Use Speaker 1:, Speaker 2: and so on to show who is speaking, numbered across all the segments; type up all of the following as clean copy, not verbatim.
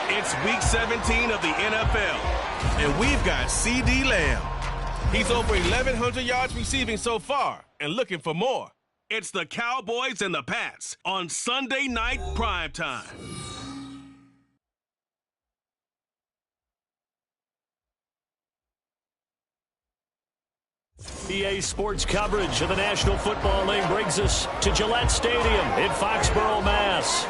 Speaker 1: It's Week 17 of the NFL, and we've got C.D. Lamb. He's over 1,100 yards receiving so far and looking for more. It's the Cowboys and the Pats on Sunday Night Primetime.
Speaker 2: EA Sports coverage of the National Football League brings us to Gillette Stadium in Foxborough, Mass.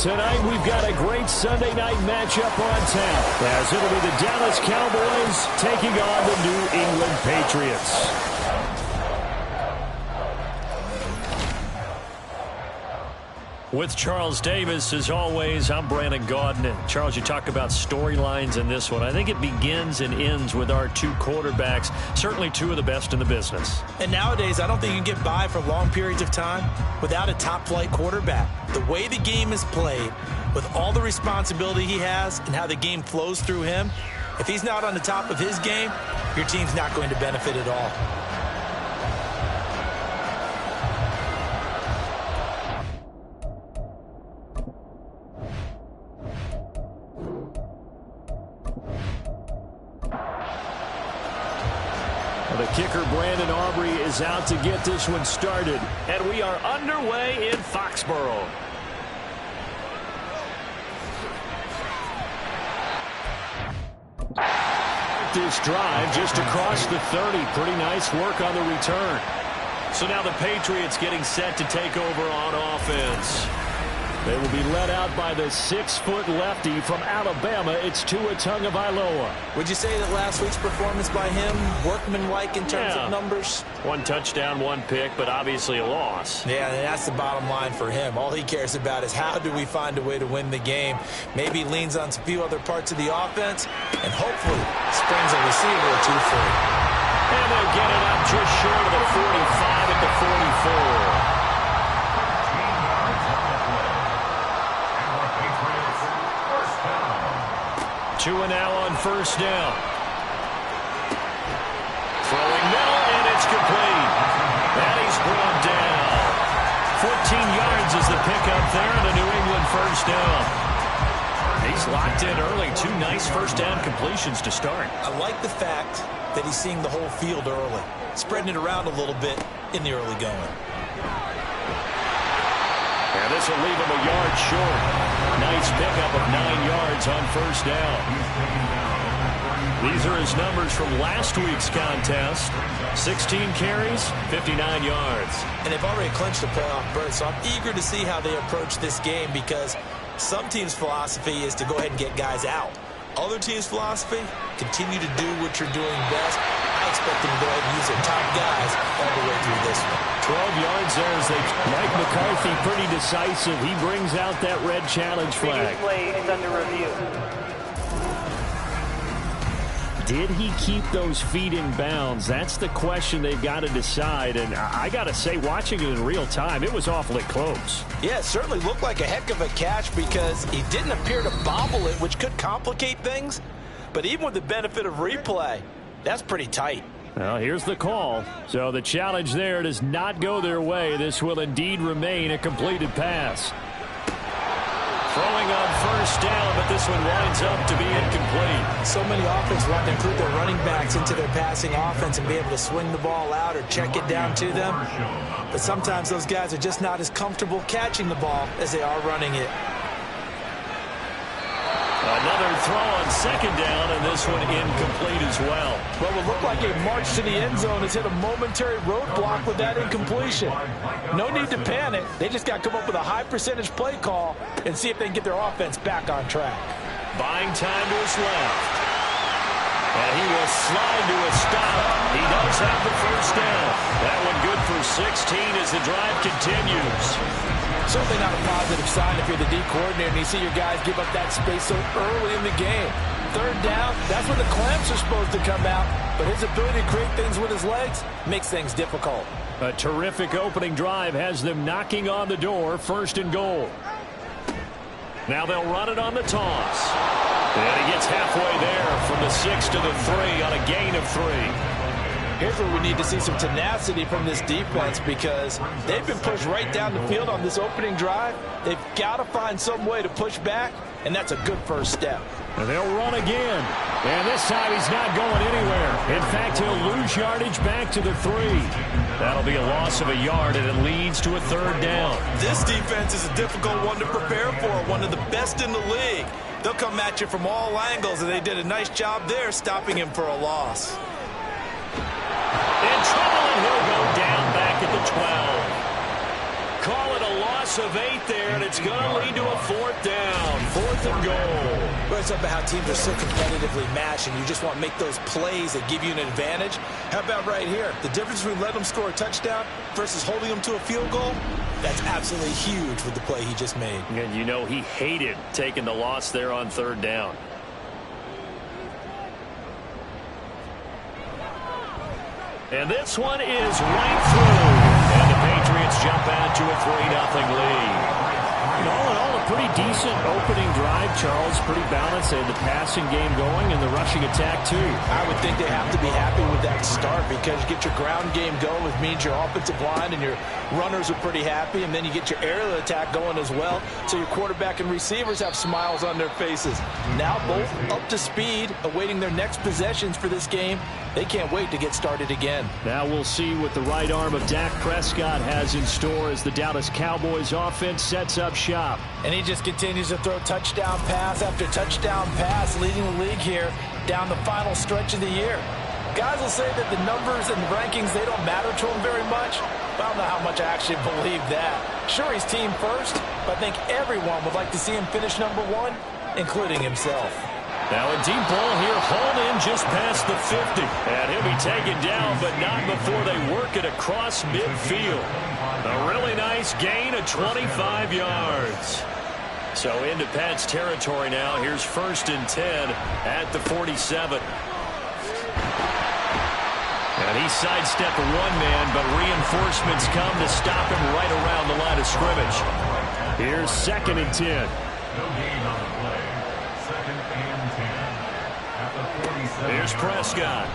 Speaker 2: Tonight we've got a great Sunday night matchup on tap, as it'll be the Dallas Cowboys taking on the New England Patriots. With Charles Davis, as always, I'm Brandon Gaudin. And Charles, you talk about storylines in this one. I think it begins and ends with our two quarterbacks, certainly two of the best in the business.
Speaker 3: And nowadays, I don't think you can get by for long periods of time without a top-flight quarterback. The way the game is played, with all the responsibility he has and how the game flows through him, if he's not on the top of his game, your team's not going to benefit at all.
Speaker 2: The kicker, Brandon Aubrey, is out to get this one started. And we are underway in Foxborough. This drive just across the 30. Pretty nice work on the return. So now the Patriots getting set to take over on offense. They will be led out by the 6-foot lefty from Alabama. It's Tua Tagovailoa.
Speaker 3: Would you say that last week's performance by him, workmanlike in terms of numbers?
Speaker 2: 1 touchdown, 1 pick, but obviously a loss.
Speaker 3: Yeah, and that's the bottom line for him. All he cares about is how do we find a way to win the game. Maybe leans on a few other parts of the offense, and hopefully springs a receiver or two free.
Speaker 2: And they'll get it up just short of the 45 at the 44. 2 now on first down. Throwing middle, and it's complete. pickup there and a New England first down. He's locked in early. 2 nice first down completions to start.
Speaker 3: I like the fact that he's seeing the whole field early, spreading it around a little bit in the early going.
Speaker 2: And this will leave him a yard short. Nice pickup of 9 yards on first down. These are his numbers from last week's contest. 16 carries, 59 yards.
Speaker 3: And they've already clinched a playoff berth, so I'm eager to see how they approach this game because some teams' philosophy is to go ahead and get guys out. Other teams' philosophy, continue to do what you're doing best. I expect them to go ahead and use their top guys all the way through this one.
Speaker 2: 12 yards there as they... Mike McCarthy pretty decisive. He brings out that red challenge flag.
Speaker 4: Play is under review.
Speaker 2: Did he keep those feet in bounds? That's the question they've got to decide. And I got to say, watching it in real time, it was awfully close.
Speaker 3: Yeah, it certainly looked like a heck of a catch because he didn't appear to bobble it, which could complicate things. But even with the benefit of replay, that's pretty tight.
Speaker 2: Well, here's the call. So the challenge there does not go their way. This will indeed remain a completed pass. Throwing on first down, but this one winds up to be incomplete.
Speaker 3: So many offenses want to include their running backs into their passing offense and be able to swing the ball out or check it down to them. But sometimes those guys are just not as comfortable catching the ball as they are running it.
Speaker 2: Another throw on second down, and this one incomplete as well.
Speaker 3: What would look like a march to the end zone has hit a momentary roadblock with that incompletion. No need to panic. They just got to come up with a high percentage play call and see if they can get their offense back on track.
Speaker 2: Buying time to his left. And he will slide to a stop. He does have the first down. That one good for 16 as the drive continues.
Speaker 3: Certainly not a positive sign if you're the D coordinator and you see your guys give up that space so early in the game. Third down, that's when the clamps are supposed to come out, but his ability to create things with his legs makes things difficult.
Speaker 2: A terrific opening drive has them knocking on the door, first and goal. Now they'll run it on the toss. And he gets halfway there from the 6 to the 3 on a gain of 3.
Speaker 3: Here's where we need to see some tenacity from this defense because they've been pushed right down the field on this opening drive. They've got to find some way to push back, and that's a good first step.
Speaker 2: And they'll run again. And this time he's not going anywhere. In fact, he'll lose yardage back to the 3. That'll be a loss of a yard, and it leads to a third down.
Speaker 3: This defense is a difficult one to prepare for, one of the best in the league. They'll come at you from all angles, and they did a nice job there stopping him for a loss.
Speaker 2: In trouble, and he'll go down back at the 12. Call it a loss of 8 there, and it's going to lead to a fourth down. Fourth and goal.
Speaker 3: Well, it's about how teams are so competitively matched, and you just want to make those plays that give you an advantage. How about right here? The difference between letting them score a touchdown versus holding them to a field goal, that's absolutely huge with the play he just made.
Speaker 2: And you know he hated taking the loss there on third down. And this one is right through. And the Patriots jump out to a 3-0 lead. And all in all, a pretty decent opening drive, Charles. Pretty balanced. They had the passing game going and the rushing attack, too.
Speaker 3: I would think they have to be happy with that start because you get your ground game going, which means your offensive line and your runners are pretty happy, and then you get your aerial attack going as well, so your quarterback and receivers have smiles on their faces. Now both up to speed, awaiting their next possessions for this game. They can't wait to get started again.
Speaker 2: Now we'll see what the right arm of Dak Prescott has in store as the Dallas Cowboys offense sets up shop.
Speaker 3: And he just continues to throw touchdown pass after touchdown pass, leading the league here down the final stretch of the year. Guys will say that the numbers and the rankings, they don't matter to him very much. But I don't know how much I actually believe that. Sure, he's team first, but I think everyone would like to see him finish number 1, including himself.
Speaker 2: Now a deep ball here, hauled in just past the 50. And he'll be taken down, but not before they work it across midfield. A really nice gain of 25 yards. So into Pat's territory now. Here's 1st and 10 at the 47. And he sidestepped one man, but reinforcements come to stop him right around the line of scrimmage. Here's 2nd and 10. Here's Prescott.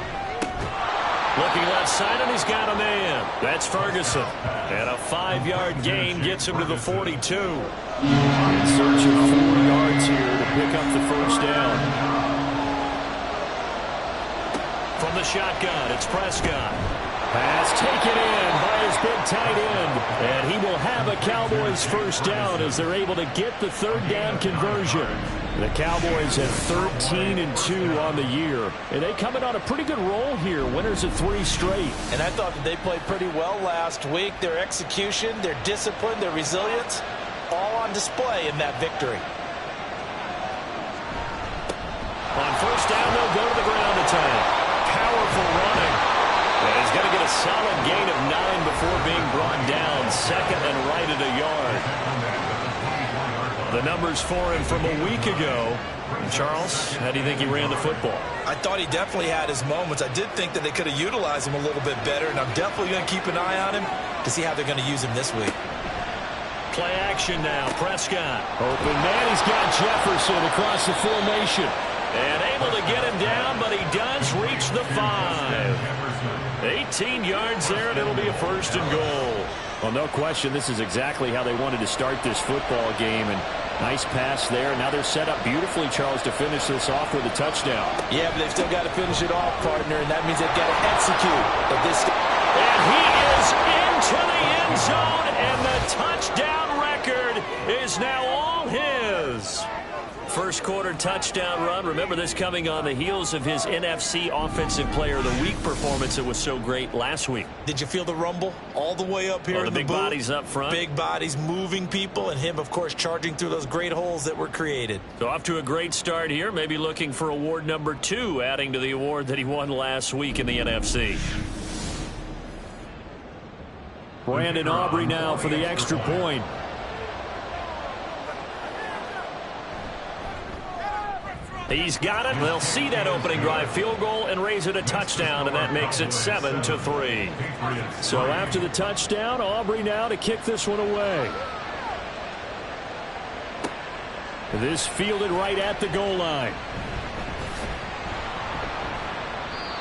Speaker 2: Looking left side, and he's got a man. That's Ferguson. And a 5-yard gain gets him to the 42. In search of 4 yards here to pick up the first down. From the shotgun, it's Prescott. Pass taken in by his big tight end. And he will have a Cowboys first down as they're able to get the third down conversion. The Cowboys have 13-2 on the year. And they come in on a pretty good roll here. Winners of 3 straight.
Speaker 3: And I thought that they played pretty well last week. Their execution, their discipline, their resilience, all on display in that victory.
Speaker 2: On first down, they'll go to the ground attack. Powerful running. And he's going to get a solid gain of 9 before being brought down. Second and right at a yard. The numbers for him from a week ago. Charles, how do you think he ran the football?
Speaker 3: I thought he definitely had his moments. I did think that they could have utilized him a little bit better, and I'm definitely going to keep an eye on him to see how they're going to use him this week.
Speaker 2: Play action now. Prescott. Open man. He's got Jefferson across the formation. And able to get him down, but he does reach the 5. 18 yards there, and it'll be a first and goal. Well, no question, this is exactly how they wanted to start this football game. And nice pass there. Now they're set up beautifully, Charles, to finish this off with a touchdown.
Speaker 3: Yeah, but they've still got to finish it off, partner, and that means they've got to execute at this.
Speaker 2: And he is into the end zone, and the touchdown record is now all his. First quarter touchdown run. Remember, this coming on the heels of his NFC Offensive Player of the Week performance that was so great last week.
Speaker 3: Did you feel the rumble all the way up here in the
Speaker 2: big
Speaker 3: booth?
Speaker 2: bodies up front.
Speaker 3: Big bodies moving people, and him, of course, charging through those great holes that were created.
Speaker 2: So off to a great start here. Maybe looking for award number 2, adding to the award that he won last week in the NFC. Brandon Aubrey now for the extra point. He's got it. They'll see that opening drive field goal and raise it a touchdown, and that makes it 7-3. So after the touchdown, Aubrey now to kick this one away. This fielded right at the goal line.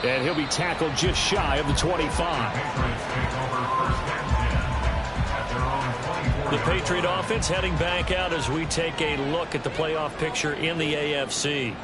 Speaker 2: And he'll be tackled just shy of the 25. The Patriot offense heading back out as we take a look at the playoff picture in the AFC.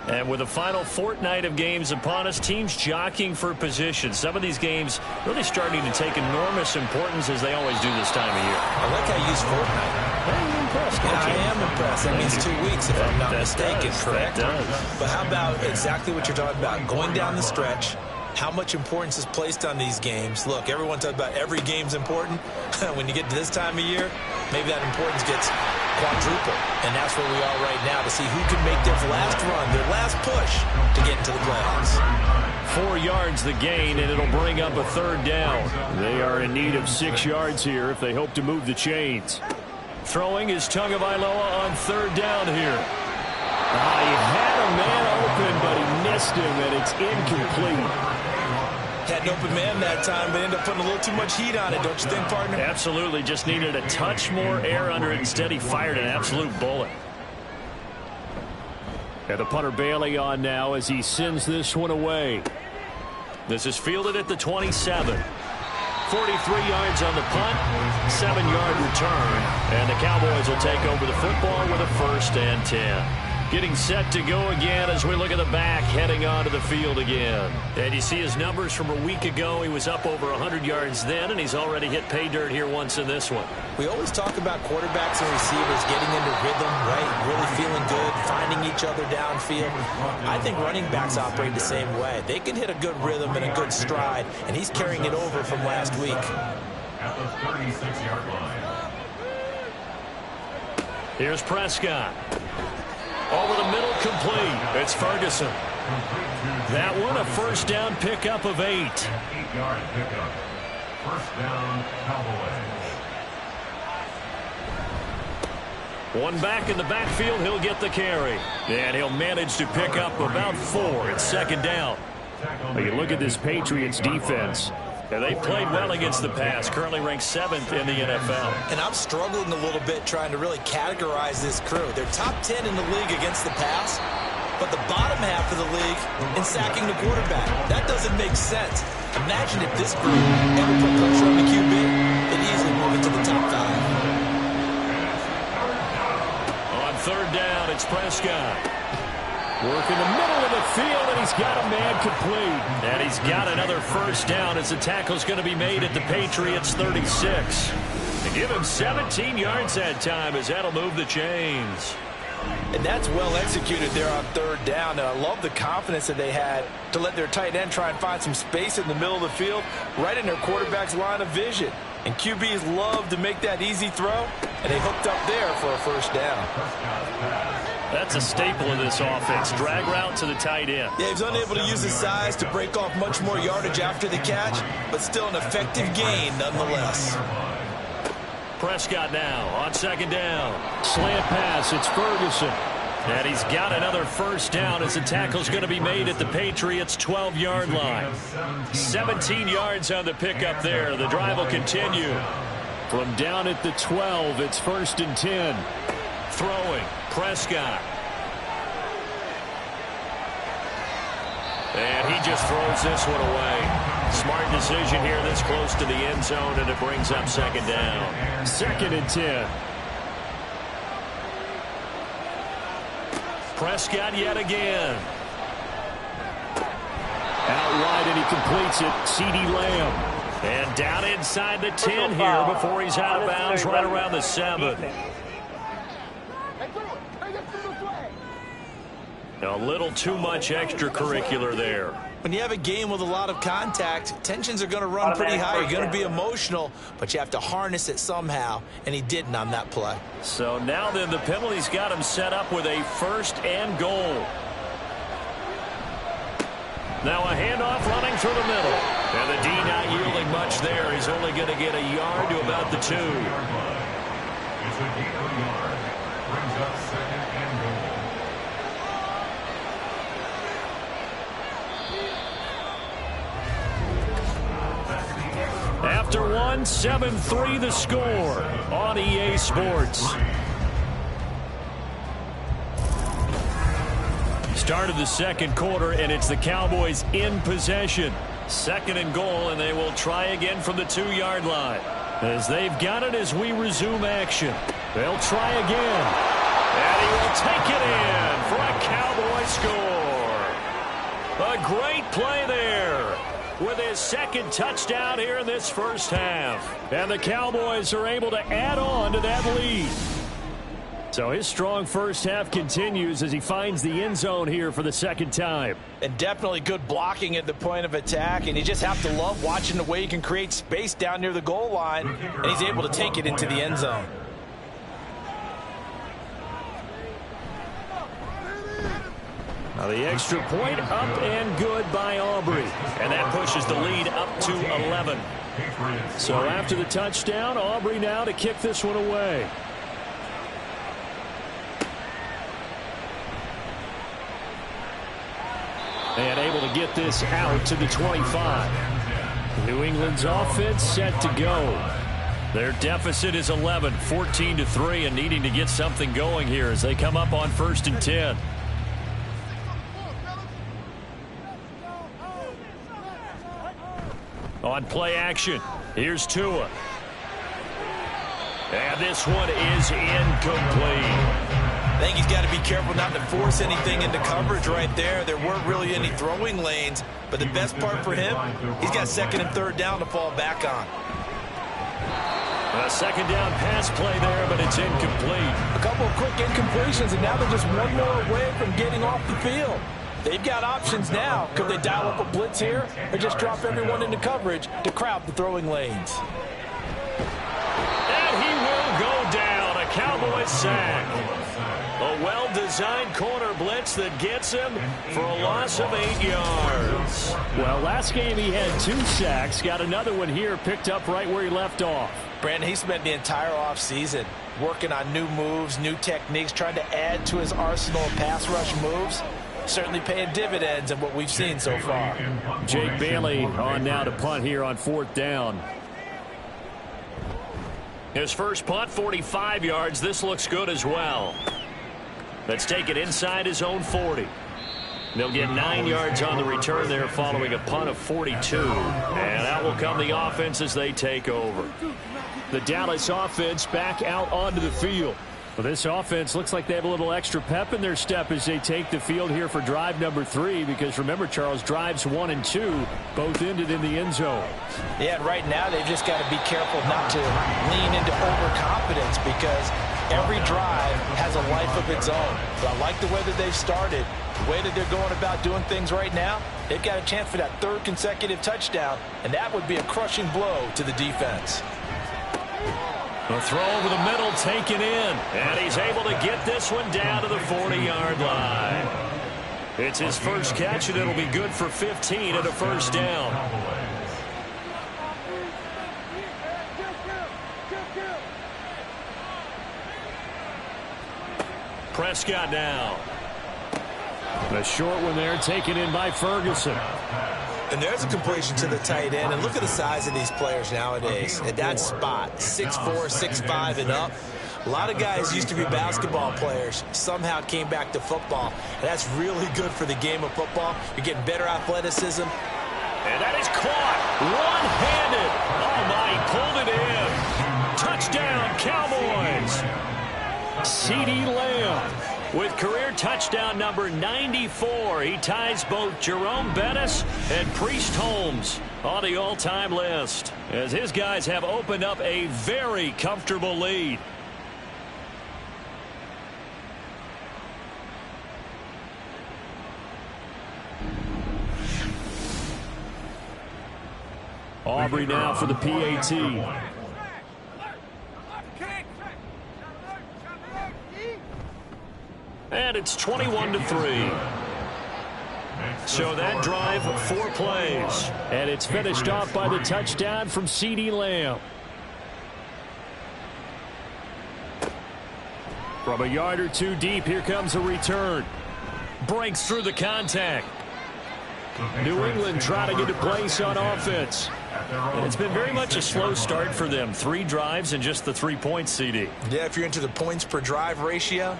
Speaker 2: And with the final fortnight of games upon us, teams jockeying for position. Some of these games really starting to take enormous importance as they always do this time of year.
Speaker 3: I like how you use fortnight.
Speaker 2: I'm impressed.
Speaker 3: Yeah, I am impressed. That means 2 weeks, if I'm not mistaken, correct?
Speaker 2: That does.
Speaker 3: But how about exactly what you're talking about? Going down the stretch, how much importance is placed on these games. Look, everyone talks about every game's important. When you get to this time of year, maybe that importance gets quadrupled. And that's where we are right now to see who can make their last run, their last push to get into the playoffs.
Speaker 2: 4 yards the gain, and it'll bring up a third down. They are in need of 6 yards here if they hope to move the chains. Throwing is Tagovailoa on third down here. He had a man open, but he missed him, and it's incomplete.
Speaker 3: Had an open man that time, but ended up putting a little too much heat on it, don't you think, partner?
Speaker 2: Absolutely. Just needed a touch more air under it. Instead, he fired an absolute bullet. And the punter Bailey on now as he sends this one away. This is fielded at the 27. 43 yards on the punt, 7-yard return. And the Cowboys will take over the football with a 1st and 10. Getting set to go again as we look at the back heading onto the field again. And you see his numbers from a week ago. He was up over 100 yards then, and he's already hit pay dirt here once in this one.
Speaker 3: We always talk about quarterbacks and receivers getting into rhythm, right? Really feeling good, finding each other downfield. I think running backs operate the same way. They can hit a good rhythm and a good stride, and he's carrying it over from last week.
Speaker 4: At the 36-yard line.
Speaker 2: Here's Prescott. Over the middle, complete. It's Ferguson. That one, a first down pickup of 8.
Speaker 4: 8-yard pickup. First down, Cowboys.
Speaker 2: One back in the backfield, he'll get the carry. And he'll manage to pick up about 4. It's second down. Now you look at this Patriots defense. And they played well against the pass, currently ranked 7th in the NFL.
Speaker 3: And I'm struggling a little bit trying to really categorize this crew. They're top 10 in the league against the pass, but the bottom half of the league in sacking the quarterback. That doesn't make sense. Imagine if this group ever put pressure on the QB, they'd easily move into the top 5.
Speaker 2: On third down, it's Prescott. Working the middle of the field, and he's got a man complete. And he's got another first down as the tackle's going to be made at the Patriots 36. They give him 17 yards that time as that'll move the chains.
Speaker 3: And that's well executed there on third down. And I love the confidence that they had to let their tight end try and find some space in the middle of the field, right in their quarterback's line of vision. And QBs love to make that easy throw, and they hooked up there for a first down.
Speaker 2: That's a staple of this offense. Drag route to the tight end.
Speaker 3: Yeah, he's unable to use his size to break off much more yardage after the catch, but still an effective gain nonetheless.
Speaker 2: Prescott now on second down. Slant pass, it's Ferguson. And he's got another first down as the tackle's going to be made at the Patriots' 12-yard line. 17 yards on the pickup there. The drive will continue. From down at the 12, it's 1st and 10. Throwing, Prescott. And he just throws this one away. Smart decision here this close to the end zone, and it brings up second down. 2nd and 10. Prescott yet again. Out wide, and he completes it. CeeDee Lamb. And down inside the 10 here before he's out of bounds right around the 7. A little too much extracurricular there.
Speaker 3: When you have a game with a lot of contact, tensions are going to run pretty high. You're going to be emotional, but you have to harness it somehow, and he didn't on that play.
Speaker 2: So now then the penalty's got him set up with a 1st and goal. Now a handoff running through the middle. And the D not yielding much there. He's only going to get a yard to about the 2.
Speaker 4: It's a gain of a yard. Brings up 2nd and goal.
Speaker 2: After one, 7-3 the score on EA Sports. Start of the second quarter, and it's the Cowboys in possession. 2nd and goal, and they will try again from the 2-yard line. As they've got it as we resume action. They'll try again. And he will take it in for a Cowboy score. A great play there with his 2nd touchdown here in this first half. And the Cowboys are able to add on to that lead. So his strong first half continues as he finds the end zone here for the 2nd time.
Speaker 3: And definitely good blocking at the point of attack, and you just have to love watching the way he can create space down near the goal line, and he's able to take it into the end zone.
Speaker 2: Now the extra point up and good by Aubrey. And that pushes the lead up to 11. So after the touchdown, Aubrey now to kick this one away. And able to get this out to the 25. New England's offense set to go. Their deficit is 11, 14-3, and needing to get something going here as they come up on 1st and 10. On play action, here's Tua. And this one is incomplete.
Speaker 3: I think he's got to be careful not to force anything into coverage right there. There weren't really any throwing lanes, but the best part for him, he's got 2nd and 3rd down to fall back on.
Speaker 2: A 2nd down pass play there, but it's incomplete.
Speaker 3: A couple of quick incompletions, and now they're just one more away from getting off the field. They've got options now. Could they dial up a blitz here or just drop everyone into coverage to crowd the throwing lanes?
Speaker 2: And he will go down. A Cowboys sack. A well-designed corner blitz that gets him for a loss of 8 yards. Well, last game he had 2 sacks. Got another one here picked up right where he left off.
Speaker 3: Brandon, he spent the entire offseason working on new moves, new techniques, trying to add to his arsenal of pass rush moves. Certainly paying dividends in what we've seen so far.
Speaker 2: Jake Bailey on now to punt here on 4th down. His first punt, 45 yards. This looks good as well. Let's take it inside his own 40. They'll get 9 yards on the return there following a punt of 42. And out will come the offense as they take over. The Dallas offense back out onto the field. Well, this offense looks like they have a little extra pep in their step as they take the field here for drive number 3, because remember, Charles, drives 1 and 2 both ended in the end zone.
Speaker 3: Yeah, and right now they've just got to be careful not to lean into overconfidence, because every drive has a life of its own. So I like the way that they've started, the way that they're going about doing things right now. They've got a chance for that 3rd consecutive touchdown, and that would be a crushing blow to the defense.
Speaker 2: A throw over the middle taken in, and he's able to get this one down to the 40-yard line. It's his first catch, and it'll be good for 15 and a first down. Prescott now. A short one there taken in by Ferguson.
Speaker 3: And there's a completion to the tight end. And look at the size of these players nowadays. At that spot, 6'4", 6'5", and up. A lot of guys used to be basketball players, somehow came back to football. And that's really good for the game of football. You're getting better athleticism.
Speaker 2: And that is caught. One-handed. Oh, my, he pulled it in. Touchdown, Cowboys. CeeDee Lamb with career touchdown number 94. He ties both Jerome Bettis and Priest Holmes on the all-time list, as his guys have opened up a very comfortable lead. Aubrey now for the PAT. And it's 21-3. So that drive, 4 plays. And it's finished off by the touchdown from CeeDee Lamb. From a yard or 2 deep, here comes a return. Breaks through the contact. New England trying to get a place on offense. And it's been very much a slow start for them. 3 drives and just the 3 points, CD.
Speaker 3: Yeah, if you're into the points per drive ratio,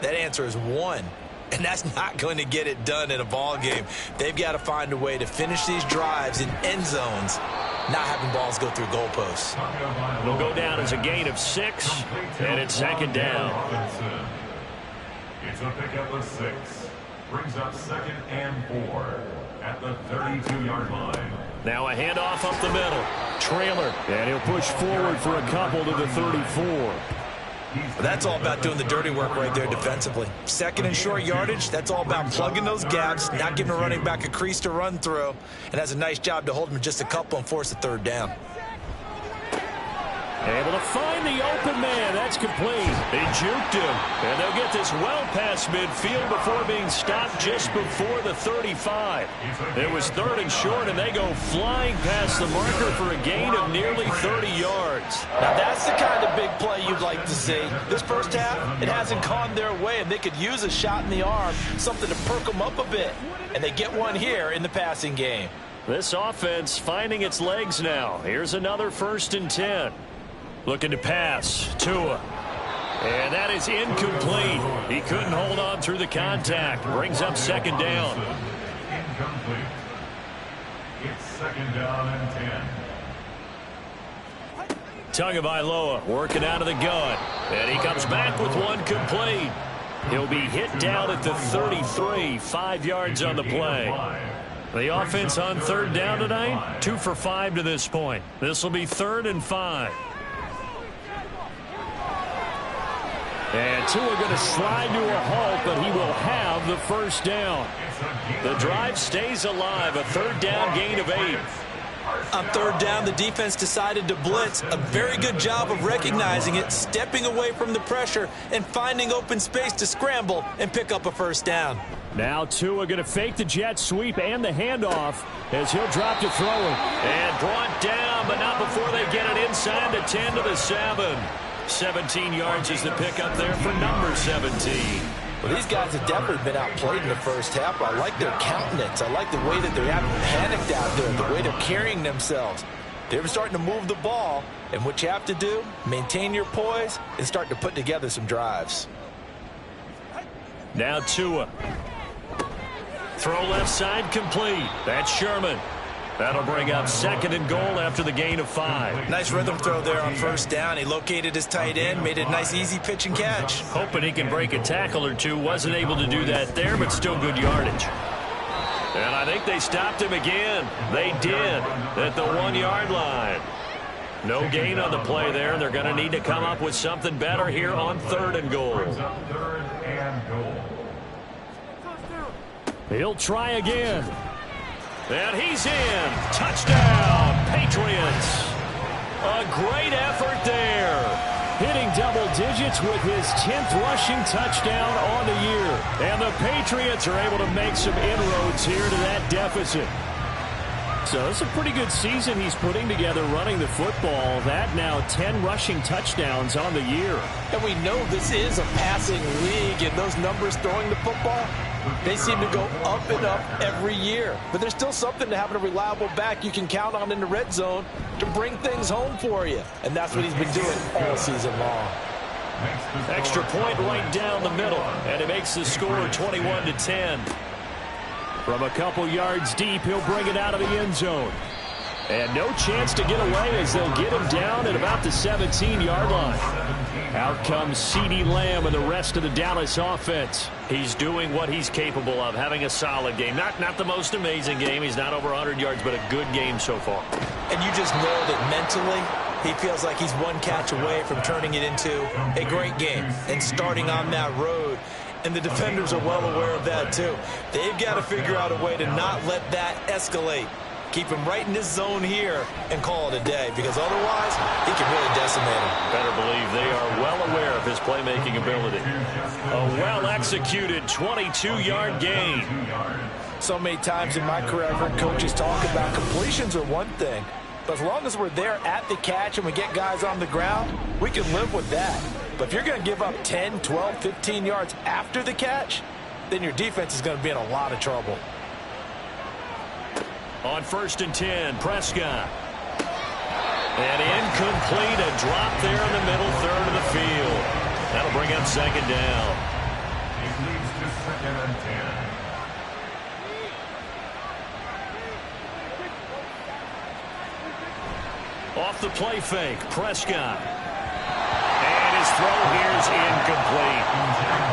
Speaker 3: that answer is 1. And that's not going to get it done in a ball game. They've got to find a way to finish these drives in end zones, not having balls go through goalposts.
Speaker 2: It'll go down as a gain of 6, and it's 2nd down.
Speaker 4: It's a pickup of 6. Brings up 2nd and 4 at the 32-yard line.
Speaker 2: Now a handoff up the middle. Trailer, and he'll push forward for a couple to the 34.
Speaker 3: That's all about doing the dirty work right there defensively. 2nd and short yardage, that's all about plugging those gaps, not giving a running back a crease to run through, and has a nice job to hold him just a couple and force a 3rd down.
Speaker 2: Able to find the open man. That's complete. They juked him. And they'll get this well past midfield before being stopped just before the 35. It was 3rd and short, and they go flying past the marker for a gain of nearly 30 yards.
Speaker 3: Now, that's the kind of big play you'd like to see. This first half, it hasn't gone their way, and they could use a shot in the arm, something to perk them up a bit. And they get one here in the passing game.
Speaker 2: This offense finding its legs now. Here's another 1st and 10. Looking to pass. Tua. And that is incomplete. He couldn't hold on through the contact. Brings up 2nd down.
Speaker 4: Incomplete. It's 2nd down and 10.
Speaker 2: Tagovailoa working out of the gun. And he comes back with one complete. He'll be hit down at the 33. 5 yards on the play. The offense on 3rd down tonight, 2 for 5 to this point. This will be 3rd and 5. And Tua going to slide to a halt, but he will have the 1st down. The drive stays alive, a 3rd down gain of 8.
Speaker 3: On 3rd down, the defense decided to blitz. A very good job of recognizing it, stepping away from the pressure, and finding open space to scramble and pick up a 1st down.
Speaker 2: Now Tua going to fake the jet sweep and the handoff as he'll drop to throw it. And brought down, but not before they get it inside the 10 to the 7. 17 yards is the pickup there for number 17.
Speaker 3: Well, these guys have definitely been outplayed in the first half. I like their countenance. I like the way that they're panicked out there, the way they're carrying themselves. They're starting to move the ball, and what you have to do, maintain your poise and start to put together some drives.
Speaker 2: Now Tua. Throw left side complete. That's Sherman. That'll bring up 2nd and goal after the gain of 5.
Speaker 3: Nice rhythm throw there on first down. He located his tight end, made it a nice easy pitch and catch.
Speaker 2: Hoping he can break a tackle or two. Wasn't able to do that there, but still good yardage. And I think they stopped him again. They did at the 1-yard line. No gain on the play there. They're going to need to come up with something better here on 3rd and goal. He'll try again. And he's in. Touchdown, Patriots. A great effort there. Hitting double digits with his 10th rushing touchdown on the year. And the Patriots are able to make some inroads here to that deficit. So it's a pretty good season he's putting together running the football. That now 10 rushing touchdowns on the year.
Speaker 3: And we know this is a passing league, and those numbers throwing the football, they seem to go up and up every year. But there's still something to having a reliable back you can count on in the red zone to bring things home for you. And that's what he's been doing all season long.
Speaker 2: Extra point right down the middle, and it makes the score 21-10. From a couple yards deep, he'll bring it out of the end zone. And no chance to get away as they'll get him down at about the 17-yard line. Out comes CeeDee Lamb and the rest of the Dallas offense. He's doing what he's capable of, having a solid game. Not the most amazing game. He's not over 100 yards, but a good game so far.
Speaker 3: And you just know that mentally, he feels like he's one catch away from turning it into a great game and starting on that road. And the defenders are well aware of that, too. They've got to figure out a way to not let that escalate. Keep him right in this zone here and call it a day, because otherwise he can really decimate him.
Speaker 2: Better believe they are well aware of his playmaking ability. A well-executed 22-yard gain.
Speaker 3: So many times in my career I've heard coaches talk about completions are one thing, but as long as we're there at the catch and we get guys on the ground, we can live with that. But if you're going to give up 10, 12, 15 yards after the catch, then your defense is going to be in a lot of trouble.
Speaker 2: On 1st and 10, Prescott. And incomplete, a drop there in the middle third of the field. That'll bring up 2nd down.
Speaker 4: It leads to 2nd and 10.
Speaker 2: Off the play fake, Prescott. And his throw here is incomplete.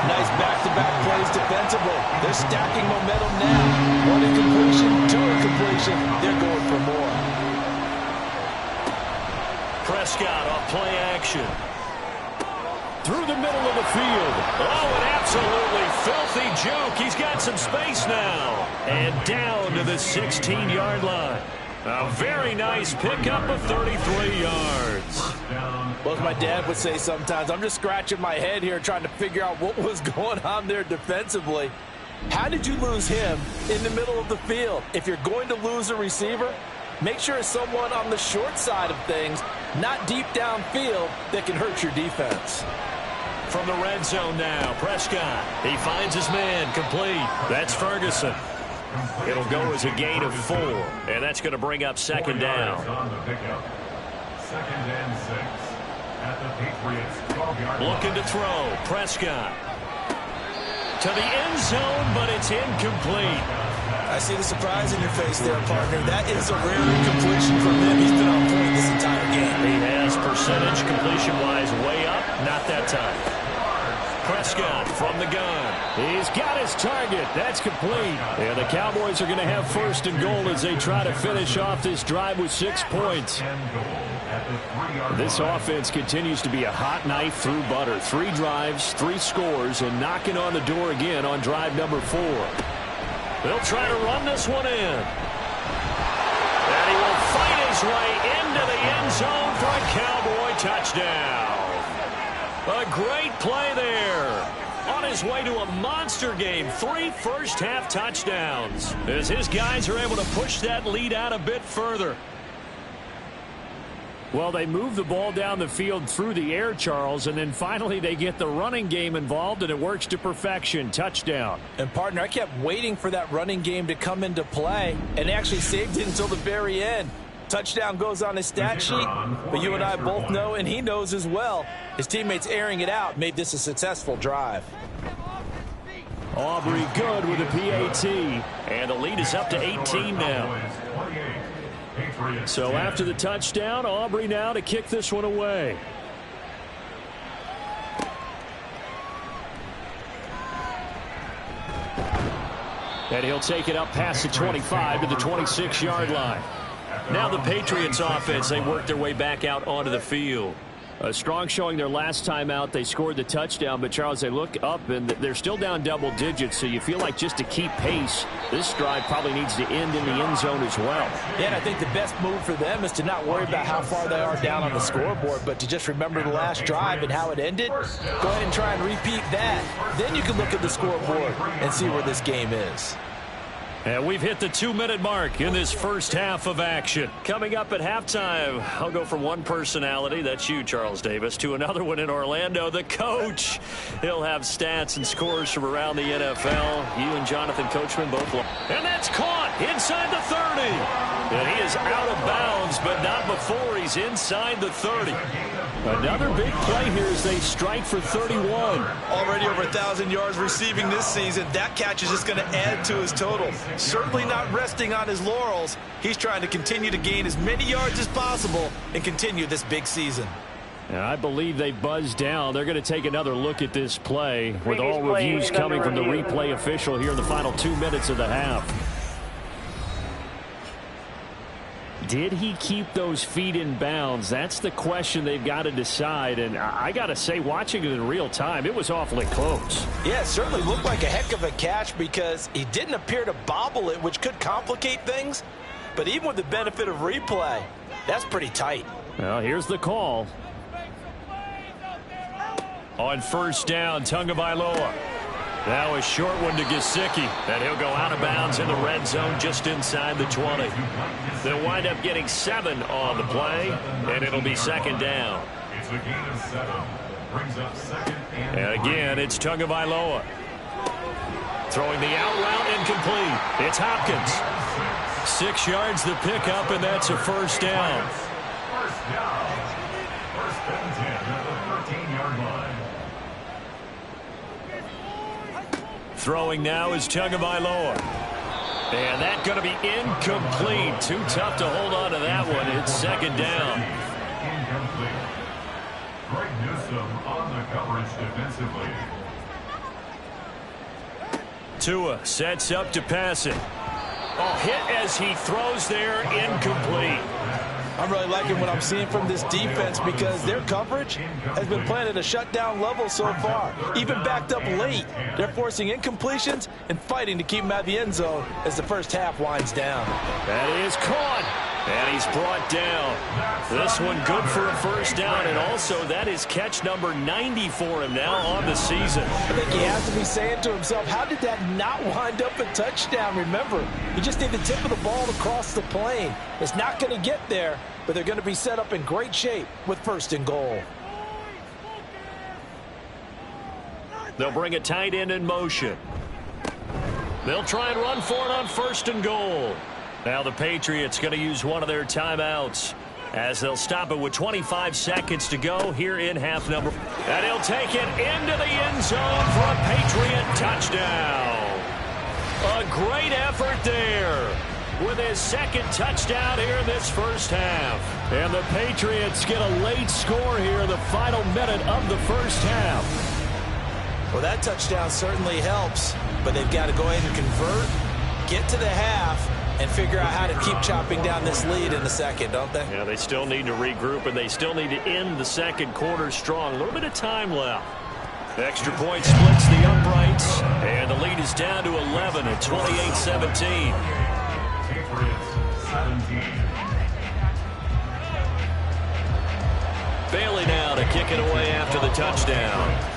Speaker 3: Nice back-to-back plays defensively. They're stacking momentum now. One incompletion, two incompletion. They're going for more.
Speaker 2: Prescott off play action. Through the middle of the field. Oh, an absolutely filthy joke. He's got some space now. And down to the 16-yard line. A very nice pickup of 33 yards.
Speaker 3: Well, as my dad would say sometimes, I'm just scratching my head here trying to figure out what was going on there defensively. How did you lose him in the middle of the field? If you're going to lose a receiver, make sure it's someone on the short side of things, not deep downfield, that can hurt your defense.
Speaker 2: From the red zone now, Prescott. He finds his man complete. That's Ferguson. It'll go as a gain of 4, and that's going to bring up 2nd down.
Speaker 4: 2nd and 6 at the Patriots 12-yard line.
Speaker 2: Looking to throw, Prescott. To the end zone, but it's incomplete.
Speaker 3: I see the surprise in your face there, partner. That is a rare incompletion from him. He's been on point this entire game.
Speaker 2: He has percentage completion-wise way up, not that time. Prescott from the gun. He's got his target. That's complete. And the Cowboys are going to have 1st and goal as they try to finish off this drive with 6 points. This offense continues to be a hot knife through butter. 3 drives, 3 scores, and knocking on the door again on drive number 4. They'll try to run this one in. And he will fight his way into the end zone for a Cowboy touchdown. A great play there. On his way to a monster game. 3 first-half touchdowns. As his guys are able to push that lead out a bit further. Well, they move the ball down the field through the air, Charles, and then finally they get the running game involved, and it works to perfection. Touchdown.
Speaker 3: And, partner, I kept waiting for that running game to come into play, and actually saved it until the very end. Touchdown goes on his stat sheet, but you and I both know, and he knows as well, his teammates airing it out made this a successful drive.
Speaker 2: Aubrey good with a PAT. And the lead is up to 18 now. So after the touchdown, Aubrey now to kick this one away. And he'll take it up past the 25 to the 26-yard line. Now the Patriots offense, they work their way back out onto the field. A strong showing their last time out. They scored the touchdown, but Charles, they look up and they're still down double digits, so you feel like just to keep pace, this drive probably needs to end in the end zone as well.
Speaker 3: Yeah, and I think the best move for them is to not worry about how far they are down on the scoreboard, but to just remember the last drive and how it ended. Go ahead and try and repeat that. Then you can look at the scoreboard and see where this game is.
Speaker 2: And we've hit the 2-minute mark in this first half of action. Coming up at halftime, I'll go from one personality, that's you, Charles Davis, to another one in Orlando, the coach. He'll have stats and scores from around the NFL. You and Jonathan Coachman both. And that's caught inside the 30. And he is out of bounds, but not before he's inside the 30. Another big play here as they strike for 31.
Speaker 3: Already over 1,000 yards receiving this season. That catch is just going to add to his total. Certainly not resting on his laurels. He's trying to continue to gain as many yards as possible and continue this big season.
Speaker 2: And I believe they buzzed down. They're going to take another look at this play with all reviews coming from the replay official here in the final 2 minutes of the half. Did he keep those feet in bounds? That's the question they've got to decide. And I got to say, watching it in real time, it was awfully close.
Speaker 3: Yeah, it certainly looked like a heck of a catch because he didn't appear to bobble it, which could complicate things. But even with the benefit of replay, that's pretty tight.
Speaker 2: Well, here's the call. On first down, Tagovailoa. Now a short one to Gesicki, and he'll go out of bounds in the red zone just inside the 20. They'll wind up getting 7 on the play, and it'll be second down.
Speaker 4: It's a gain of 7. Brings up second
Speaker 2: and again, it's Tagovailoa. Throwing the out route incomplete. It's Hopkins. 6 yards the pickup, and that's a first down.
Speaker 4: First down. First and 10 at the 13-yard line.
Speaker 2: Throwing now is Tagovailoa. And that's going to be incomplete. Too tough to hold on to that one. It's second down.
Speaker 4: Incomplete. Greg Newsome on the coverage defensively.
Speaker 2: Tua sets up to pass it. Oh, hit as he throws there, incomplete.
Speaker 3: I'm really liking what I'm seeing from this defense because their coverage has been playing at a shutdown level so far. Even backed up late, they're forcing incompletions and fighting to keep them out of the end zone as the first half winds down.
Speaker 2: That is caught, and he's brought down. This one good for a first down, and also that is catch number 90 for him now on the season.
Speaker 3: I think he has to be saying to himself, how did that not wind up a touchdown? Remember, you just need the tip of the ball to cross the plane. It's not going to get there, but they're going to be set up in great shape with first and goal.
Speaker 2: They'll bring a tight end in motion. They'll try and run for it on first and goal. Now the Patriots going to use one of their timeouts as they'll stop it with 25 seconds to go here in half number. And he'll take it into the end zone for a Patriot touchdown. A great effort there with his second touchdown here in this first half. And the Patriots get a late score here in the final minute of the first half.
Speaker 3: Well, that touchdown certainly helps, but they've got to go ahead and convert, get to the half, and figure out how to keep chopping down this lead in the second, don't they?
Speaker 2: Yeah, they still need to regroup, and they still need to end the second quarter strong. A little bit of time left. Extra point splits the uprights, and the lead is down to 11 at 28-17.
Speaker 4: Patriots 17.
Speaker 2: Bailey now to kick it away after the touchdown.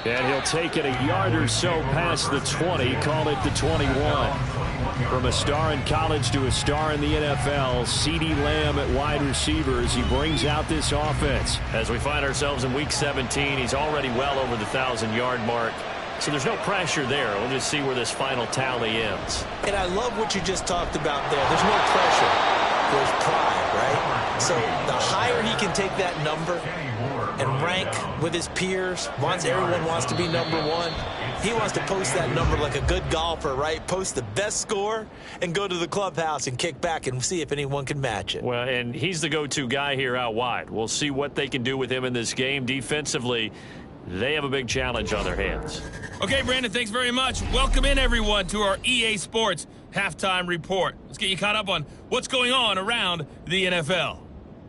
Speaker 2: And he'll take it a yard or so past the 20, call it the 21. From a star in college to a star in the NFL, CeeDee Lamb at wide receiver as he brings out this offense. As we find ourselves in Week 17, he's already well over the 1,000-yard mark. So there's no pressure there. We'll just see where this final tally ends.
Speaker 3: And I love what you just talked about there. There's no pressure. There's pride, right? So the higher he can take that number and rank with his peers, once everyone wants to be number one, he wants to post that number like a good golfer, right? Post the best score and go to the clubhouse and kick back and see if anyone can match it.
Speaker 2: Well, and he's the go-to guy here out wide. We'll see what they can do with him in this game. Defensively, they have a big challenge on their hands.
Speaker 1: Okay, Brandon, thanks very much. Welcome in, everyone, to our EA Sports Halftime Report. Let's get you caught up on what's going on around the NFL.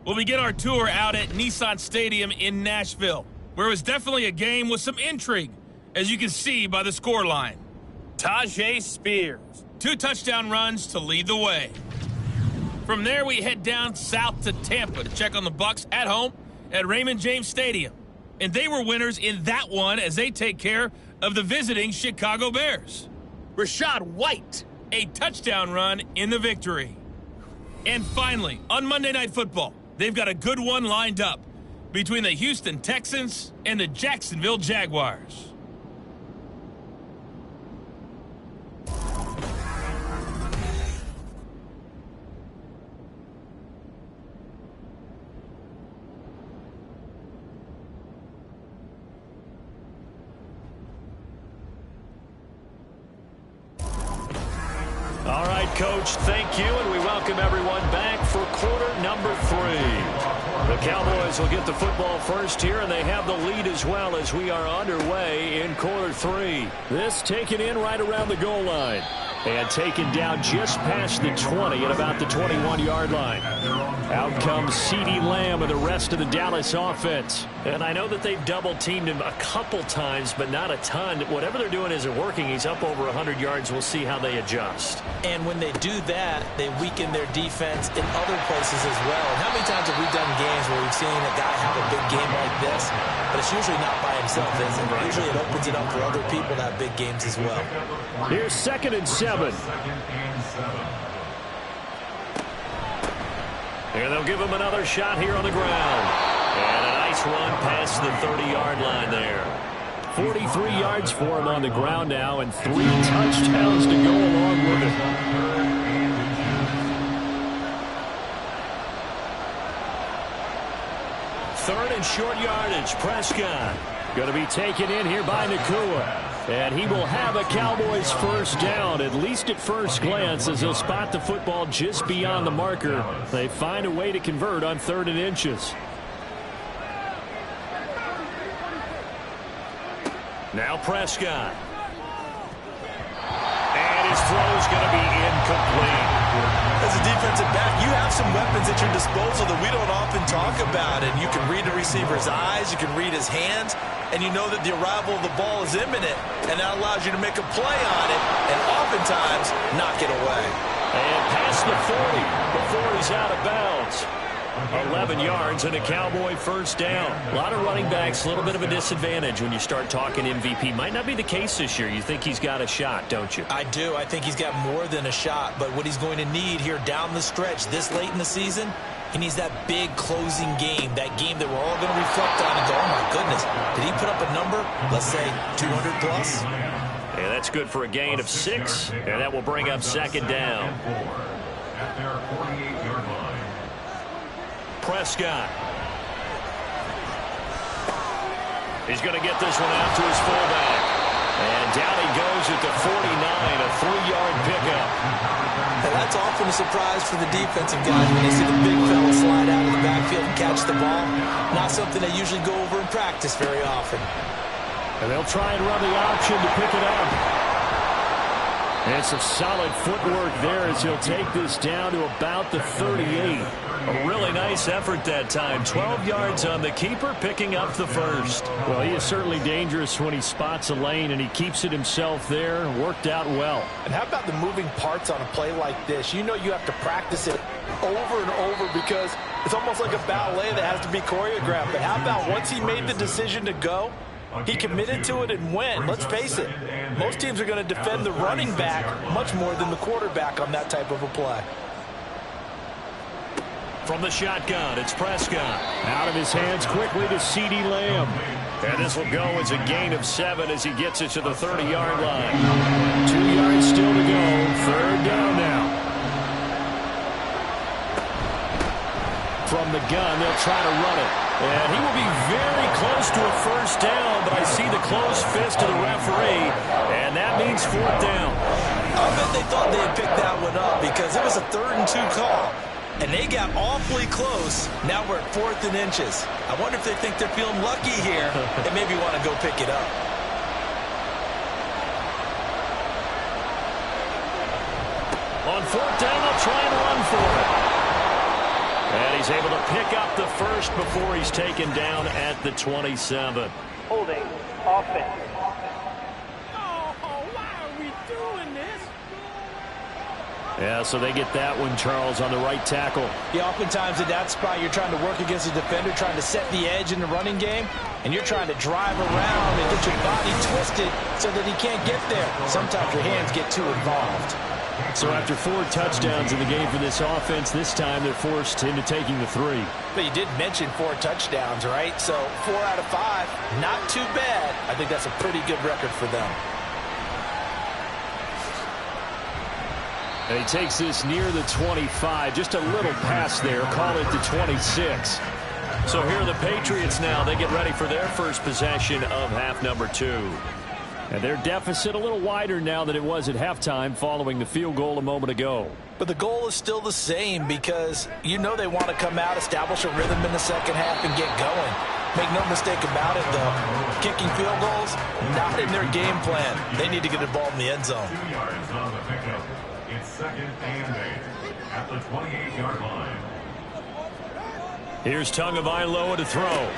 Speaker 1: We'll begin our tour out at Nissan Stadium in Nashville, where it was definitely a game with some intrigue, as you can see by the scoreline. Tajay Spears, 2 touchdown runs to lead the way. From there, we head down south to Tampa to check on the Bucs at home at Raymond James Stadium. And they were winners in that one as they take care of the visiting Chicago Bears. Rashad White, a touchdown run in the victory. And finally, on Monday Night Football, they've got a good one lined up between the Houston Texans and the Jacksonville Jaguars.
Speaker 2: All right, Coach, thank you, and we welcome everyone back for quarter number 3. The Cowboys will get the football first here, and they have the lead as well as we are underway in quarter 3. This taken in right around the goal line and taken down just past the 20 at about the 21-yard line. Out comes CeeDee Lamb and the rest of the Dallas offense. And I know that they've double-teamed him a couple times, but not a ton. Whatever they're doing isn't working. He's up over 100 yards. We'll see how they adjust.
Speaker 3: And when they do that, they weaken their defense in other places as well. And how many times have we done games where we've seen a guy have a big game like this, but it's usually not by himself, is it? Usually it opens it up for other people to have big games as well.
Speaker 2: Here's 2nd and 7. And they'll give him another shot here on the ground. And a nice run past the 30-yard line there. 43 yards for him on the ground now, and 3 touchdowns to go along with it. Third and short yardage. Prescott going to be taken in here by Nakua. And he will have a Cowboys first down, at least at first glance, as he'll spot the football just beyond the marker. They find a way to convert on 3rd and inches. Now Prescott. And his throw is going to be incomplete.
Speaker 3: As a defensive back, you have some weapons at your disposal that we don't often talk about. And you can read the receiver's eyes, you can read his hands, and you know that the arrival of the ball is imminent, and that allows you to make a play on it and oftentimes knock it away.
Speaker 2: And past the 40 before he's out of bounds. 11 yards and a Cowboy first down. A lot of running backs, a little bit of a disadvantage when you start talking MVP. Might not be the case this year. You think he's got a shot, don't you?
Speaker 3: I do. I think he's got more than a shot, but what he's going to need here down the stretch this late in the season, he needs that big closing game, that game that we're all going to reflect on and go, oh my goodness, did he put up a number, let's say 200 plus?
Speaker 2: And that's good for a gain of 6, and that will bring up 2nd down.
Speaker 4: At their 48-yard line.
Speaker 2: Prescott. He's going to get this one out to his fullback. And down he goes at the 49, a 3-yard pickup.
Speaker 3: And that's often a surprise for the defensive guys when they see the big fella slide out of the backfield and catch the ball. Not something they usually go over in practice very often.
Speaker 2: And they'll try and run the option to pick it up. And some solid footwork there as he'll take this down to about the 38. A really nice effort that time. 12 yards on the keeper, picking up the first. Well, he is certainly dangerous when he spots a lane, and he keeps it himself there. Worked out well.
Speaker 5: And how about the moving parts on a play like this? You know you have to practice it over and over because it's almost like a ballet that has to be choreographed. But how about once he made the decision to go, he committed to it and went. Let's face it, most teams are going to defend the running back much more than the quarterback on that type of a play.
Speaker 2: From the shotgun, it's Prescott. Out of his hands quickly to CeeDee Lamb. And this will go as a gain of 7 as he gets it to the 30-yard line. 2 yards still to go. 3rd down now. from the gun. They'll try to run it. And he will be very close to a first down, but I see the closed fist of the referee, and that means fourth down.
Speaker 3: I bet they thought they had picked that one up because it was a 3rd and 2 call, and they got awfully close. Now we're at 4th and inches. I wonder if they think they're feeling lucky here and maybe want to go pick it up.
Speaker 2: On 4th down, they'll try and run for it. And he's able to pick up the first before he's taken down at the 27.
Speaker 6: Holding offense.
Speaker 2: Yeah, so they get that one, Charles, on the right tackle.
Speaker 3: Yeah, oftentimes in that spot, you're trying to work against a defender, trying to set the edge in the running game, and you're trying to drive around and get your body twisted so that he can't get there. Sometimes your hands get too involved.
Speaker 2: So after 4 touchdowns in the game for this offense, this time they're forced into taking the 3.
Speaker 3: But you did mention 4 touchdowns, right? So 4 out of 5, not too bad. I think that's a pretty good record for them.
Speaker 2: And he takes this near the 25, just a little pass there, call it the 26. So here are the Patriots now. They get ready for their first possession of half number 2. And their deficit a little wider now than it was at halftime following the field goal a moment ago.
Speaker 3: But the goal is still the same because you know they want to come out, establish a rhythm in the second half, and get going. Make no mistake about it, though. Kicking field goals, not in their game plan. They need to get the ball in the end zone.
Speaker 4: 2 yards on the pickup. It's 2nd and 8 at the 28-yard line.
Speaker 2: Here's Tagovailoa to throw.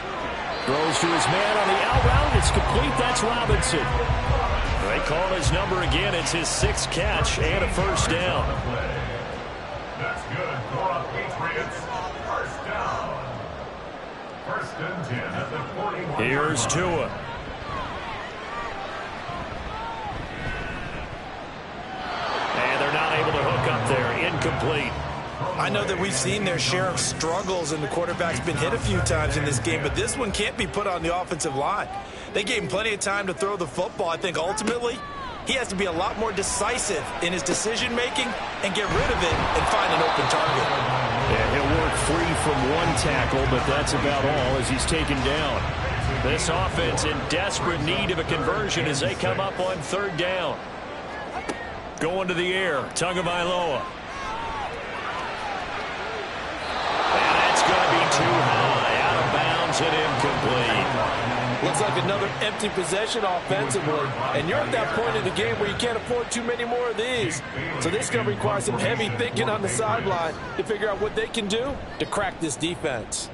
Speaker 2: Throws to his man on the out route. It's complete. That's Robinson. They call his number again. It's his 6th catch and a first down.
Speaker 4: That's good for the Patriots. First down. 1st and 10 at the 41.
Speaker 2: Here's Tua. And they're not able to hook up there. Incomplete.
Speaker 3: I know that we've seen their share of struggles, and the quarterback's been hit a few times in this game, but this one can't be put on the offensive line. They gave him plenty of time to throw the football. I think ultimately he has to be a lot more decisive in his decision-making and get rid of it and find an open target.
Speaker 2: Yeah, he'll work free from one tackle, but that's about all as he's taken down. This offense in desperate need of a conversion as they come up on 3rd down. Going to the air, Tagovailoa. And that's going to be too high, out of bounds and incomplete.
Speaker 3: Looks like another empty possession offensively, and you're at that point in the game where you can't afford too many more of these. So this is going to require some heavy thinking on the sideline to figure out what they can do to crack this defense.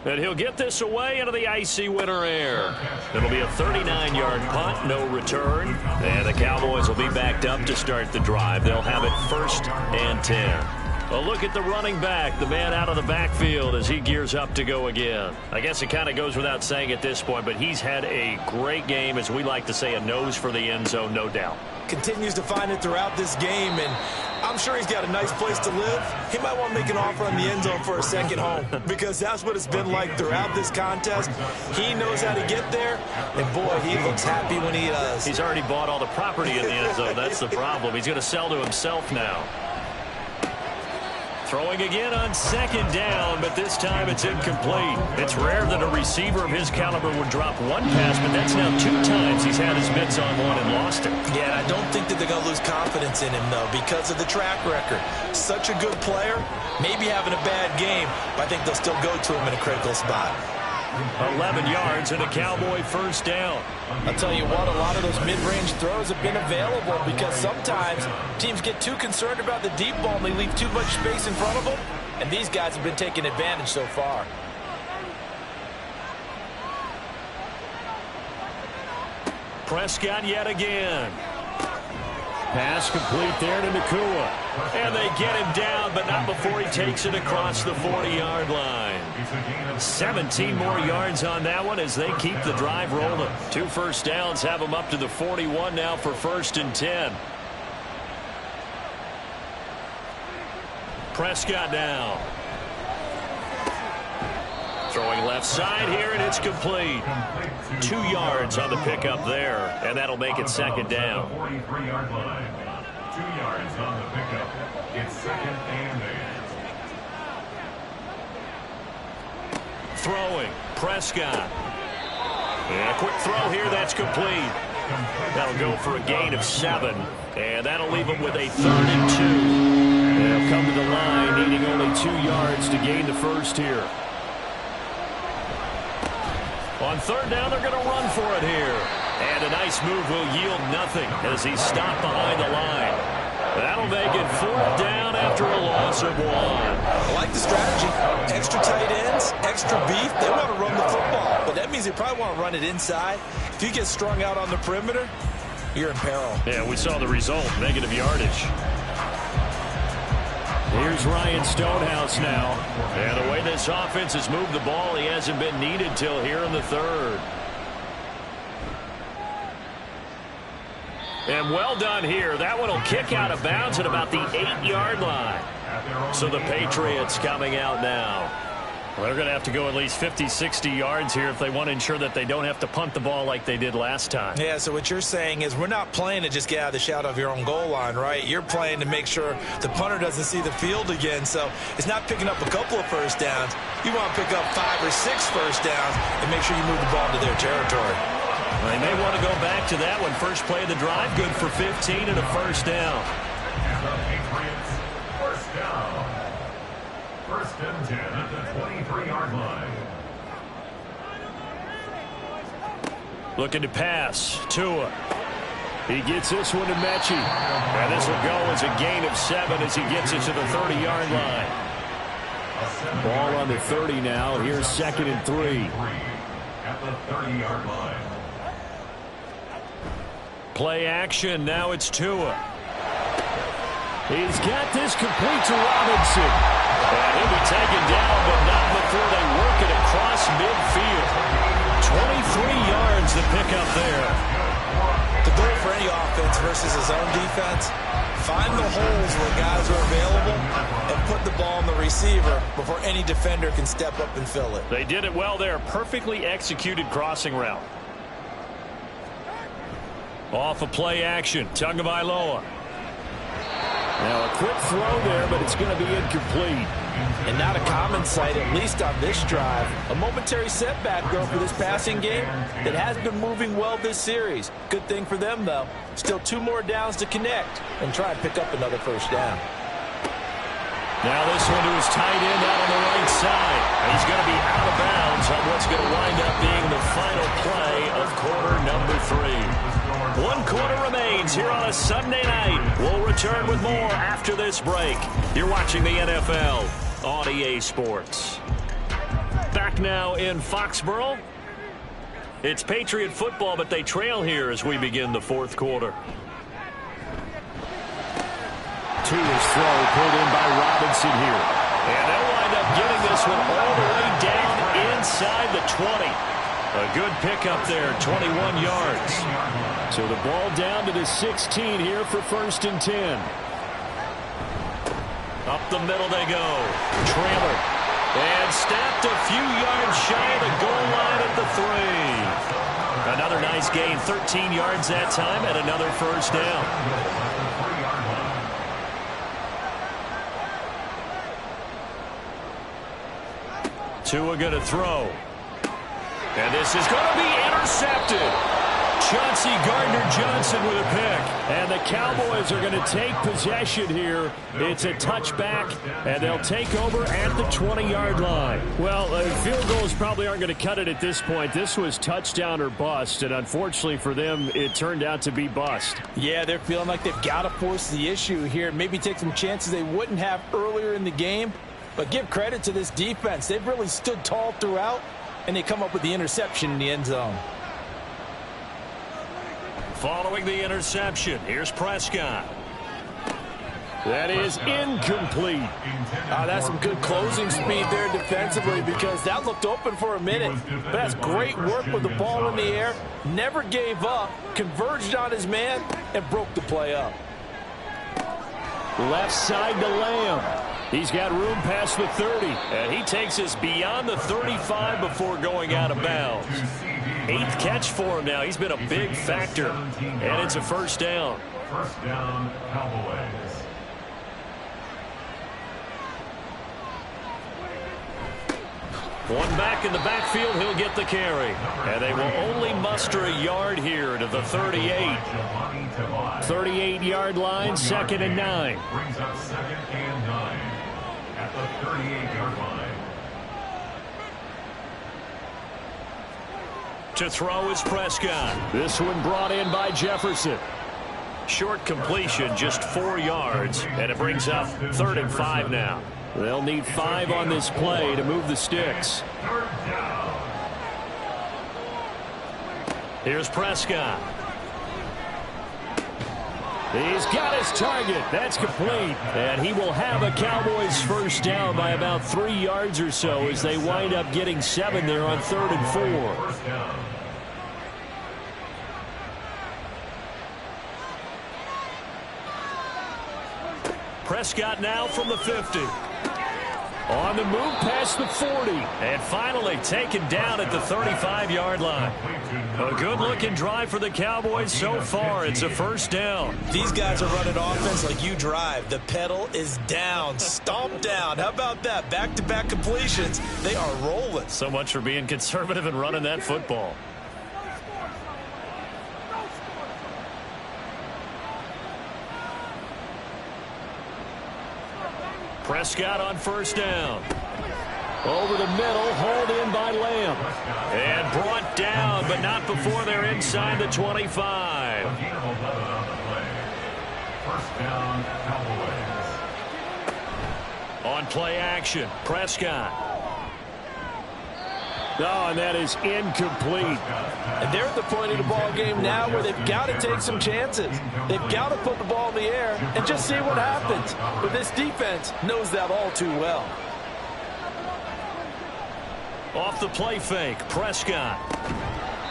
Speaker 2: And he'll get this away into the icy winter air. It'll be a 39-yard punt, no return. And the Cowboys will be backed up to start the drive. They'll have it 1st and 10. A look at the running back, the man out of the backfield as he gears up to go again. I guess it kind of goes without saying at this point, but he's had a great game, as we like to say, a nose for the end zone, no doubt.
Speaker 3: Continues to find it throughout this game, and I'm sure he's got a nice place to live. He might want to make an offer on the end zone for a second home because that's what it's been like throughout this contest. He knows how to get there, and boy, he looks happy when he does.
Speaker 2: He's already bought all the property in the end zone. That's the problem. He's going to sell to himself now. Throwing again on 2nd down, but this time it's incomplete. It's rare that a receiver of his caliber would drop one pass, but that's now 2 times he's had his mitts on one and lost it.
Speaker 3: Yeah, and I don't think that they're going to lose confidence in him, though, because of the track record. Such a good player, maybe having a bad game, but I think they'll still go to him in a critical spot.
Speaker 2: 11 yards and a Cowboy first down.
Speaker 3: I'll tell you what, a lot of those mid-range throws have been available because sometimes teams get too concerned about the deep ball and they leave too much space in front of them, and these guys have been taking advantage so far.
Speaker 2: Prescott yet again. Pass complete there to Nakua. And they get him down, but not before he takes it across the 40-yard line. 17 more yards on that one as they keep the drive rolling. 2 first downs have them up to the 41 now for 1st and 10. Prescott now. Throwing left side here, and it's complete. 2 yards on the pickup there, and that'll make it 2nd down.
Speaker 4: 43-yard line. 2 yards on the pickup. It's 2nd and 8.
Speaker 2: throwing. Prescott. And a quick throw here. That's complete. That'll go for a gain of 7. And that'll leave them with a 3rd and 2. They'll come to the line needing only 2 yards to gain the first here. On 3rd down, they're going to run for it here. And a nice move will yield nothing as he's stopped behind the line. That'll make it 4th down after a loss of 1.
Speaker 3: I like the strategy. Extra tight ends, extra beef. They want to run the football, but that means they probably want to run it inside. If you get strung out on the perimeter, you're in peril.
Speaker 2: Yeah, we saw the result, negative yardage. Here's Ryan Stonehouse now. And the way this offense has moved the ball, he hasn't been needed till here in the 3rd. And well done here. That one will kick out of bounds at about the 8-yard line. So the Patriots coming out now. Well, they're going to have to go at least 50, 60 yards here if they want to ensure that they don't have to punt the ball like they did last time.
Speaker 3: Yeah, so what you're saying is we're not playing to just get out of the shadow of your own goal line, right? You're playing to make sure the punter doesn't see the field again. So it's not picking up a couple of first downs. You want to pick up 5 or 6 first downs and make sure you move the ball to their territory.
Speaker 2: They may want to go back to that one. First play of the drive, good for 15 and a first down.
Speaker 4: And the Patriots, first down. 1st and 10 at the 23-yard line.
Speaker 2: Looking to pass. Tua. He gets this one to Mechie. And this will go as a gain of 7 as he gets it to the 30-yard line. Ball on the 30 now. Here's 2nd and 3.
Speaker 4: At the 30-yard line.
Speaker 2: Play action. Now it's Tua. He's got this complete to Robinson. And he'll be taken down, but not before they work it across midfield. 23 yards to pick up there.
Speaker 3: The goal for any offense versus his own defense, find the holes where guys are available and put the ball on the receiver before any defender can step up and fill it.
Speaker 2: They did it well there. Perfectly executed crossing route. Off a play action. Tagovailoa. Now a quick throw there, but it's going to be incomplete.
Speaker 3: And not a common sight, at least on this drive. A momentary setback, though, for this passing game that has been moving well this series. Good thing for them, though. Still 2 more downs to connect and try and pick up another first down.
Speaker 2: Now this one to his tight end out on the right side. He's going to be out of bounds on what's going to wind up being the final play of quarter number 3. 1 quarter remains here on a Sunday night. We'll return with more after this break. You're watching the NFL on EA Sports. Back now in Foxborough. It's Patriot football, but they trail here as we begin the 4th quarter. Tua's throw pulled in by Robinson here. And they'll wind up getting this one all the way down inside the 20. A good pickup there, 21 yards. So the ball down to the 16 here for 1st and 10. Up the middle they go. Trailer. And snapped a few yards shy of the goal line at the 3. Another nice gain, 13 yards that time, and another first down. Tua going to throw. And this is going to be intercepted. Chauncey Gardner-Johnson with a pick. And the Cowboys are going to take possession here. It's a touchback, and they'll take over at the 20-yard line. Well, field goals probably aren't going to cut it at this point. This was touchdown or bust, and unfortunately for them, it turned out to be bust.
Speaker 3: Yeah, they're feeling like they've got to force the issue here. Maybe take some chances they wouldn't have earlier in the game. But give credit to this defense. They've really stood tall throughout, and they come up with the interception in the end zone.
Speaker 2: Following the interception, here's Prescott. That is incomplete.
Speaker 3: That's some good closing speed there defensively because that looked open for a minute. But that's great work with the ball in the air. Never gave up, converged on his man, and broke the play up.
Speaker 2: Left side to Lamb. He's got room past the 30, and he takes us beyond the 35 before going out of bounds. 8th catch for him now. He's been a big factor, and it's a first down.
Speaker 4: First down, Cowboys.
Speaker 2: One back in the backfield, he'll get the carry. And they will only muster a yard here to the 38. 38-yard line, 2nd and 9.
Speaker 4: Brings up 2nd and 9 at the 38-yard line.
Speaker 2: To throw is Prescott. This one brought in by Jefferson. Short completion, just 4 yards, and it brings up 3rd and 5 now. They'll need 5 on this play to move the sticks. Here's Prescott. He's got his target. That's complete. And he will have a Cowboys first down by about 3 yards or so as they wind up getting 7 there on 3rd and 4. Prescott now from the 50. On the move past the 40. And finally taken down at the 35-yard line. A good-looking drive for the Cowboys so far. It's a first down.
Speaker 3: These guys are running offense like you drive. The pedal is down. Stomp down. How about that? Back-to-back completions. They are rolling.
Speaker 2: So much for being conservative and running that football. Prescott on first down. Over the middle, hauled in by Lamb. And brought down, but not before they're inside the 25.
Speaker 4: First down, Cowboys.
Speaker 2: On play action, Prescott. Oh, and that is incomplete.
Speaker 5: And they're at the point of the ball game now where they've got to take some chances. They've got to put the ball in the air and just see what happens. But this defense knows that all too well.
Speaker 2: Off the play fake, Prescott.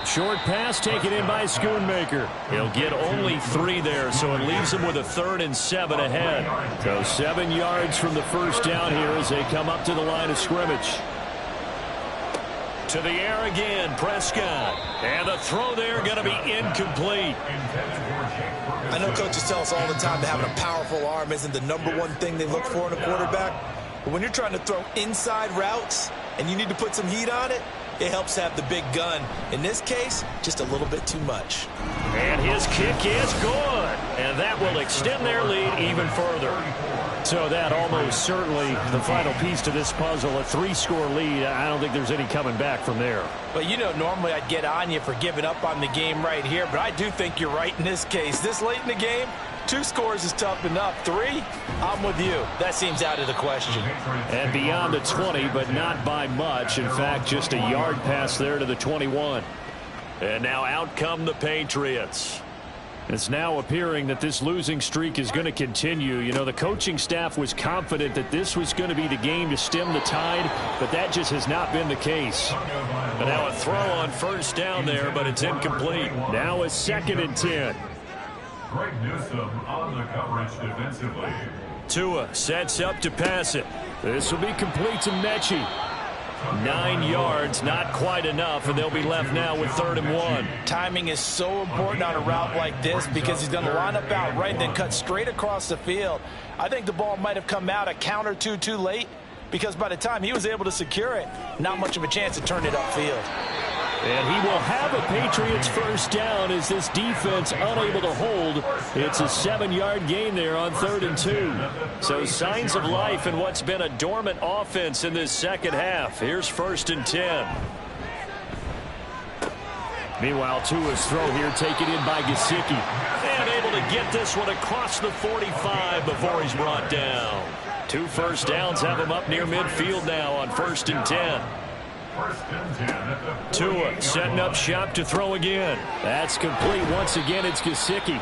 Speaker 2: Short pass taken in by Schoonmaker. He'll get only 3 there, so it leaves him with a 3rd and 7 ahead. So 7 yards from the first down here as they come up to the line of scrimmage. To the air again, Prescott. And the throw there going to be incomplete.
Speaker 3: I know coaches tell us all the time that having a powerful arm isn't the #1 thing they look for in a quarterback. But when you're trying to throw inside routes and you need to put some heat on it, it helps have the big gun. In this case, just a little bit too much.
Speaker 2: And his kick is good. And that will extend their lead even further. So that almost certainly the final piece to this puzzle, a 3-score lead. I don't think there's any coming back from there.
Speaker 5: But, you know, normally I'd get on you for giving up on the game right here, but I do think you're right in this case. This late in the game, 2 scores is tough enough. 3, I'm with you. That seems out of the question.
Speaker 2: And beyond the 20, but not by much. In fact, just a yard pass there to the 21. And now out come the Patriots. It's now appearing that this losing streak is going to continue. You know, the coaching staff was confident that this was going to be the game to stem the tide, but that just has not been the case. And now a throw on first down there, but it's incomplete. Now a 2nd and 10.
Speaker 4: Greg Newsome on the coverage defensively.
Speaker 2: Tua sets up to pass it. This will be complete to Mechie. 9 yards, not quite enough, and they'll be left now with 3rd and 1.
Speaker 5: Timing is so important on a route like this because he's going to line up out right and then cut straight across the field. I think the ball might have come out a count or two too late because by the time he was able to secure it, not much of a chance to turn it upfield.
Speaker 2: And he will have a Patriots first down as this defense unable to hold. It's a 7-yard gain there on 3rd and 2. So signs of life in what's been a dormant offense in this second half. Here's 1st and 10. Meanwhile, Tua's throw here taken in by Gesicki. And able to get this one across the 45 before he's brought down. 2 first downs have him up near midfield now on 1st and 10. Tua setting up shop to throw again. That's complete. Once again, it's Gesicki.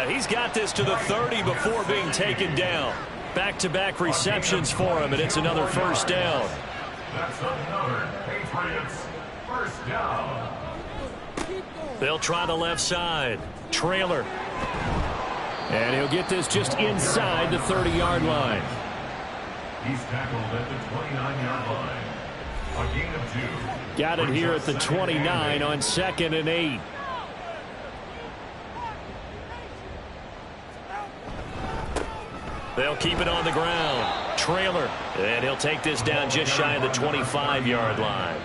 Speaker 2: He's got this to the 30 before being taken down. Back-to-back receptions for him, and it's another first down.
Speaker 4: That's another Patriots first down.
Speaker 2: They'll try the left side. Trailer. And he'll get this just inside the 30-yard line.
Speaker 4: He's tackled at the 29-yard line. A gain of 2.
Speaker 2: Got it here at the 29 on 2nd and 8. They'll keep it on the ground. Trailer. And he'll take this down just shy of the 25-yard line.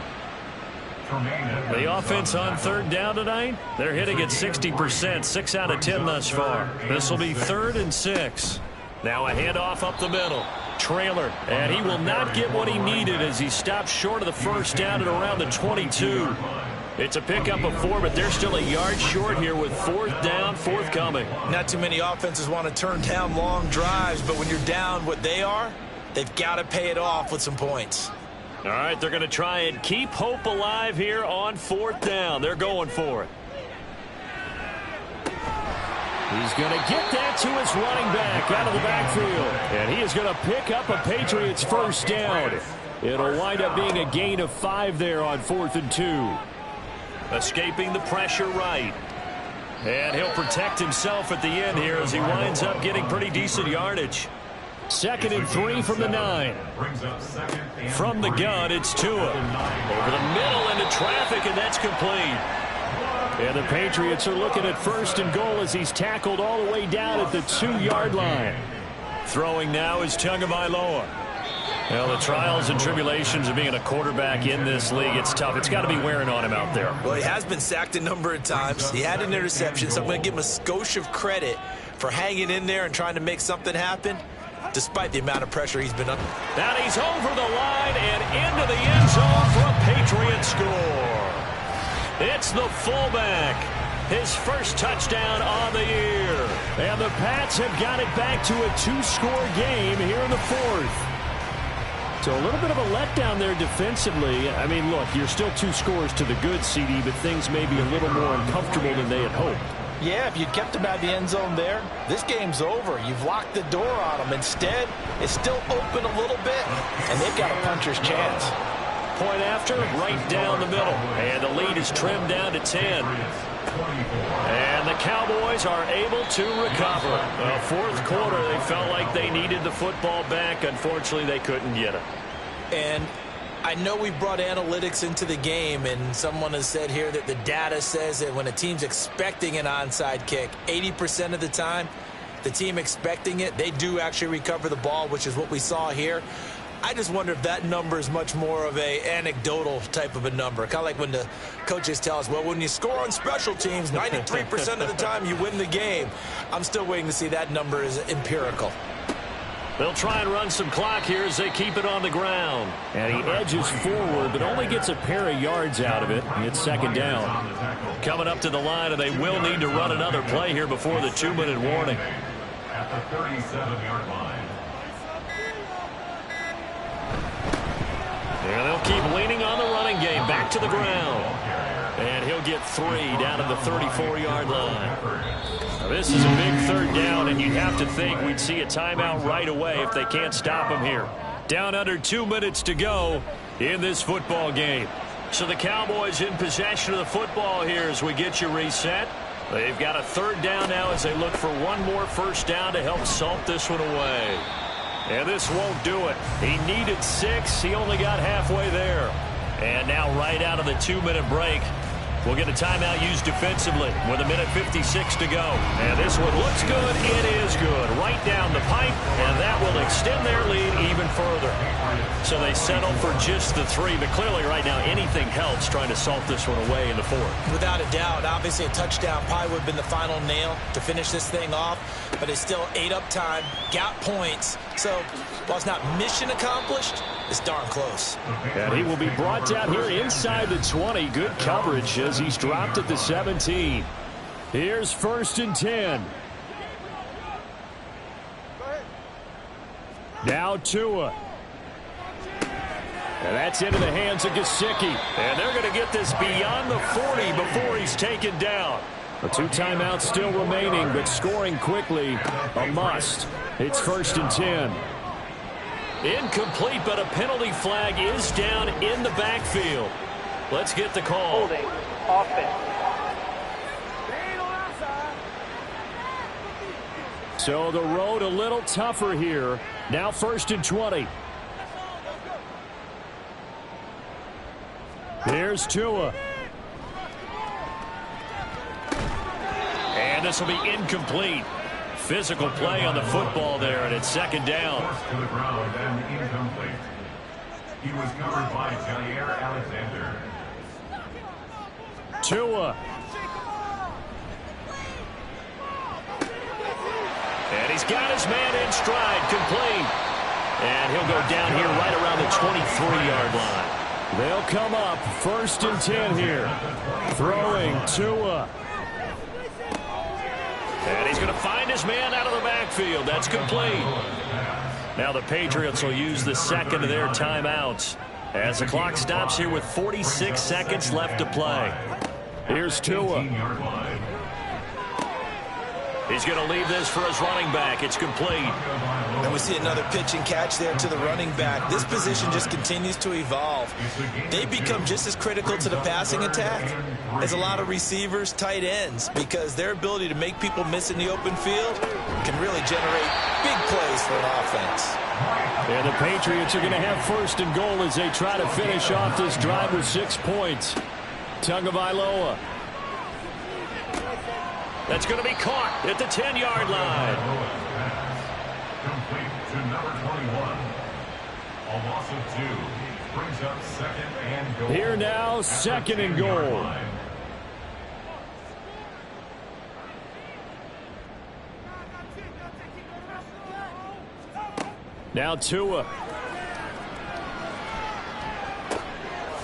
Speaker 2: The offense on third down tonight, they're hitting at 60%, 6 out of 10 thus far. This will be 3rd and 6. Now a handoff up the middle. Trailer, and he will not get what he needed as he stops short of the first down at around the 22. It's a pickup of 4, but they're still a yard short here with 4th down forthcoming.
Speaker 3: Not too many offenses want to turn down long drives, but when you're down what they are, they've got to pay it off with some points.
Speaker 2: All right, they're going to try and keep hope alive here on 4th down. They're going for it. He's going to get that to his running back out of the backfield. And he is going to pick up a Patriots first down. It'll wind up being a gain of 5 there on 4th and 2. Escaping the pressure right. And he'll protect himself at the end here as he winds up getting pretty decent yardage. 2nd and 3 from the 9. From the gun, it's Tua. Over the middle into traffic, and that's complete. And the Patriots are looking at 1st and goal as he's tackled all the way down at the 2-yard line. Throwing now is Tagovailoa. Well, the trials and tribulations of being a quarterback in this league, it's tough. It's got to be wearing on him out there.
Speaker 3: Well, he has been sacked a number of times. He had an interception, so I'm going to give him a skosh of credit for hanging in there and trying to make something happen, despite the amount of pressure he's been under.
Speaker 2: Now he's over the line and into the end zone for a Patriot score. It's the fullback. His first touchdown on the year. And the Pats have got it back to a 2-score game here in the 4th. So a little bit of a letdown there defensively. I mean, look, you're still 2 scores to the good, CD, but things may be a little more uncomfortable than they had hoped.
Speaker 5: Yeah, if you'd kept him out of the end zone there, this game's over. You've locked the door on him. Instead, it's still open a little bit, and they've got a puncher's chance.
Speaker 2: Point after, right down the middle. And the lead is trimmed down to 10. And the Cowboys are able to recover. The 4th quarter, they felt like they needed the football back. Unfortunately, they couldn't get it.
Speaker 3: And I know we brought analytics into the game, and someone has said here that the data says that when a team's expecting an onside kick, 80% of the time, the team expecting it, they do actually recover the ball, which is what we saw here. I just wonder if that number is much more of a anecdotal type of a number. Kind of like when the coaches tell us, well, when you score on special teams, 93% of the time you win the game. I'm still waiting to see that number is empirical.
Speaker 2: They'll try and run some clock here as they keep it on the ground. And he edges forward, but only gets a pair of yards out of it. It's 2nd down. Coming up to the line, and they will need to run another play here before the 2-minute warning.
Speaker 4: At the 37-yard line.
Speaker 2: And they'll keep leaning on the running game. Back to the ground. And he'll get 3 down at the 34-yard line. Now, this is a big 3rd down, and you'd have to think we'd see a timeout right away if they can't stop him here. Down under 2 minutes to go in this football game. So the Cowboys in possession of the football here as we get you reset. They've got a 3rd down now as they look for one more first down to help salt this one away. And this won't do it. He needed 6. He only got halfway there. And now right out of the 2-minute break, we'll get a timeout used defensively with 1:56 to go. And this one looks good. It is good. Right down the pipe, and that will extend their lead even further. So they settle for just the 3, but clearly right now anything helps trying to salt this one away in the 4th.
Speaker 3: Without a doubt, obviously a touchdown probably would have been the final nail to finish this thing off, but it's still ate up time, got points. So while it's not mission accomplished, it's darn close.
Speaker 2: And he will be brought down here inside the 20. Good coverage as he's dropped at the 17. Here's 1st and 10. Now Tua. And that's into the hands of Gesicki. And they're going to get this beyond the 40 before he's taken down. The 2 timeouts still remaining, but scoring quickly a must. It's 1st and 10. Incomplete, but a penalty flag is down in the backfield. Let's get the call.
Speaker 6: Holding offense.
Speaker 2: So the road a little tougher here. Now 1st and 20. Here's Tua. And this will be incomplete. physical play on the football there, and it's second down.
Speaker 4: Forced to the ground and incomplete. He was covered by Jair Alexander.
Speaker 2: Tua. And he's got his man in stride, complete. And he'll go down here right around the 23-yard line. They'll come up 1st and 10 here. Throwing Tua. And he's going to find his man out of the backfield. That's complete. Now the Patriots will use the second of their timeouts as the clock stops here with 46 seconds left to play. Here's Tua. He's going to leave this for his running back. It's complete.
Speaker 3: And we see another pitch and catch there to the running back. This position just continues to evolve. They become just as critical to the passing attack as a lot of receivers, tight ends, because their ability to make people miss in the open field can really generate big plays for an offense.
Speaker 2: And the Patriots are going to have 1st and goal as they try to finish off this drive with 6 points. Tagovailoa. That's going to be caught at the 10-yard line.
Speaker 4: Complete to number 21. A loss of 2 brings up 2nd and goal.
Speaker 2: Here now, 2nd and goal. Now Tua.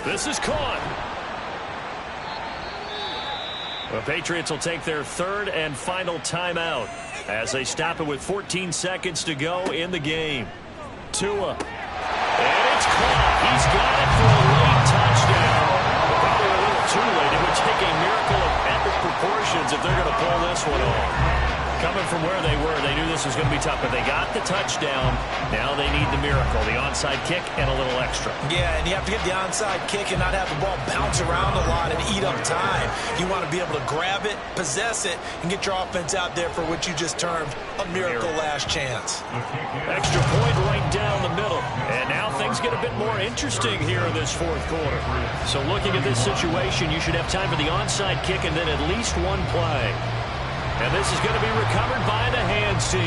Speaker 2: This is caught. The Patriots will take their 3rd and final timeout as they stop it with 14 seconds to go in the game. Tua. And it's caught. He's got it for a late touchdown. But probably a little too late. It would take a miracle of epic proportions if they're going to pull this one off. Coming from where they were, they knew this was going to be tough, but they got the touchdown. Now they need the miracle, the onside kick and a little extra.
Speaker 3: Yeah, and you have to get the onside kick and not have the ball bounce around a lot and eat up time. You want to be able to grab it, possess it, and get your offense out there for what you just termed a miracle last chance.
Speaker 2: Extra point right down the middle. And now things get a bit more interesting here in this 4th quarter. So looking at this situation, you should have time for the onside kick and then at least one play. And this is going to be recovered by the hands team.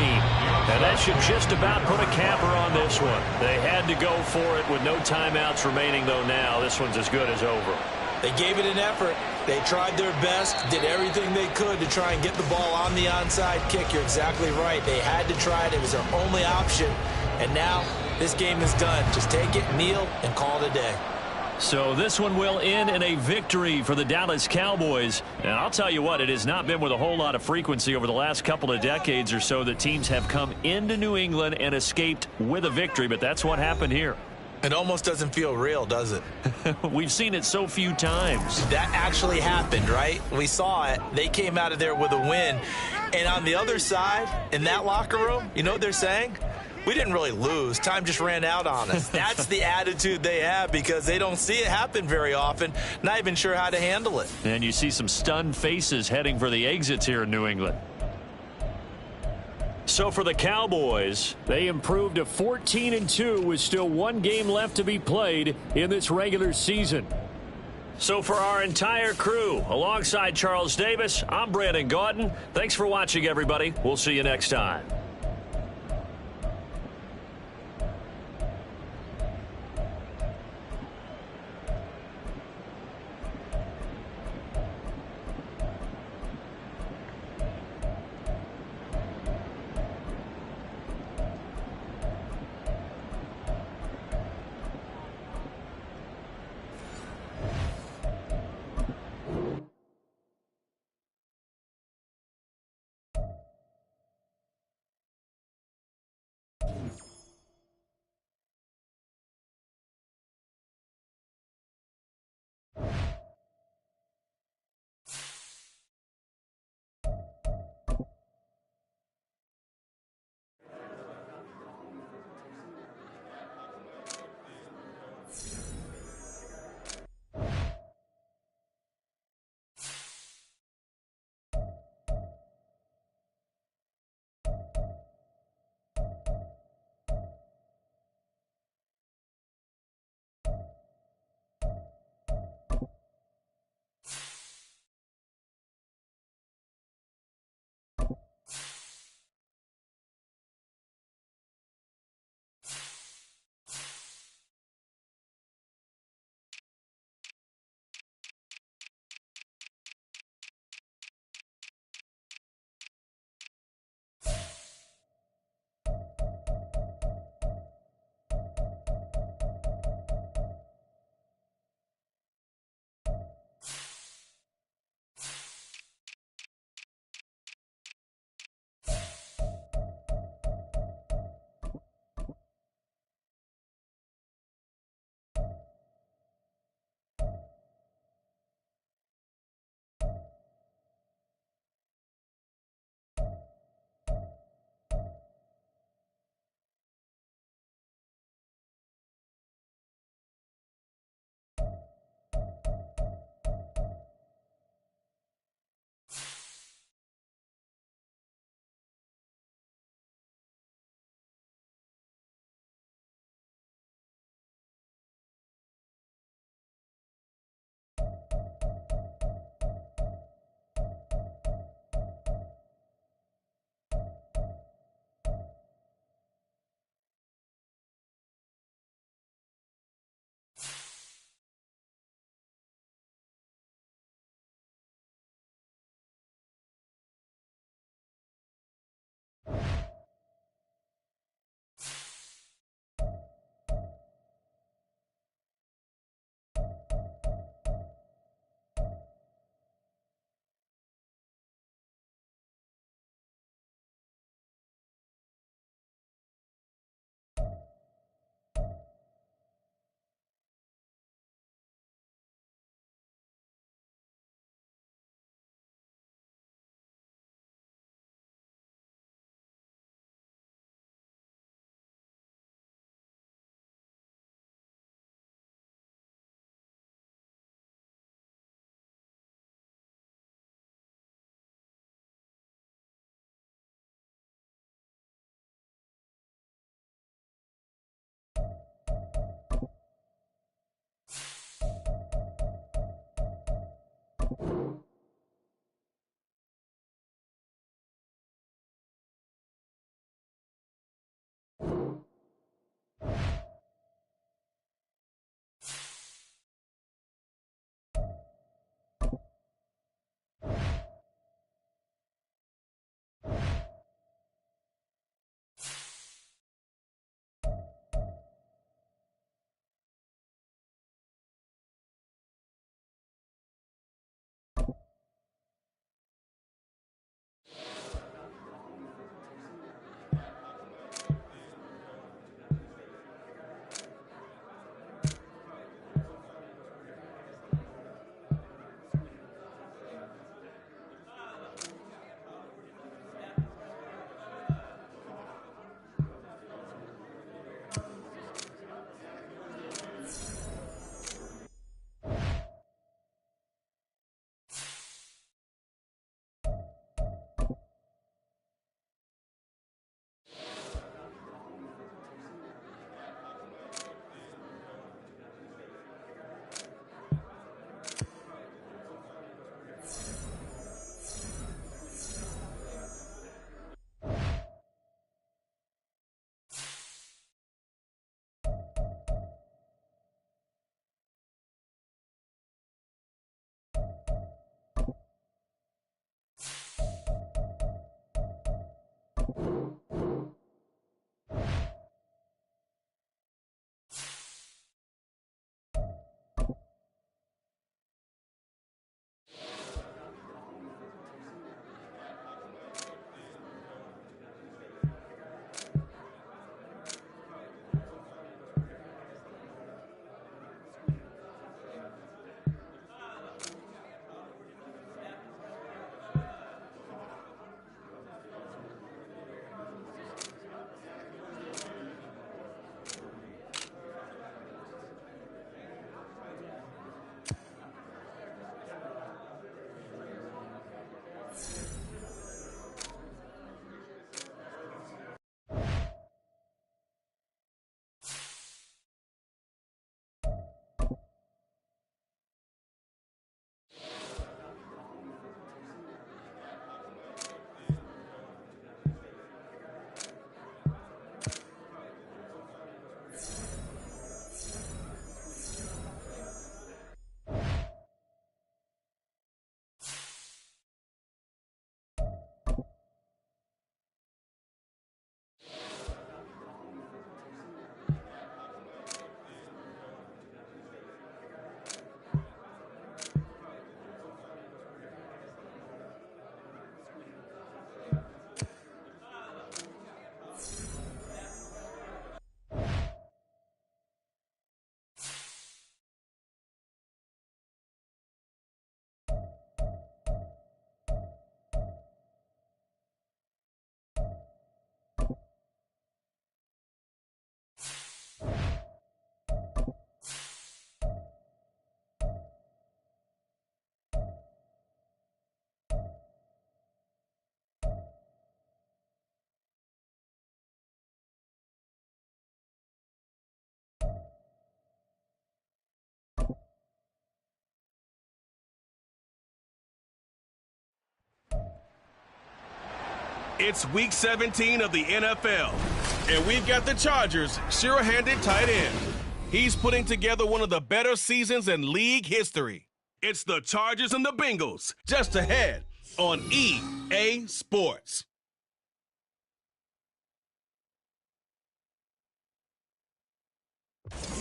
Speaker 2: And that should just about put a capper on this one. They had to go for it with no timeouts remaining, though now this one's as good as over.
Speaker 3: They gave it an effort. They tried their best, did everything they could to try and get the ball on the onside kick. You're exactly right. They had to try it. It was their only option. And now this game is done. Just take it, kneel, and call it a day.
Speaker 2: So this one will end in a victory for the Dallas Cowboys. And I'll tell you what, it has not been with a whole lot of frequency over the last couple of decades or so that teams have come into New England and escaped with a victory, but that's what happened here.
Speaker 3: It almost doesn't feel real, does it?
Speaker 2: We've seen it so few times.
Speaker 3: That actually happened, right? We saw it. They came out of there with a win. And on the other side, in that locker room, you know what they're saying? We didn't really lose. Time just ran out on us. That's the attitude they have because they don't see it happen very often, not even sure how to handle it.
Speaker 2: And you see some stunned faces heading for the exits here in New England. So for the Cowboys, they improved to 14-2 with still 1 game left to be played in this regular season. So for our entire crew, alongside Charles Davis, I'm Brandon Gaudin. Thanks for watching, everybody. We'll see you next time.
Speaker 1: It's Week 17 of the NFL, and we've got the Chargers' sure-handed tight end. He's putting together one of the better seasons in league history. It's the Chargers and the Bengals, just ahead on EA Sports.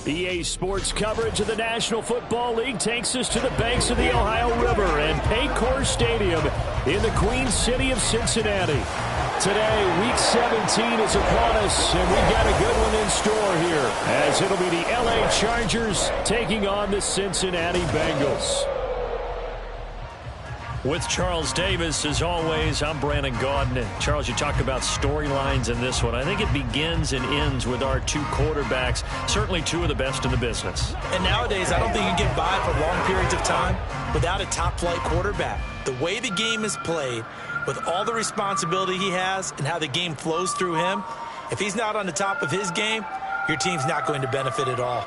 Speaker 2: EA Sports coverage of the National Football League takes us to the banks of the Ohio River and Paycor Stadium in the Queen City of Cincinnati. Today, Week 17 is upon us, and we've got a good one in store here, as it'll be the LA Chargers taking on the Cincinnati Bengals. With Charles Davis, as always, I'm Brandon Gaudin. And Charles, you talk about storylines in this one. I think it begins and ends with our two quarterbacks, certainly two of the best in the business.
Speaker 3: And nowadays, I don't think you get by for long periods of time without a top-flight quarterback. The way the game is played, with all the responsibility he has and how the game flows through him, if he's not on the top of his game, your team's not going to benefit at all.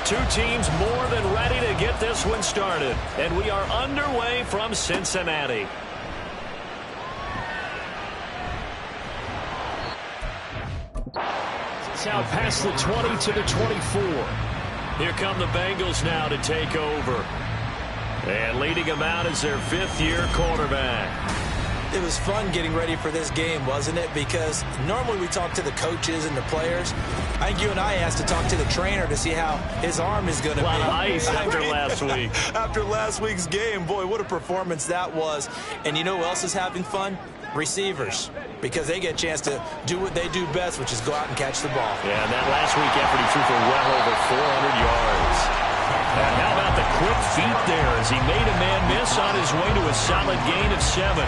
Speaker 2: Two teams more than ready to get this one started. And we are underway from Cincinnati. It's out past the 20 to the 24. Here come the Bengals now to take over. And leading them out is their fifth-year quarterback.
Speaker 3: It was fun getting ready for this game, wasn't it? Because normally we talk to the coaches and the players. I think you and I asked to talk to the trainer to see how his arm is going to be.
Speaker 2: A lot of ice after last week.
Speaker 3: After last week's game, boy, what a performance that was. And you know who else is having fun? Receivers. Because they get a chance to do what they do best, which is go out and catch the ball.
Speaker 2: Yeah, and that last week effort, he threw for well over 400 yards. And how about the quick feet there as he made a man miss on his way to a solid gain of 7.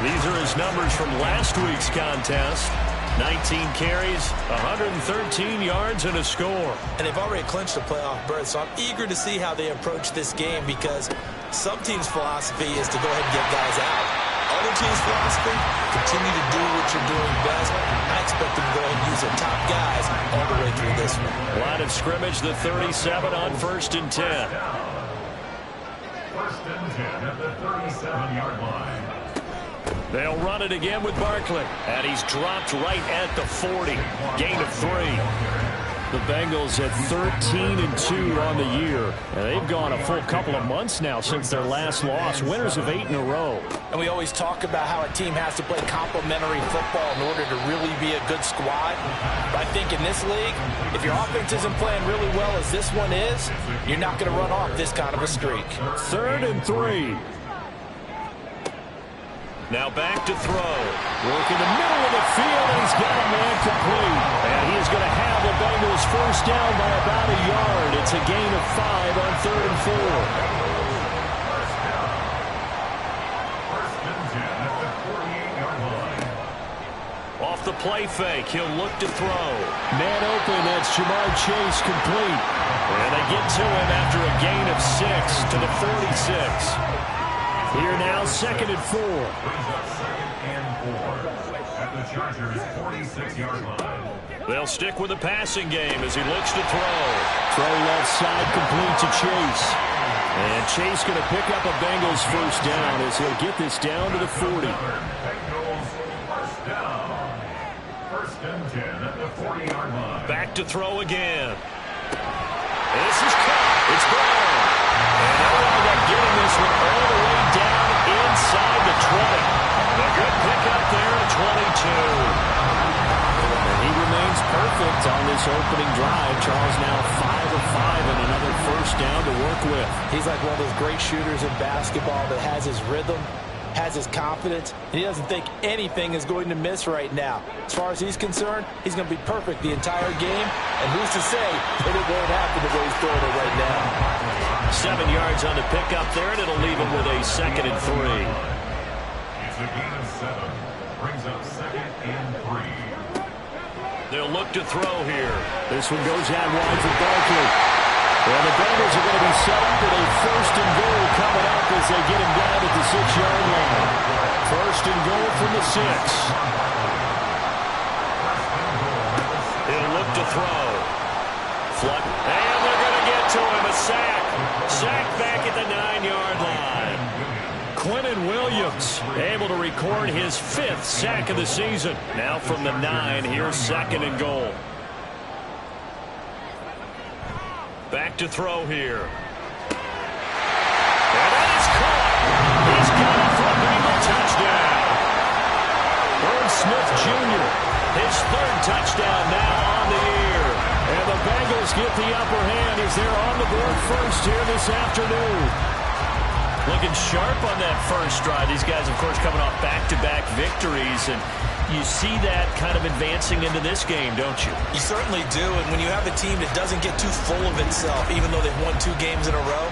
Speaker 2: These are his numbers from last week's contest. 19 carries, 113 yards, and a score.
Speaker 3: And they've already clinched a playoff berth, so I'm eager to see how they approach this game because some teams' philosophy is to go ahead and get guys out. Other teams' philosophy, continue to do what you're doing best. I expect them to go ahead and use their top guys all the way through this one.
Speaker 2: Line of scrimmage, the 37 on 1st and 10.
Speaker 4: 1st and 10 at the 37-yard line.
Speaker 2: They'll run it again with Barkley. And he's dropped right at the 40. Gain of 3. The Bengals at 13-2 on the year. And they've gone a full couple of months now since their last loss. Winners of 8 in a row.
Speaker 3: And we always talk about how a team has to play complementary football in order to really be a good squad. But I think in this league, if your offense isn't playing really well as this one is, you're not going to run off this kind of a streak.
Speaker 2: 3rd and 3. Now back to throw. Work in the middle of the field, and he's got a man complete. And he is going to have the Bengals first down by about a yard. It's a gain of 5 on 3rd and 4.
Speaker 4: First and 10 at the 48-yard line.
Speaker 2: Off the play fake, he'll look to throw. Man open, that's Jamar Chase complete. And they get to him after a gain of 6 to the 46. Here now, 2nd and 4.
Speaker 4: Brings up 2nd and 4 at the Chargers' 46-yard line.
Speaker 2: They'll stick with the passing game as he looks to throw. Throw left side complete to Chase. And Chase going to pick up a Bengals first down as he'll get this down to the 40.
Speaker 4: Bengals first down. 1st and 10 at the 40-yard line.
Speaker 2: Back to throw again. This is caught. It's Brown. And they wound up getting this one all the way down inside the 20. A good pickup there at 22. And he remains perfect on this opening drive. Charles now 5 of 5 and another first down to work with.
Speaker 3: He's like one of those great shooters in basketball that has his rhythm, has his confidence, and he doesn't think anything is going to miss right now. As far as he's concerned, he's going to be perfect the entire game, and who's to say that it won't happen the way he's throwing it right now.
Speaker 2: 7 yards on the pickup there, and it'll leave him with a 2nd and 3.
Speaker 4: It's a gain of 7. Brings up 2nd and 3.
Speaker 2: They'll look to throw here. This one goes out wide for Barkley. And the Bengals are going to be set up with a 1st and goal coming up as they get him down at the 6-yard line. 1st and goal from the 6. He'll look to throw. Fluck. And they're going to get to him. A sack. Sack back at the 9-yard line. Quentin Williams able to record his 5th sack of the season. Now from the 9, here's 2nd and goal. Back to throw here. And that is caught. He's got it for a Bengal touchdown. Herb Smith Jr., his 3rd touchdown now on the year. And the Bengals get the upper hand as they're on the board first here this afternoon. Looking sharp on that first drive. These guys, of course, coming off back-to-back victories, and you see that kind of advancing into this game, don't you?
Speaker 3: You certainly do, and when you have a team that doesn't get too full of itself, even though they've won 2 games in a row,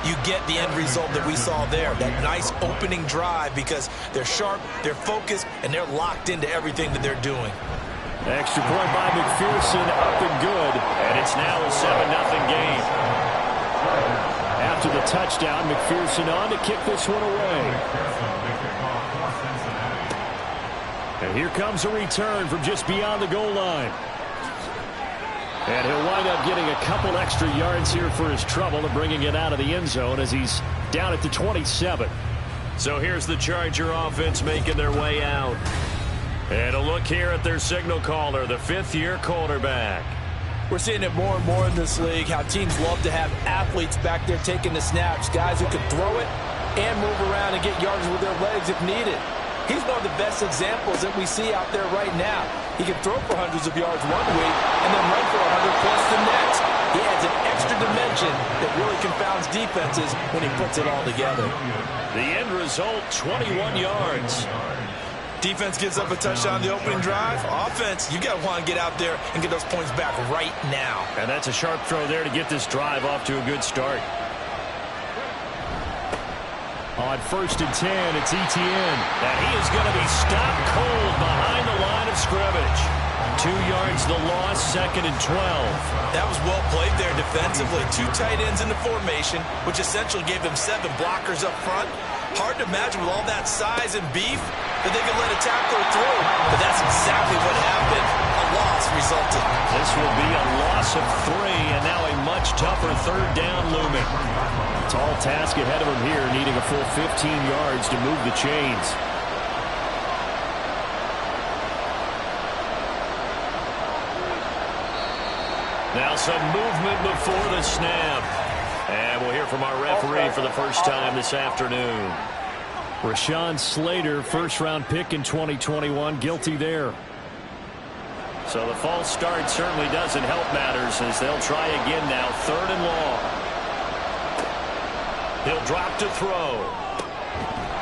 Speaker 3: you get the end result that we saw there, that nice opening drive because they're sharp, they're focused, and they're locked into everything that they're doing.
Speaker 2: Extra point by McPherson, up and good, and it's now a 7-0 game. After the touchdown, McPherson on to kick this one away. And here comes a return from just beyond the goal line. And he'll wind up getting a couple extra yards here for his trouble and bringing it out of the end zone as he's down at the 27. So here's the Charger offense making their way out. And a look here at their signal caller, the fifth-year quarterback.
Speaker 3: We're seeing it more and more in this league, how teams love to have athletes back there taking the snaps, guys who can throw it and move around and get yards with their legs if needed. He's one of the best examples that we see out there right now. He can throw for hundreds of yards one week and then run for 100-plus the next. He adds an extra dimension that really confounds defenses when he puts it all together.
Speaker 2: The end result, 21 yards.
Speaker 3: Defense gives up a touchdown on the opening drive. Offense, you got to want to get out there and get those points back right now.
Speaker 2: And that's a sharp throw there to get this drive off to a good start. On 1st and 10, it's Etienne. And he is going to be stopped cold behind the line of scrimmage. 2 yards the loss, 2nd and 12.
Speaker 3: That was well played there defensively. 2 tight ends in the formation, which essentially gave them 7 blockers up front. Hard to imagine with all that size and beef that they could let a tackler through. But that's exactly what happened. A loss resulted.
Speaker 2: This will be a loss of 3, and now a much tougher 3rd down looming. Tall task ahead of him here, needing a full 15 yards to move the chains. Now some movement before the snap. And we'll hear from our referee for the first time this afternoon. Rashawn Slater, first-round pick in 2021, guilty there. So the false start certainly doesn't help matters as they'll try again now, 3rd and long. He'll drop to throw.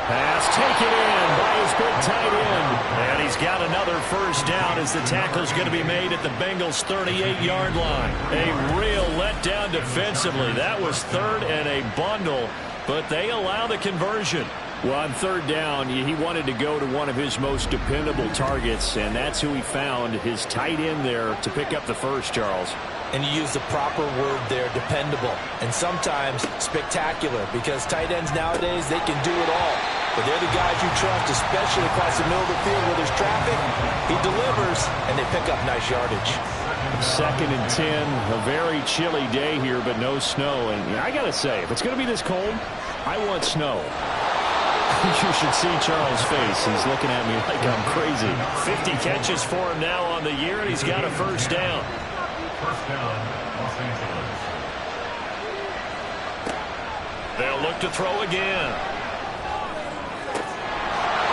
Speaker 2: Pass taken in by his big tight end. And he's got another first down as the tackle's going to be made at the Bengals' 38-yard line. A real letdown defensively. That was 3rd and a bundle, but they allow the conversion. Well, on 3rd down, he wanted to go to one of his most dependable targets, and that's who he found, his tight end there, to pick up the first, Charles.
Speaker 3: And you use the proper word there, dependable, and sometimes spectacular, because tight ends nowadays, they can do it all. But they're the guys you trust, especially across the middle of the field where there's traffic. He delivers, and they pick up nice yardage.
Speaker 2: 2nd and 10, a very chilly day here, but no snow. And I got to say, if it's going to be this cold, I want snow. You should see Charles' face. He's looking at me like I'm crazy. 50 catches for him now on the year, and he's got a first down.
Speaker 4: First down, Los Angeles.
Speaker 2: They'll look to throw again.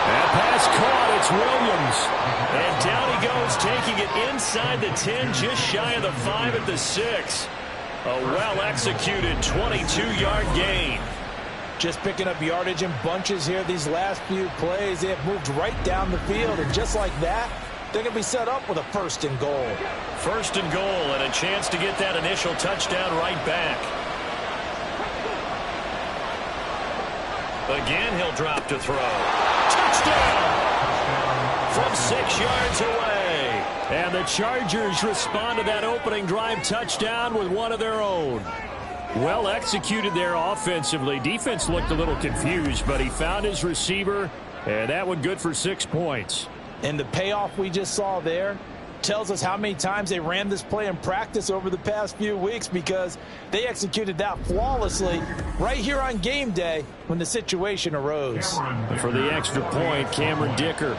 Speaker 2: And pass caught. It's Williams. And down he goes, taking it inside the 10, just shy of the 5 at the 6. A well-executed 22-yard gain.
Speaker 3: Just picking up yardage in bunches here these last few plays. They have moved right down the field, and just like that, they're going to be set up with a 1st and goal.
Speaker 2: 1st and goal, and a chance to get that initial touchdown right back. Again, he'll drop to throw. Touchdown! From 6 yards away. And the Chargers respond to that opening drive touchdown with one of their own. Well executed there offensively. Defense looked a little confused, but he found his receiver, and that one good for 6 points.
Speaker 3: And the payoff we just saw there tells us how many times they ran this play in practice over the past few weeks, because they executed that flawlessly right here on game day when the situation arose.
Speaker 2: For the extra point, Cameron Dicker.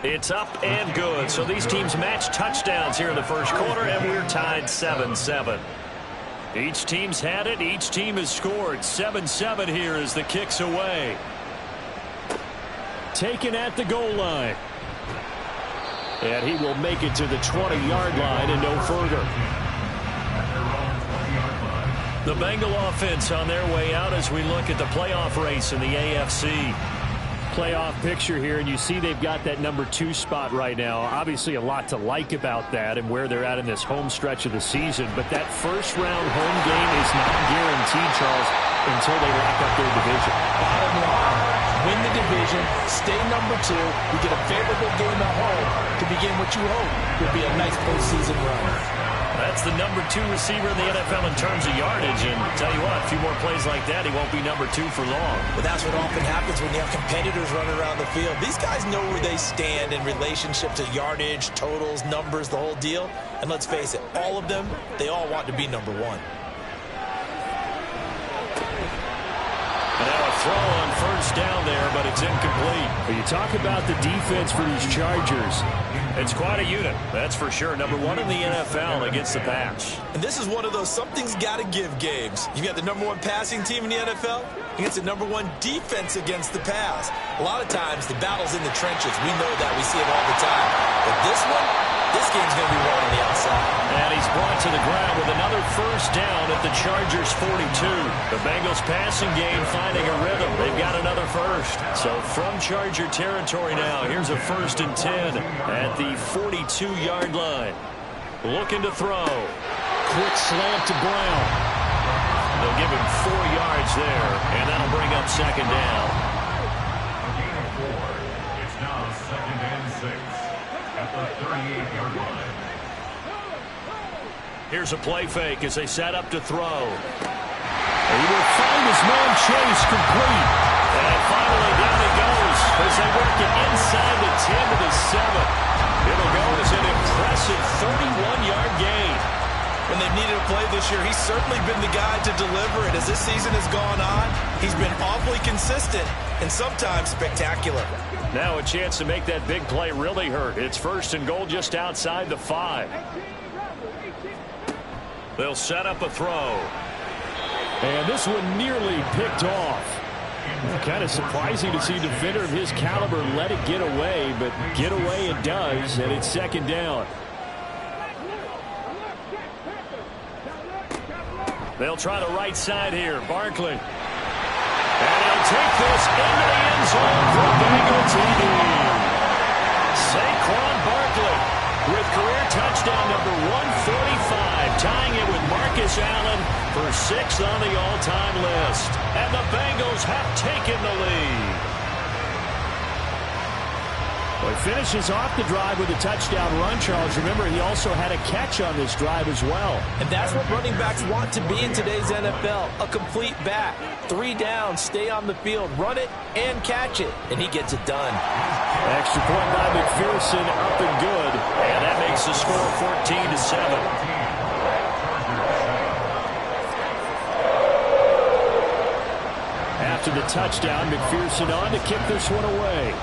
Speaker 2: It's up and good. So these teams match touchdowns here in the first quarter, and we're tied 7-7. Each team's had it. Each team has scored. 7-7 here as the kick's away. Taken at the goal line. And he will make it to the 20-yard line and no further. The Bengal offense on their way out as we look at the playoff race in the AFC. Playoff picture here, and you see they've got that number 2 spot right now. Obviously a lot to like about that and where they're at in this home stretch of the season, but that first round home game is not guaranteed, Charles, until they lock up their division.
Speaker 3: Bottom line, win the division, stay number 2, you get a favorable game at home to begin what you hope will be a nice postseason run.
Speaker 2: That's the number 2 receiver in the NFL in terms of yardage. And tell you what, a few more plays like that, he won't be number 2 for long.
Speaker 3: But that's what often happens when you have competitors running around the field. These guys know where they stand in relationship to yardage, totals, numbers, the whole deal. And let's face it, all of them, they all want to be number 1.
Speaker 2: And now a throw on first down there, but it's incomplete.
Speaker 7: When you talk about the defense for these Chargers,
Speaker 2: it's quite a unit, that's for sure. Number 1 in the NFL against the pass.
Speaker 3: And this is one of those something's got to give games. You got the number 1 passing team in the NFL against the number 1 defense against the pass. A lot of times the battle's in the trenches. We know that. We see it all the time. But this one, this game's going to be won on the outside.
Speaker 2: And he's brought to the ground with another first down at the Chargers 42. The Bengals passing game finding a rhythm. They've got another first. So from Charger territory now, here's a 1st and 10 at the 42-yard line. Looking to throw.
Speaker 7: quick slant to Brown.
Speaker 2: They'll give him 4 yards there, and that'll bring up 2nd down.
Speaker 4: A gain of 4. It's now 2nd and 6 at the 38-yard line.
Speaker 2: Here's a play fake as they set up to throw.
Speaker 7: He will find his man Chase complete.
Speaker 2: And finally down he goes as they work it inside the 10 to the 7. It'll go as an impressive 31-yard gain.
Speaker 3: When they've needed a play this year, he's certainly been the guy to deliver it. As this season has gone on, he's been awfully consistent and sometimes spectacular.
Speaker 2: Now a chance to make that big play really hurt. It's 1st and goal just outside the 5. They'll set up a throw.
Speaker 7: And this one nearly picked off. Kind of surprising to see a defender of his caliber let it get away, but get away it does, and it's 2nd down.
Speaker 2: They'll try the right side here. Barkley. And he'll take this into the end zone for Bengal TD. Saquon Barkley with career touchdown number 145, tying it with Marcus Allen for 6th on the all-time list. And the Bengals have taken the lead.
Speaker 7: Well, he finishes off the drive with a touchdown run, Charles. Remember, he also had a catch on this drive as well.
Speaker 3: And that's what running backs want to be in today's NFL, a complete back. 3 down, stay on the field, run it, and catch it. And he gets it done.
Speaker 7: Extra point by McPherson, up and good.
Speaker 2: And that makes the score 14 to 7.
Speaker 7: After the touchdown, McPherson on to kick this one away.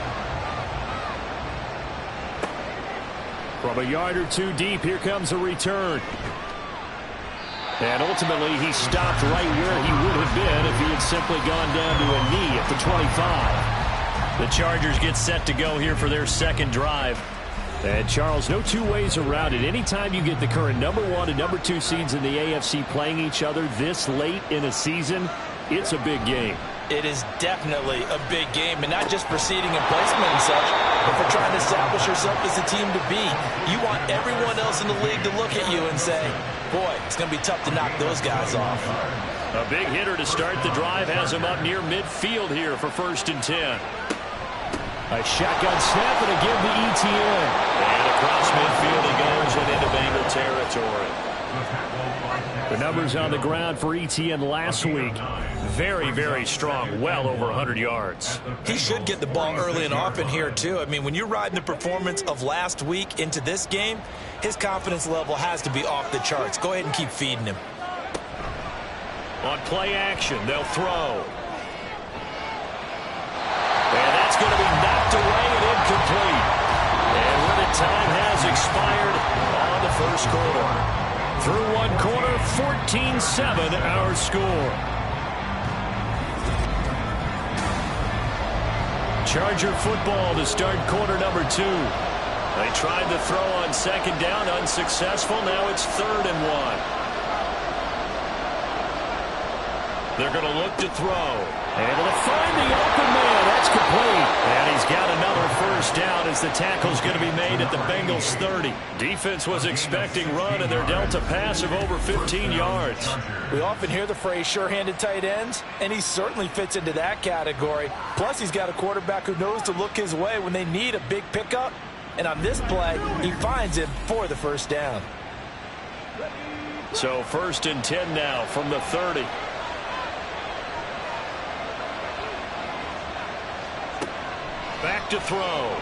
Speaker 7: From a yard or 2 deep, here comes a return. And ultimately, he stopped right where he would have been if he had simply gone down to a knee at the 25.
Speaker 2: The Chargers get set to go here for their 2nd drive.
Speaker 7: And, Charles, no 2 ways around it. Anytime you get the current number 1 and number 2 seeds in the AFC playing each other this late in a season, it's a big game.
Speaker 3: It is definitely a big game, and not just for seeding and placement and such, but for trying to establish yourself as the team to beat. You want everyone else in the league to look at you and say, boy, it's going to be tough to knock those guys off.
Speaker 2: A big hitter to start the drive has him up near midfield here for 1st and 10.
Speaker 7: A shotgun snap and a give to ETN.
Speaker 2: And across midfield he goes and into Bengal territory.
Speaker 7: The numbers on the ground for ETN last week.
Speaker 2: Very, very strong. Well over 100 yards.
Speaker 3: He should get the ball early and often here, too. I mean, when you're riding the performance of last week into this game, his confidence level has to be off the charts. Go ahead and keep feeding him.
Speaker 2: On play action, they'll throw. And that's going to be knocked away and incomplete. And when the time has expired on the 1st quarter. Through 1 quarter, 14-7 our score. Charger football to start quarter number 2. They tried to throw on 2nd down, unsuccessful. Now it's 3rd and 1. They're going to look to throw.
Speaker 7: Able to find the open man. That's complete.
Speaker 2: And he's got another 1st down as the tackle's going to be made at the Bengals 30. Defense was expecting run, and they're dealt a pass of over 15 yards.
Speaker 3: We often hear the phrase sure-handed tight ends, and he certainly fits into that category. Plus, he's got a quarterback who knows to look his way when they need a big pickup. And on this play, he finds him for the 1st down.
Speaker 2: So 1st and 10 now from the 30. Back to throw.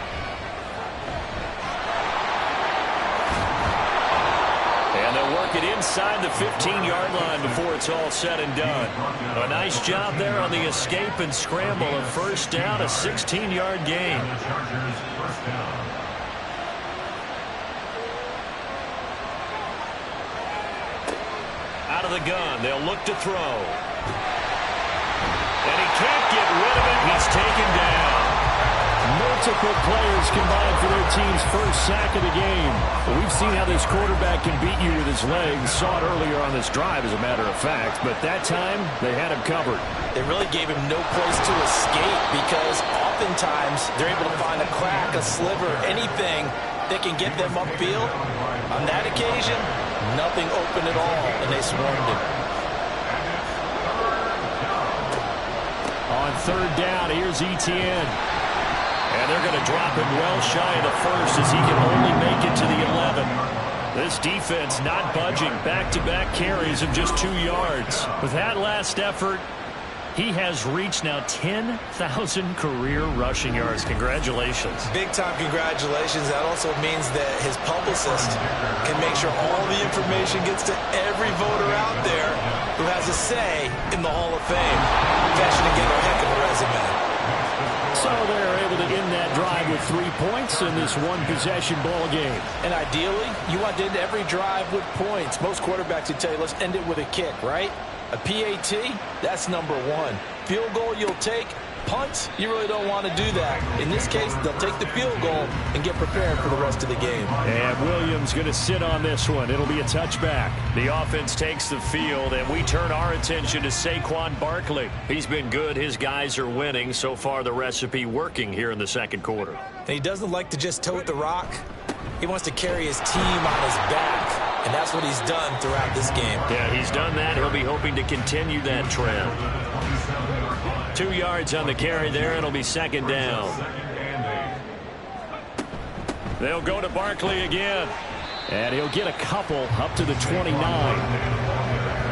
Speaker 2: And they'll work it inside the 15-yard line before it's all said and done. A nice job there on the escape and scramble. A 1st down, a 16-yard gain. Out of the gun, they'll look to throw. And he can't get rid of it. He's taken down.
Speaker 7: Multiple players combined for their team's first sack of the game. We've seen how this quarterback can beat you with his legs. Saw it earlier on this drive, as a matter of fact. But that time, they had him covered.
Speaker 5: They really gave him no place to escape because oftentimes they're able to find a crack, a sliver, anything that can get them upfield. On that occasion, nothing open at all, and they swarmed him.
Speaker 7: On 3rd down, here's Etienne.
Speaker 2: And they're going to drop him well shy of the 1st as he can only make it to the 11. This defense not budging. Back-to-back carries of just 2 yards. With that last effort, he has reached now 10,000 career rushing yards. Congratulations.
Speaker 5: Big-time congratulations. That also means that his publicist can make sure all the information gets to every voter out there who has a say in the Hall of Fame. Cashing together a heck of a resume.
Speaker 7: So they're able to end that drive with 3 points in this one-possession ball game.
Speaker 5: And ideally, you want to end every drive with points. Most quarterbacks would tell you, let's end it with a kick, right? A PAT, that's number 1. Field goal you'll take. Punts, you really don't want to do that. In this case, they'll take the field goal and get prepared for the rest of the game.
Speaker 7: And Williams going to sit on this one. It'll be a touchback.
Speaker 2: The offense takes the field, and we turn our attention to Saquon Barkley. He's been good. His guys are winning. So far, the recipe working here in the 2nd quarter.
Speaker 5: And he doesn't like to just tote the rock. He wants to carry his team on his back, and that's what he's done throughout this game.
Speaker 2: Yeah, he's done that. He'll be hoping to continue that trend. 2 yards on the carry there. It'll be 2nd down. They'll go to Barkley again.
Speaker 7: And he'll get a couple up to the 29.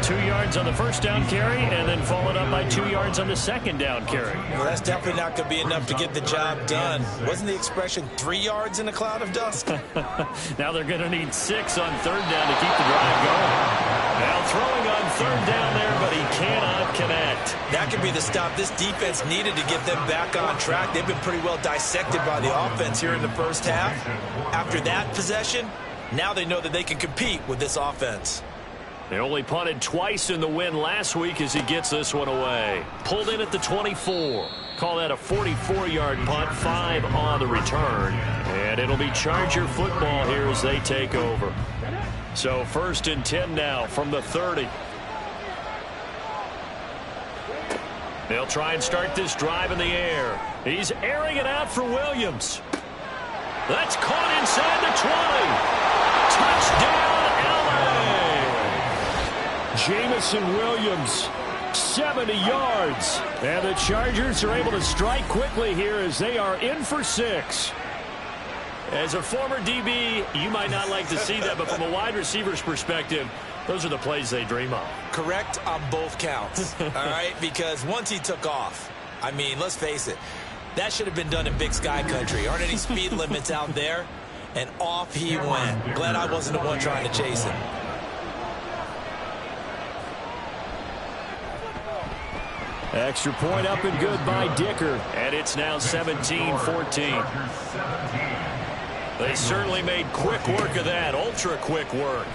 Speaker 2: 2 yards on the 1st down carry, and then followed up by 2 yards on the 2nd down carry.
Speaker 5: Well, that's definitely not going to be enough to get the job done. Wasn't the expression 3 yards in a cloud of dust?
Speaker 2: Now they're going to need 6 on 3rd down to keep the drive going. Now throwing on 3rd down there, but he cannot connect.
Speaker 5: That could be the stop this defense needed to get them back on track. They've been pretty well dissected by the offense here in the 1st half. After that possession, now they know that they can compete with this offense.
Speaker 2: They only punted twice in the win last week as he gets this one away. Pulled in at the 24. Call that a 44-yard punt, 5 on the return. And it'll be Charger football here as they take over. So 1st and 10 now from the 30. They'll try and start this drive in the air. He's airing it out for Williams. That's caught inside the 20. Touchdown, LA.
Speaker 7: Jamison Williams, 70 yards. And the Chargers are able to strike quickly here as they are in for 6.
Speaker 2: As a former DB, you might not like to see that, but from a wide receiver's perspective, those are the plays they dream of.
Speaker 5: Correct on both counts, all right? Because once he took off, I mean, let's face it, that should have been done in Big Sky Country. Aren't any speed limits out there? And off he went. Glad I wasn't the one trying to chase him.
Speaker 7: Extra point up and good by Dicker.
Speaker 2: And it's now 17-14. They certainly made quick work of that, ultra quick work.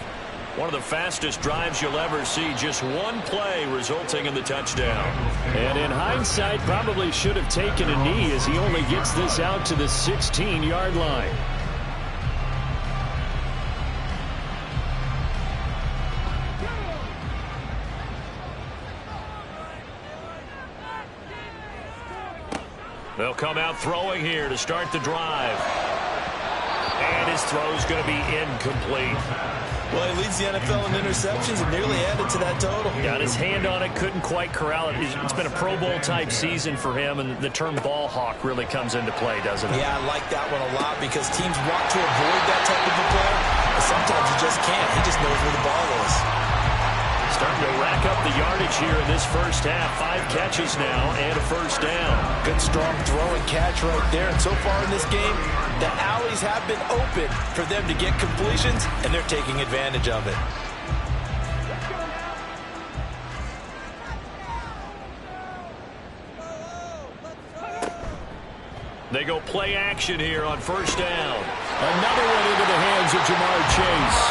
Speaker 2: One of the fastest drives you'll ever see, just one play resulting in the touchdown.
Speaker 7: And in hindsight, probably should have taken a knee as he only gets this out to the 16-yard line.
Speaker 2: They'll come out throwing here to start the drive. And his throw's going to be incomplete.
Speaker 5: Well, he leads the NFL in interceptions and nearly added to that total.
Speaker 2: Got his hand on it, couldn't quite corral it. It's been a Pro Bowl-type season for him, and the term ball hawk really comes into play, doesn't it?
Speaker 5: Yeah, I like that one a lot because teams want to avoid that type of a play, but sometimes you just can't. He just
Speaker 3: knows where the ball is.
Speaker 2: Starting to rack up the yardage here in this first half. 5 catches now and a first down.
Speaker 3: Good strong throw and catch right there. And so far in this game, the alleys have been open for them to get completions, and they're taking advantage of it.
Speaker 2: They go play action here on first down. Another one into the hands of Jamar Chase.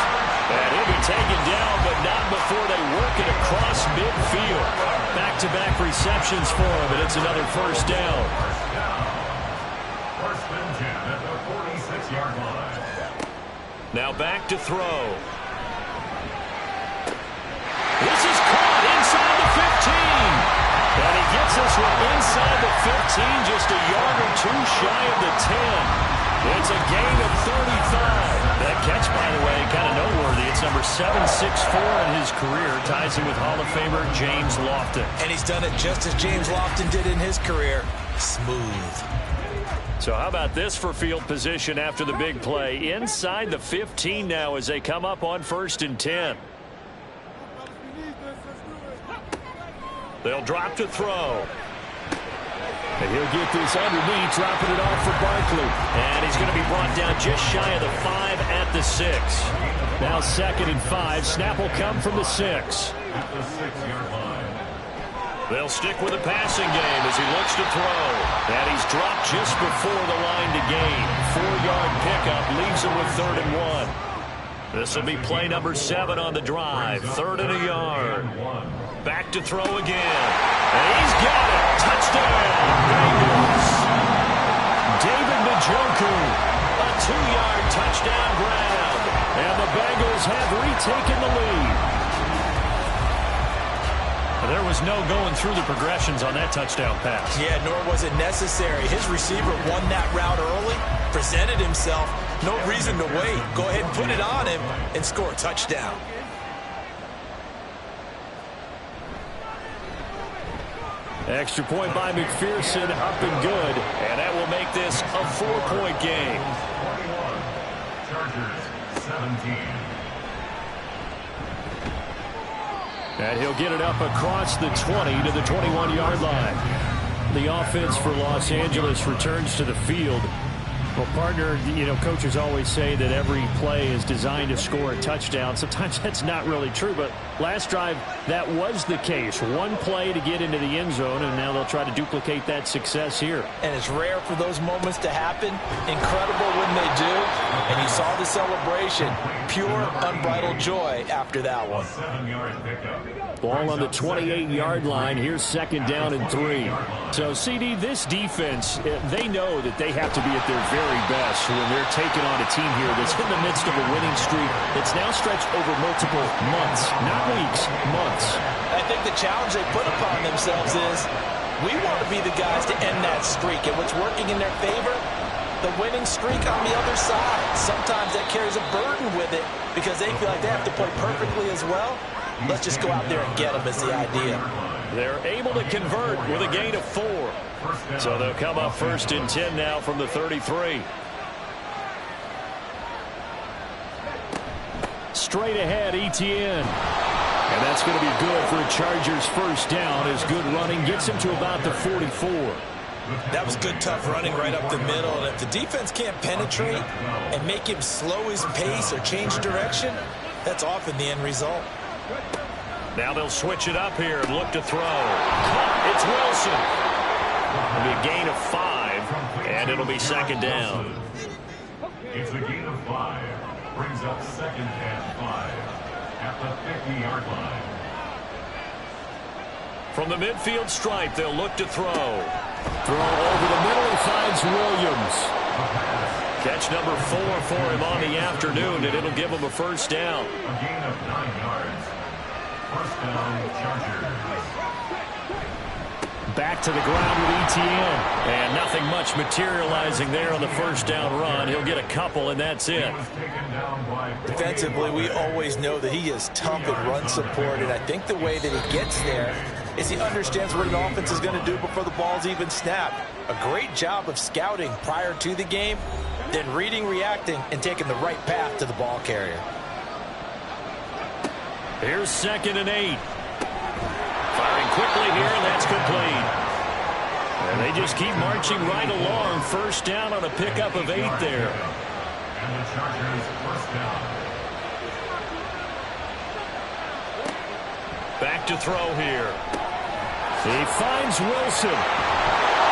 Speaker 2: And he'll be taken down, but not before they work it across midfield. Back-to-back receptions for him, and it's another first down.
Speaker 4: First and 10 at the 46-yard line.
Speaker 2: Now back to throw. This is caught inside the 15. And he gets this one inside the 15, just a yard or two shy of the 10. It's a gain of 35. That catch, by the way, kind of noteworthy. It's number 764 in his career. Ties him with Hall of Famer James Lofton.
Speaker 3: And he's done it just as James Lofton did in his career. Smooth.
Speaker 2: So how about this for field position after the big play? Inside the 15 now as they come up on first and 10. They'll drop to throw.
Speaker 7: And he'll get this underneath, dropping it off for Barkley.
Speaker 2: And he's going to be brought down just shy of the 5 at the 6.
Speaker 7: Now 2nd and 5. Snap will come from the 6.
Speaker 4: At the 6-yard line.
Speaker 2: They'll stick with the passing game as he looks to throw. And he's dropped just before the line to gain. 4-yard pickup leaves him with 3rd and 1. This will be play number 7 on the drive. 3rd and a yard. Back to throw again. And he's got it. Touchdown, Bengals. David Njoku. A 2-yard touchdown grab. And the Bengals have retaken the lead. There was no going through the progressions on that touchdown pass.
Speaker 3: Yeah, nor was it necessary. His receiver won that route early, presented himself. No reason to wait. Go ahead and put it on him and score a touchdown.
Speaker 7: Extra point by McPherson, up and good.
Speaker 2: And that will make this a 4-point game.
Speaker 4: 21. Chargers 17.
Speaker 7: And he'll get it up across the 20 to the 21-yard line. The offense for Los Angeles returns to the field. Well, partner, you know, coaches always say that every play is designed to score a touchdown. Sometimes that's not really true, but last drive, that was the case. One play to get into the end zone, and now they'll try to duplicate that success here.
Speaker 3: And it's rare for those moments to happen. Incredible when they do. And you saw the celebration. Pure, unbridled joy after that one.
Speaker 4: 7-yard pickup.
Speaker 7: Ball on the 28-yard line. Here's 2nd down and 3. So, CD, this defense, they know that they have to be at their very best when they're taking on a team here that's in the midst of a winning streak that's now stretched over multiple months, not weeks, months.
Speaker 3: I think the challenge they put upon themselves is we want to be the guys to end that streak. And what's working in their favor? The winning streak on the other side. Sometimes that carries a burden with it because they feel like they have to play perfectly as well. Let's just go out there and get them is the idea.
Speaker 2: They're able to convert with a gain of 4. So they'll come up 1st and 10 now from the 33.
Speaker 7: Straight ahead, Etienne. And that's going to be good for a Chargers first down as good running gets him to about the 44.
Speaker 3: That was good, tough running right up the middle. And if the defense can't penetrate and make him slow his pace or change direction, that's often the end result.
Speaker 2: Now they'll switch it up here and look to throw. It's Wilson. It'll be a gain of 5, and it'll be 2nd down.
Speaker 4: It's a gain of 5. Brings up 2nd and 5 at the 50-yard line.
Speaker 2: From the midfield stripe, they'll look to throw.
Speaker 7: Throw over the middle, he finds Williams.
Speaker 2: Catch number 4 for him on the afternoon, and it'll give him a first down.
Speaker 4: A gain of 9 yards. First down, Chargers.
Speaker 7: Back to the ground with Etienne.
Speaker 2: And nothing much materializing there on the first down run. He'll get a couple, and that's it.
Speaker 3: Defensively, we always know that he is tough in run support, and I think the way that he gets there is he understands what an offense is going to do before the ball's even snapped. A great job of scouting prior to the game, then reading, reacting, and taking the right path to the ball carrier.
Speaker 2: Here's 2nd and 8. Firing quickly here, and that's complete. And they just keep marching right along. First down on a pickup of 8 there.
Speaker 4: And the Chargers first down.
Speaker 2: Back to throw here. He finds Wilson.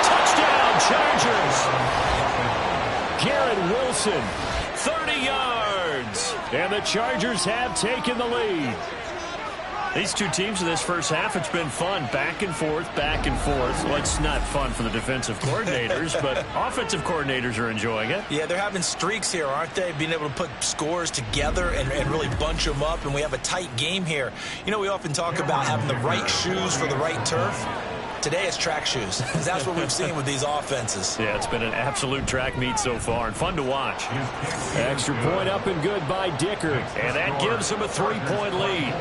Speaker 2: Touchdown, Chargers. Garrett Wilson, 30 yards. And the Chargers have taken the lead. These two teams in this first half, it's been fun. Back and forth, back and forth. Well, it's not fun for the defensive coordinators, but offensive coordinators are enjoying it.
Speaker 3: Yeah, they're having streaks here, aren't they? Being able to put scores together and really bunch them up, and we have a tight game here. You know, we often talk about having the right shoes for the right turf. Today it's track shoes. That's what we've seen with these offenses.
Speaker 2: Yeah, it's been an absolute track meet so far and fun to watch. Extra point up and good by Dicker. And that gives him a 3-point lead.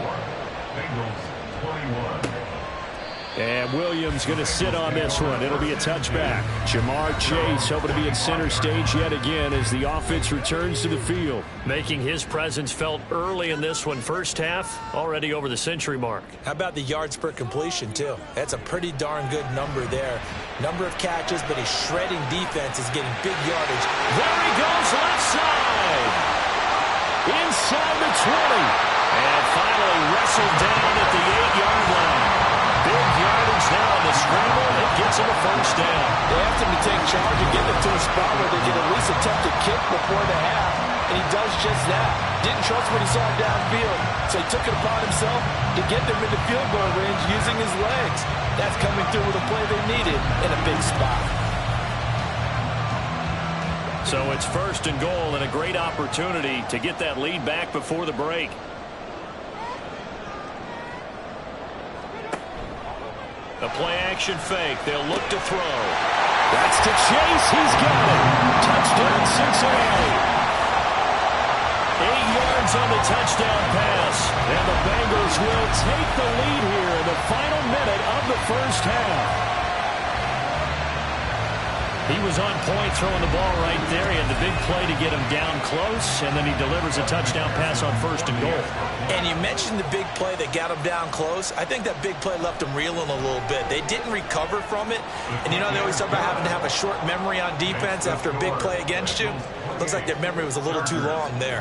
Speaker 4: Bengals 21.
Speaker 2: And Williams going to sit on this one. It'll be a touchback. Jamar Chase hoping to be at center stage yet again as the offense returns to the field. Making his presence felt early in this one. First half, already over the century mark.
Speaker 3: How about the yards per completion, too? That's a pretty darn good number there. Number of catches, but his shredding defense is getting big yardage.
Speaker 2: There he goes, left side. Inside the 20. And finally wrestled down at the 8-yard line. Big yardage now on the scramble. It gets him a first down.
Speaker 5: They asked him to take charge and get them to a spot where they could at least attempt a kick before the half, and he does just that. Didn't trust what he saw downfield, so he took it upon himself to get them into field goal range using his legs. That's coming through with a play they needed in a big spot.
Speaker 2: So it's 1st and goal and a great opportunity to get that lead back before the break. A play-action fake. They'll look to throw. That's to Chase. He's got it. Touchdown, Cincinnati. 8 yards on the touchdown pass. And the Bengals will take the lead here in the final minute of the first half. He was on point throwing the ball right there. He had the big play to get him down close, and then he delivers a touchdown pass on 1st and goal.
Speaker 3: And you mentioned the big play that got him down close. I think that big play left him reeling a little bit. They didn't recover from it. And, you know, they always talk about having to have a short memory on defense after a big play against you. Looks like their memory was a little too long there.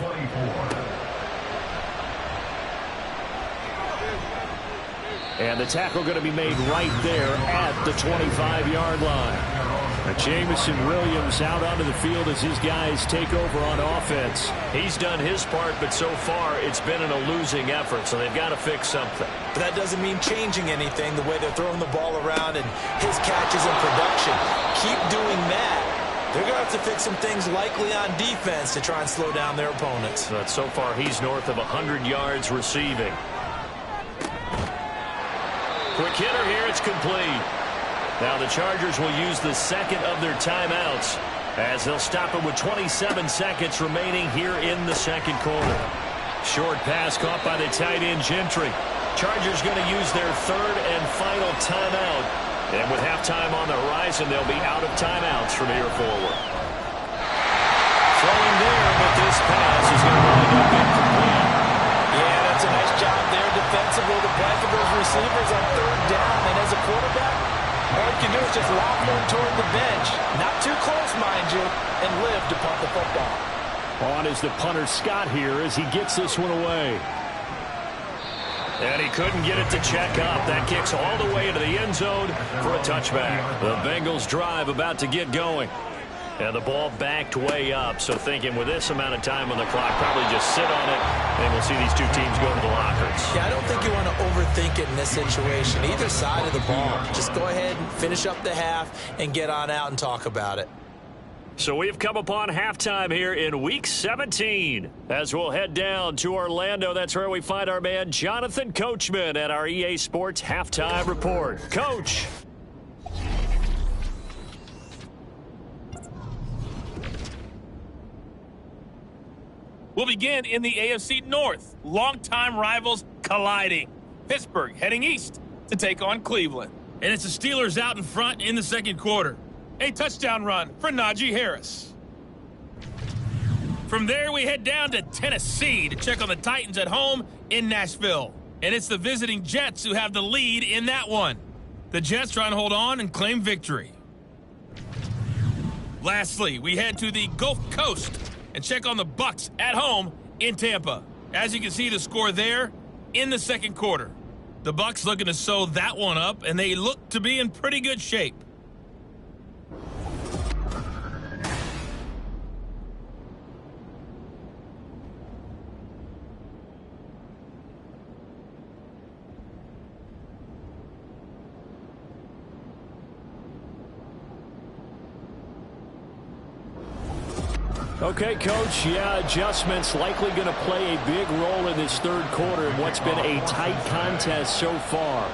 Speaker 2: And the tackle going to be made right there at the 25-yard line. Jamison Williams out onto the field as his guys take over on offense. He's done his part, but so far it's been in a losing effort, so they've got to fix something.
Speaker 3: But that doesn't mean changing anything, the way they're throwing the ball around and his catches and production. Keep doing that. They're going to have to fix some things likely on defense to try and slow down their opponents.
Speaker 2: But so far he's north of 100 yards receiving. Quick hitter here, it's complete. Now the Chargers will use the second of their timeouts as they'll stop it with 27 seconds remaining here in the second quarter. Short pass caught by the tight end Gentry. Chargers going to use their 3rd and final timeout. And with halftime on the horizon, they'll be out of timeouts from here forward. Throwing there, but this pass is going to wind up incomplete.
Speaker 5: Yeah, that's a nice job there defensively to blanket those receivers on 3rd down. And as a quarterback, all you can do is just lob one toward the bench. Not too close, mind you, and live to punt the football.
Speaker 2: On is the punter Scott here as he gets this one away. And he couldn't get it to check up. That kicks all the way into the end zone for a touchback. The Bengals drive about to get going. And the ball backed way up. So thinking with this amount of time on the clock, probably just sit on it, and we'll see these two teams go to the lockers.
Speaker 3: Yeah, I don't think you want to overthink it in this situation. Either side of the ball. Just go ahead and finish up the half and get on out and talk about it.
Speaker 2: So we've come upon halftime here in Week 17. As we'll head down to Orlando, that's where we find our man Jonathan Coachman at our EA Sports Halftime Report. Coach.
Speaker 8: We'll begin in the AFC North. Longtime rivals colliding. Pittsburgh heading east to take on Cleveland. And it's the Steelers out in front in the second quarter. A touchdown run for Najee Harris. From there, we head down to Tennessee to check on the Titans at home in Nashville. And it's the visiting Jets who have the lead in that one. The Jets trying to hold on and claim victory. Lastly, we head to the Gulf Coast and check on the Bucs at home in Tampa. As you can see, the score there in the second quarter. The Bucs looking to sew that one up, and they look to be in pretty good shape.
Speaker 2: Okay, Coach, adjustments likely going to play a big role in this third quarter in what's been a tight contest so far.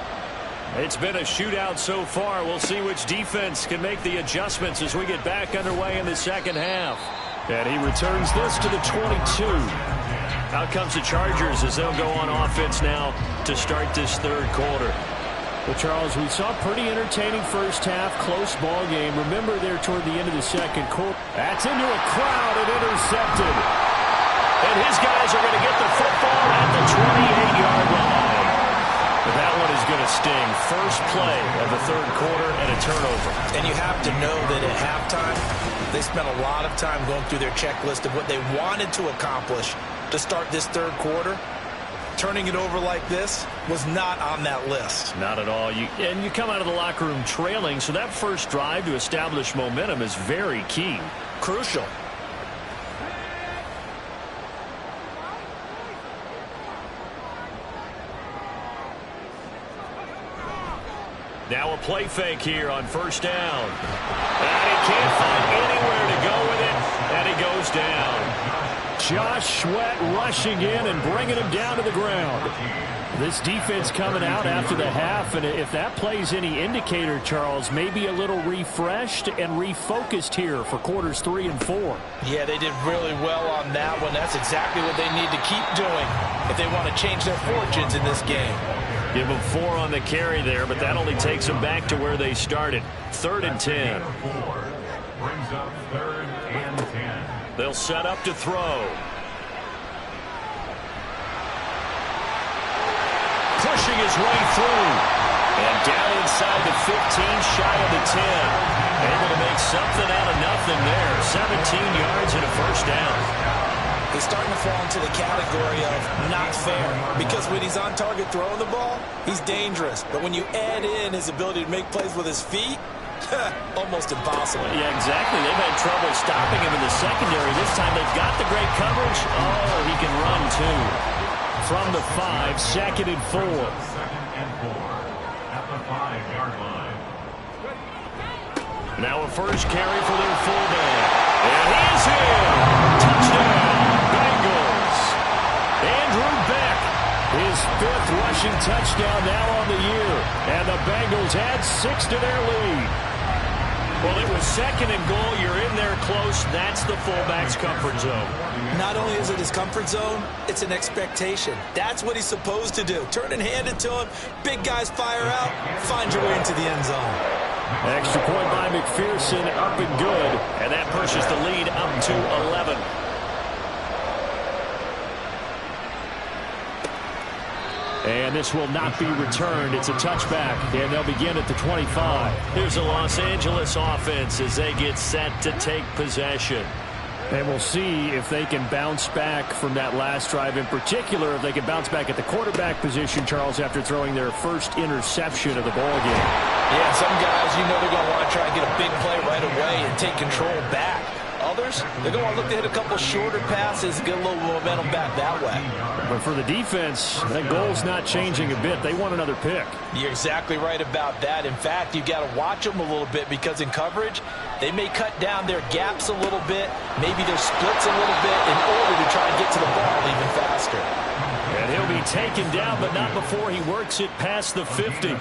Speaker 7: It's been a shootout so far. We'll see which defense can make the adjustments as we get back underway in the second half.
Speaker 2: And he returns this to the 22.
Speaker 7: Out comes the Chargers as they'll go on offense now to start this third quarter.
Speaker 2: Well, Charles, we saw a pretty entertaining first half, close ball game. Remember there toward the end of the second quarter. That's into a crowd and intercepted.
Speaker 7: And his guys are going to get the football at the 28-yard line. But that one is going to sting. First play of the third quarter and a turnover.
Speaker 3: And you have to know that at halftime, they spent a lot of time going through their checklist of what they wanted to accomplish to start this third quarter. Turning it over like this was not on that list.
Speaker 7: Not at all. And you come out of the locker room trailing, so that first drive to establish momentum is very key.
Speaker 3: Crucial.
Speaker 7: Now a play fake here on first down. And he can't find anywhere to go with it, and he goes down.
Speaker 2: Josh Sweat rushing in and bringing him down to the ground. This defense coming out after the half, and if that plays any indicator, Charles, maybe a little refreshed and refocused here for quarters 3 and 4.
Speaker 3: Yeah, they did really well on that one. That's exactly what they need to keep doing if they want to change their fortunes in this game.
Speaker 7: Give them 4 on the carry there, but that only takes them back to where they started. 3rd and 10.
Speaker 4: Brings up 3rd and 10.
Speaker 7: They'll set up to throw. Pushing his way through. And down inside the 15, shy of the 10. Able to make something out of nothing there. 17 yards and a first down.
Speaker 3: He's starting to fall into the category of not fair. Because when he's on target throwing the ball, he's dangerous. But when you add in his ability to make plays with his feet, almost impossible.
Speaker 7: Yeah, exactly. They've had trouble stopping him in the secondary. This time they've got the great coverage. Oh, he can run too.
Speaker 2: From the 5, 2nd and 4.
Speaker 4: 2nd and 4 at the 5-yard line.
Speaker 7: Now a first carry for their fullback. And he's in. Touchdown, Bengals. Andrew Beck, his 5th rushing touchdown now on the year. And the Bengals add 6 to their lead. Well, it was 2nd and goal. You're in there close. That's the fullback's comfort zone.
Speaker 3: Not only is it his comfort zone, it's an expectation. That's what he's supposed to do. Turn and hand it to him. Big guys fire out. Find your way into the end zone.
Speaker 2: Extra point by McPherson, up and good.
Speaker 7: And that pushes the lead up to 11.
Speaker 2: And this will not be returned. It's a touchback, and they'll begin at the 25.
Speaker 7: Here's the Los Angeles offense as they get set to take possession.
Speaker 2: And we'll see if they can bounce back from that last drive. In particular, if they can bounce back at the quarterback position, Charles, after throwing their first interception of the ballgame.
Speaker 3: Yeah, some guys, you know they're going to want to try and get a big play right away and take control back. Others, they're going to want to look to hit a couple shorter passes, get a little momentum back that way.
Speaker 2: But for the defense, that goal's not changing a bit. They want another pick.
Speaker 3: You're exactly right about that. In fact, you've got to watch them a little bit because in coverage, they may cut down their gaps a little bit, maybe their splits a little bit in order to try and get to the ball even faster.
Speaker 7: And he'll be taken down, but not before he works it past the 50.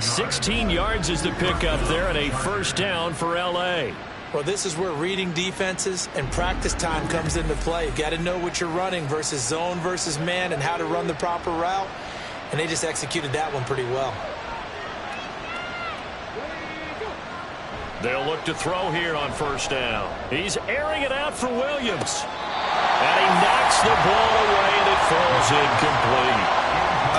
Speaker 7: 16 yards is the pickup there and a first down for L.A.
Speaker 3: Well, this is where reading defenses and practice time comes into play. You've got to know what you're running versus zone versus man and how to run the proper route. And they just executed that one pretty well.
Speaker 7: They'll look to throw here on first down. He's airing it out for Williams. And he knocks the ball away and it falls incomplete.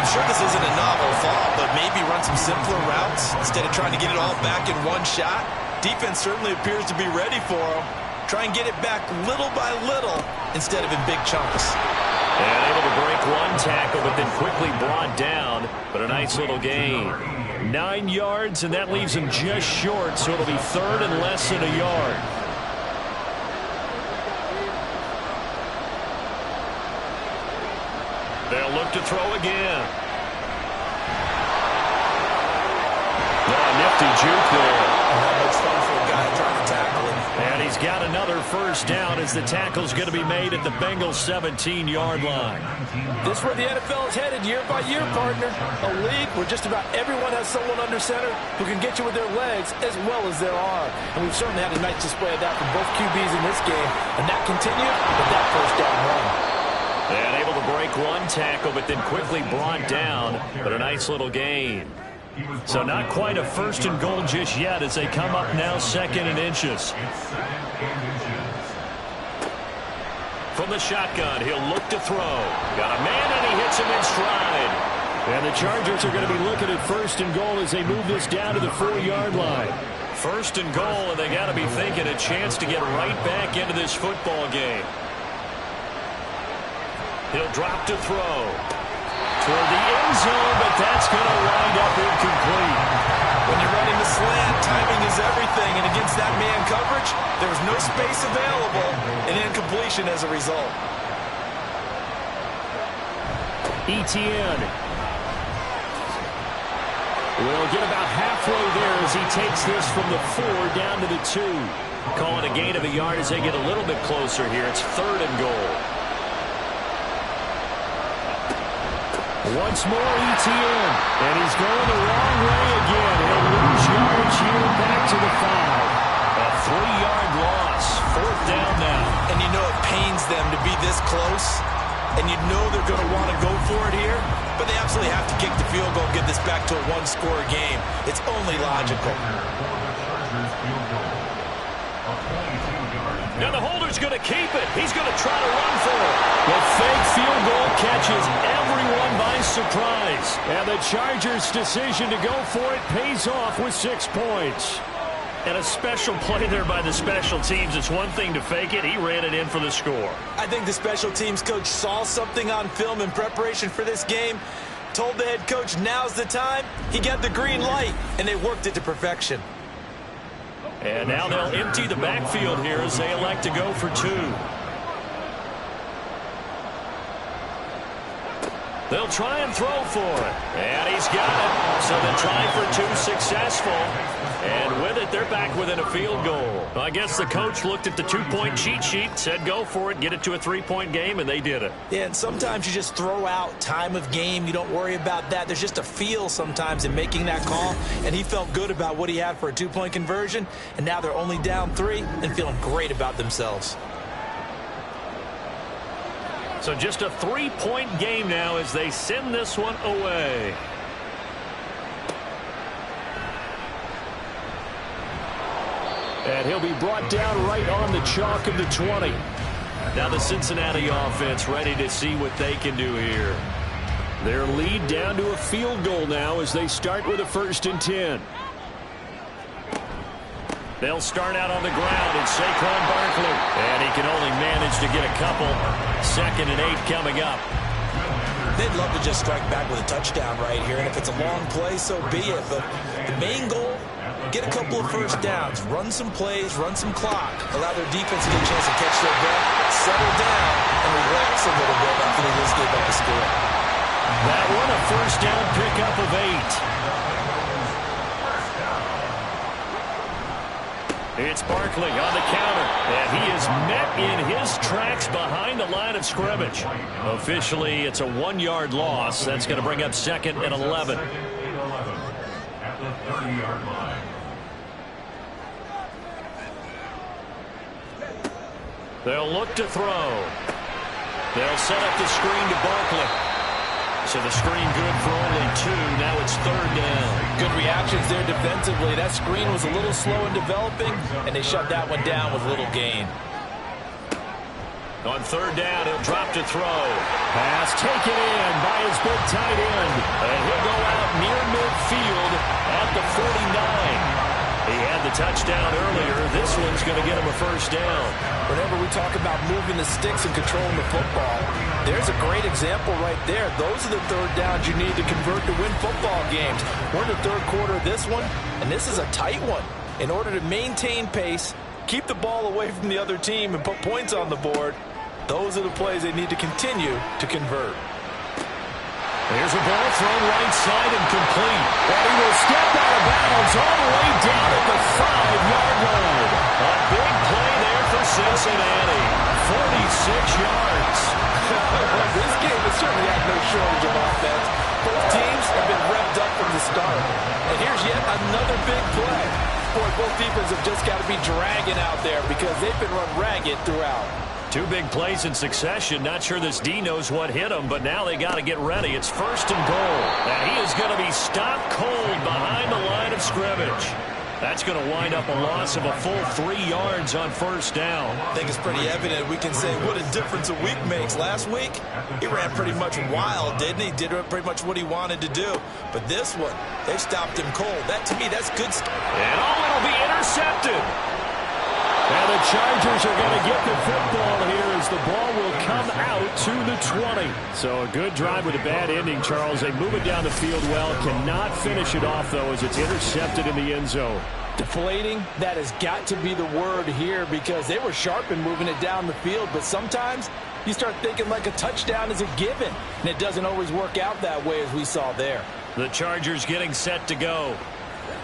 Speaker 3: I'm sure this isn't a novel thought, but maybe run some simpler routes instead of trying to get it all back in one shot. Defense certainly appears to be ready for him. Try and get it back little by little instead of in big chunks.
Speaker 2: And able to break one tackle, but then quickly brought down. But a nice little gain. 9 yards, and that leaves him just short, so it'll be third and less than a yard. They'll look to throw again. Oh, nifty juke there.
Speaker 3: That makes fun for a guy trying to tackle him.
Speaker 2: And he's got another first down as the tackle's going to be made at the Bengals' 17-yard line.
Speaker 5: This is where the NFL is headed year by year, partner. A league where just about everyone has someone under center who can get you with their legs as well as their arm. And we've certainly had a nice display of that from both QBs in this game. And that continued with that first down run.
Speaker 2: And able to break one tackle, but then quickly brought down. But a nice little gain. So not quite a first and goal just yet as they come up now second and inches. From the shotgun, he'll look to throw. Got a man, and he hits him in stride. And the Chargers are going to be looking at first and goal as they move this down to the 4-yard line. First and goal, and they got to be thinking a chance to get right back into this football game. He'll drop to throw. Toward the end zone, but that's going to wind up incomplete.
Speaker 3: When you're running the slant, timing is everything, and against that man coverage, there was no space available, and incompletion as a result.
Speaker 2: Etienne will get about halfway there as he takes this from the 4 down to the 2. Calling a gain of a yard as they get a little bit closer here. It's third and goal. Once more, Etienne, and he's going the wrong way again. He'll lose yards here back to the 5. A 3-yard loss, fourth down now.
Speaker 3: And you know it pains them to be this close, and you know they're going to want to go for it here, but they absolutely have to kick the field goal and get this back to a one-score game. It's only logical.
Speaker 2: Now the holder's going to keep it. He's going to try to run for it. The fake field goal catches everyone by surprise. And the Chargers' decision to go for it pays off with 6 points. And a special play there by the special teams. It's one thing to fake it. He ran it in for the score.
Speaker 3: I think the special teams coach saw something on film in preparation for this game, told the head coach now's the time. He got the green light, and they worked it to perfection.
Speaker 2: And now they'll empty the backfield here as they elect to go for 2. They'll try and throw for it. And he's got it. So the try for 2 successful. And with it, they're back within a field goal. I guess the coach looked at the 2-point cheat sheet, said go for it, get it to a 3-point game, and they did it.
Speaker 3: Yeah, and sometimes you just throw out time of game. You don't worry about that. There's just a feel sometimes in making that call. And he felt good about what he had for a 2-point conversion. And now they're only down 3 and feeling great about themselves.
Speaker 2: So just a 3-point game now as they send this one away. And he'll be brought down right on the chalk of the 20. Now the Cincinnati offense ready to see what they can do here. Their lead down to a field goal now as they start with a 1st and 10. They'll start out on the ground. It's Saquon Barkley. And he can only manage to get a couple. 2nd and 8 coming up.
Speaker 3: They'd love to just strike back with a touchdown right here. And if it's a long play, so be it. But the main goal, get a couple of first downs. Run some plays, run some clock. Allow their defense to get a chance to catch their breath, settle down, and relax a little bit after they just gave up the score.
Speaker 2: That one a first down pickup of 8. It's Barkley on the counter, and he is met in his tracks behind the line of scrimmage. Officially, it's a 1-yard loss. That's going to bring up 2nd and 11.
Speaker 4: At the 30-yard line.
Speaker 2: They'll look to throw. They'll set up the screen to Barkley. So the screen good for only 2. Now it's 3rd down.
Speaker 5: Good reactions there defensively. That screen was a little slow in developing, and they shut that one down with little gain.
Speaker 2: On third down, he'll drop to throw. Pass taken in by his big tight end. And he'll go out near midfield at the 49. He had the touchdown earlier. This one's going to get him a first down.
Speaker 5: Whenever we talk about moving the sticks and controlling the football, there's a great example right there. Those are the third downs you need to convert to win football games. We're in the third quarter of this one, and this is a tight one. In order to maintain pace, keep the ball away from the other team, and put points on the board, those are the plays they need to continue to convert.
Speaker 2: Here's a ball thrown right side and complete. And he will step out of bounds all the way down at the 5-yard line. A big play there for Cincinnati. 46 yards.
Speaker 5: This game has certainly had no shortage of offense. Both teams have been revved up from the start. And here's yet another big play. Boy, both defenses have just got to be dragging out there because they've been run ragged throughout.
Speaker 2: Two big plays in succession. Not sure this D knows what hit him, but now they got to get ready. It's first and goal. And he is going to be stopped cold behind the line of scrimmage. That's going to wind up a loss of a full 3 yards on first down.
Speaker 3: I think it's pretty evident. We can say what a difference a week makes. Last week, he ran pretty much wild, didn't he? Did pretty much what he wanted to do. But this one, they stopped him cold. That, to me, that's good stuff.
Speaker 2: And it'll be intercepted. And the Chargers are going to get the football here as the ball will come out to the 20. So a good drive with a bad ending, Charles. They move it down the field well. Cannot finish it off, though, as it's intercepted in the end zone.
Speaker 5: Deflating, that has got to be the word here because they were sharp in moving it down the field. But sometimes you start thinking like a touchdown is a given. And it doesn't always work out that way as we saw there.
Speaker 2: The Chargers getting set to go.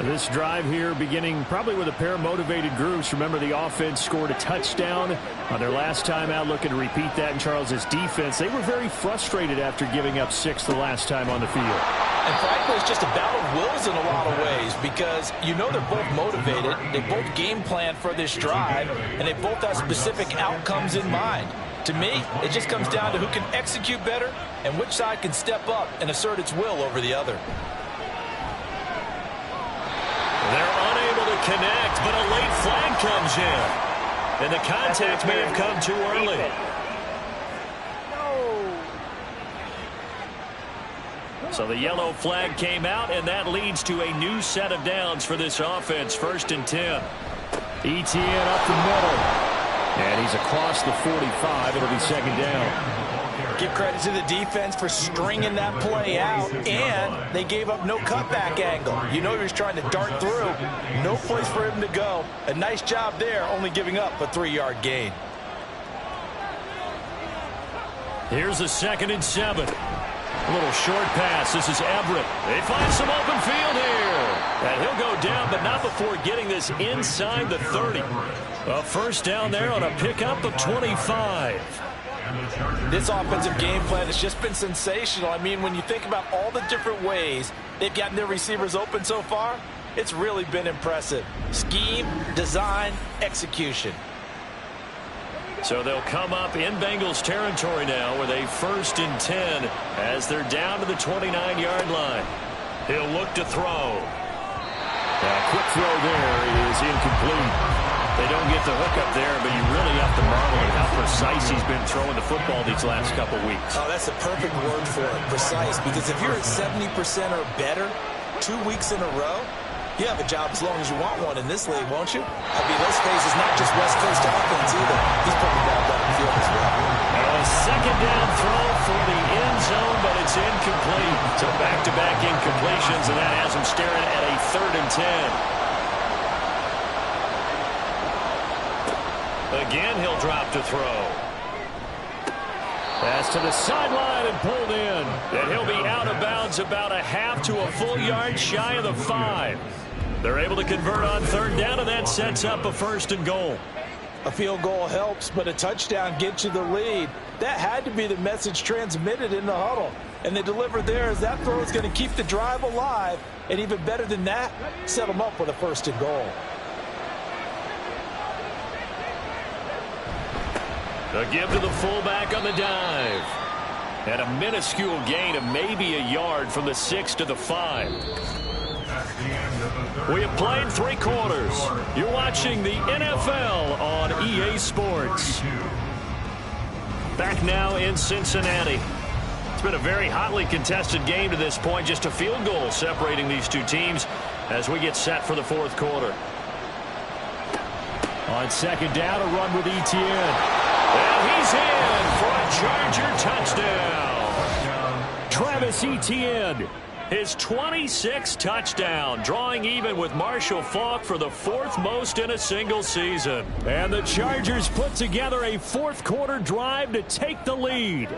Speaker 2: This drive here beginning probably with a pair of motivated groups. Remember, the offense scored a touchdown on their last time out, looking to repeat that in Charles' defense. They were very frustrated after giving up 6 the last time on the field.
Speaker 5: And frankly, it's just a battle of wills in a lot of ways because you know they're both motivated. They both game plan for this drive, and they both have specific outcomes in mind. To me, it just comes down to who can execute better and which side can step up and assert its will over the other.
Speaker 2: They're unable to connect, but a late flag comes in. And the contact may have come too early. So the yellow flag came out, and that leads to a new set of downs for this offense. First and 10. ETN up the middle. And he's across the 45. It'll be second down.
Speaker 5: Give credit to the defense for stringing that play out, and they gave up no cutback angle. You know he was trying to dart through. No place for him to go. A nice job there, only giving up a 3-yard gain.
Speaker 2: Here's a 2nd and 7. A little short pass. This is Everett. They find some open field here. And he'll go down, but not before getting this inside the 30. A first down there on a pickup of 25.
Speaker 5: This offensive game plan has just been sensational. I mean, when you think about all the different ways they've gotten their receivers open so far, it's really been impressive. Scheme, design, execution.
Speaker 2: So they'll come up in Bengals territory now with a 1st and 10 as they're down to the 29-yard line. He'll look to throw. A quick throw there is incomplete. They don't get the hook up there, but you really have to marvel at how precise he's been throwing the football these last couple weeks.
Speaker 3: Oh, that's a perfect word for it, precise, because if you're at 70% or better 2 weeks in a row, you have a job as long as you want one in this league, won't you? I mean, let's face it, it's not just West Coast offense either. He's putting the ball down the field as well.
Speaker 2: A second down throw for the end zone, but it's incomplete. So back-to-back incompletions, and that has him staring at a 3rd and 10. Again, he'll drop to throw. Pass to the sideline and pulled in. And he'll be out of bounds about a half to a full yard shy of the 5. They're able to convert on 3rd down, and that sets up a 1st and goal.
Speaker 5: A field goal helps, but a touchdown gets you the lead. That had to be the message transmitted in the huddle. And they delivered there as that throw is going to keep the drive alive. And even better than that, set them up with a 1st and goal.
Speaker 2: A give to the fullback on the dive. And a minuscule gain of maybe a yard from the 6 to the 5. We have played 3 quarters. You're watching the NFL on EA Sports. Back now in Cincinnati. It's been a very hotly contested game to this point. Just a field goal separating these two teams as we get set for the fourth quarter.
Speaker 7: On second down, a run with Etienne.
Speaker 2: And he's in for a Charger touchdown.
Speaker 7: Travis Etienne.
Speaker 2: His 26th touchdown, drawing even with Marshall Faulk for the fourth most in a single season.
Speaker 7: And the Chargers put together a fourth quarter drive to take the lead.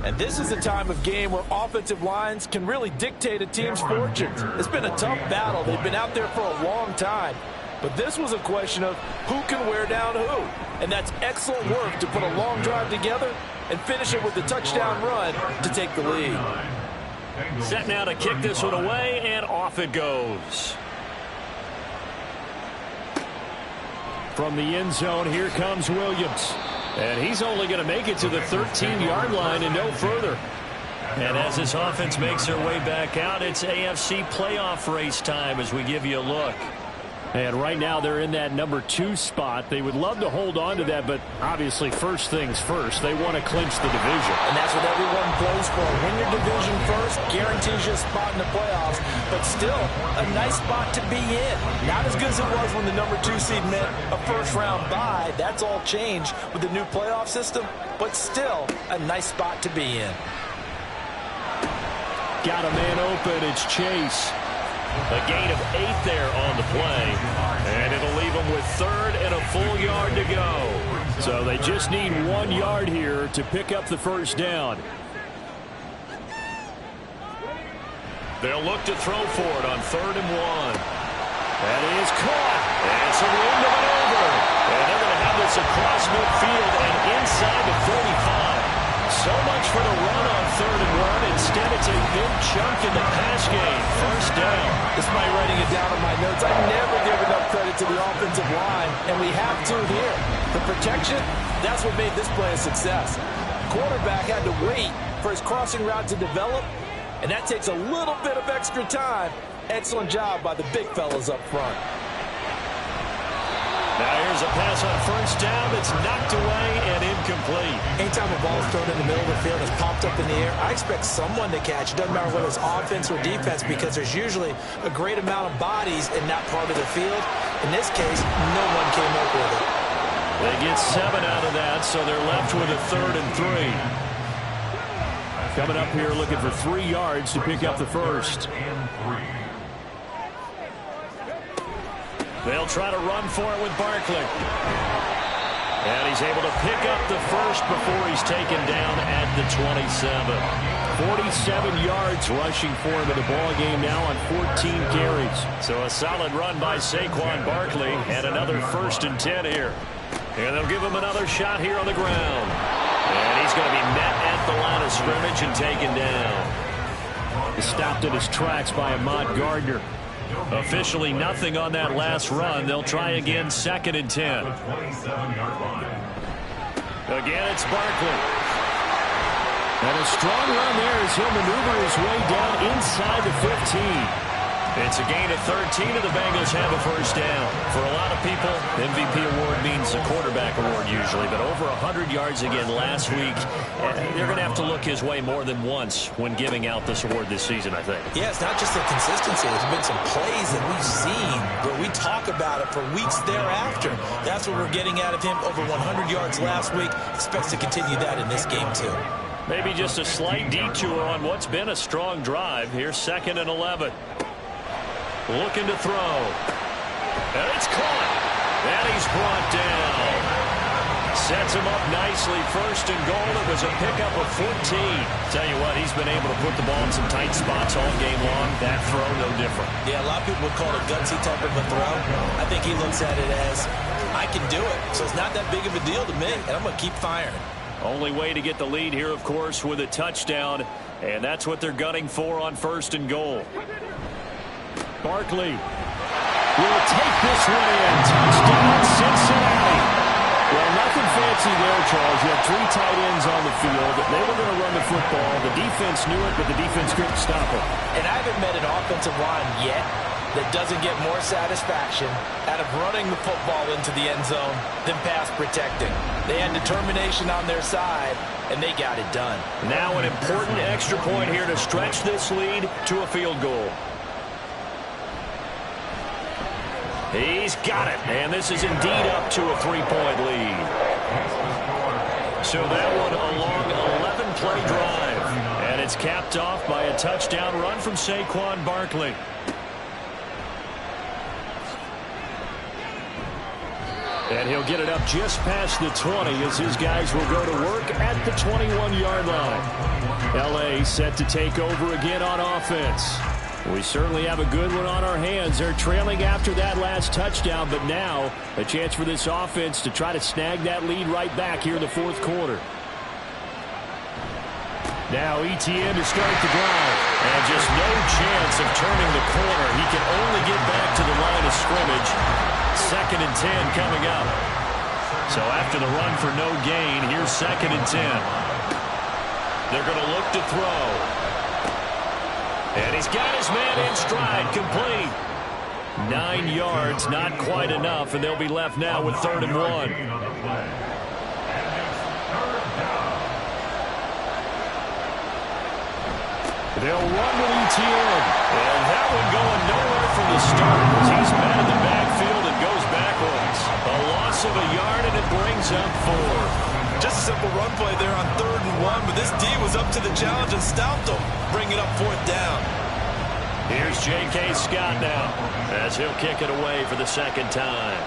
Speaker 5: And this is a time of game where offensive lines can really dictate a team's fortunes. It's been a tough battle. They've been out there for a long time. But this was a question of who can wear down who. And that's excellent work to put a long drive together and finish it with a touchdown run to take the lead.
Speaker 2: Set now to kick this one away, and off it goes.
Speaker 7: From the end zone, here comes Williams.
Speaker 2: And he's only going to make it to the 13-yard line and no further. And as this offense makes their way back out, it's AFC playoff race time as we give you a look.
Speaker 7: And right now they're in that number 2 spot. They would love to hold on to that, but obviously first things first. They want to clinch the division.
Speaker 5: And that's what everyone plays for. Win your division first, guarantees you a spot in the playoffs, but still a nice spot to be in. Not as good as it was when the number 2 seed meant a first-round bye. That's all changed with the new playoff system, but still a nice spot to be in.
Speaker 7: Got a man open. It's Chase.
Speaker 2: A gain of 8 there on the play, and it'll leave them with third and a full yard to go.
Speaker 7: So they just need 1 yard here to pick up the first down.
Speaker 2: They'll look to throw for it on 3rd and 1. That is caught. And it's a wind of it over. And they're going to have this across midfield and inside the 35. So much for the run on 3rd and 1. Instead, it's a big chunk in the pass game. First down.
Speaker 5: This might writing it down on my notes. I never give enough credit to the offensive line, and we have to here. The protection, that's what made this play a success. Quarterback had to wait for his crossing route to develop, and that takes a little bit of extra time. Excellent job by the big fellas up front.
Speaker 2: Now here's a pass on first down that's knocked away and incomplete.
Speaker 3: Anytime a ball is thrown in the middle of the field and it's popped up in the air, I expect someone to catch. It doesn't matter whether it's offense or defense, because there's usually a great amount of bodies in that part of the field. In this case, no one came up with it.
Speaker 2: They get 7 out of that, so they're left with a 3rd and 3.
Speaker 7: Coming up here looking for 3 yards to pick up the first.
Speaker 2: They'll try to run for it with Barkley. And he's able to pick up the first before he's taken down at the 27.
Speaker 7: 47 yards rushing for him in the ball game now on 14 carries.
Speaker 2: So a solid run by Saquon Barkley and another 1st and 10 here. And they'll give him another shot here on the ground. And he's going to be met at the line of scrimmage and taken down.
Speaker 7: He's stopped in his tracks by Ahmad Gardner.
Speaker 2: Officially nothing on that last run. They'll try again 2nd and 10. Again, it's Barkley.
Speaker 7: And a strong run there as he'll maneuver his way down inside the 15.
Speaker 2: It's a gain of 13, and the Bengals have a first down. For a lot of people, MVP award means the quarterback award usually, but over 100 yards again last week. They're going to have to look his way more than once when giving out this award this season, I think.
Speaker 3: Yeah, it's not just the consistency. There's been some plays that we've seen where we talk about it for weeks thereafter. That's what we're getting out of him. Over 100 yards last week. Expects to continue that in this game, too.
Speaker 2: Maybe just a slight detour on what's been a strong drive. Here's 2nd and 11. Looking to throw. And it's caught. And he's brought down. Sets him up nicely. 1st and goal. It was a pickup of 14. Tell you what, he's been able to put the ball in some tight spots all game long. That throw, no different.
Speaker 3: Yeah, a lot of people would call it a gutsy type of a throw. I think he looks at it as, I can do it. So it's not that big of a deal to me, and I'm going to keep firing.
Speaker 2: Only way to get the lead here, of course, with a touchdown. And that's what they're gunning for on 1st and goal.
Speaker 7: Barkley will take this one in. Touchdown, Cincinnati. Well, nothing fancy there, Charles. You have 3 tight ends on the field. They were going to run the football. The defense knew it, but the defense couldn't stop it.
Speaker 3: And I haven't met an offensive line yet
Speaker 5: that doesn't get more satisfaction out of running the football into the end zone than pass protecting. They had determination on their side, and they got it done.
Speaker 2: Now an important extra point here to stretch this lead to a field goal. He's got it, and this is indeed up to a 3-point lead. So that one a long 11-play drive, and it's capped off by a touchdown run from Saquon Barkley. And he'll get it up just past the 20 as his guys will go to work at the 21-yard line. L.A. set to take over again on offense. We certainly have a good one on our hands. They're trailing after that last touchdown, but now a chance for this offense to try to snag that lead right back here in the fourth quarter. Now ETN to start the drive. And just no chance of turning the corner. He can only get back to the line of scrimmage. 2nd and 10 coming up. So after the run for no gain, here's 2nd and 10. They're going to look to throw. And he's got his man in stride, complete. 9 yards, not quite enough, and they'll be left now with 3rd and 1. They'll run with ETN. And that one going nowhere from the start as he's met in the backfield and goes backwards. A loss of a yard, and it brings up 4.
Speaker 5: Just a simple run play there on 3rd and 1, but this D was up to the challenge and stopped him, bringing up 4th down.
Speaker 2: Here's J.K. Scott now as he'll kick it away for the 2nd time.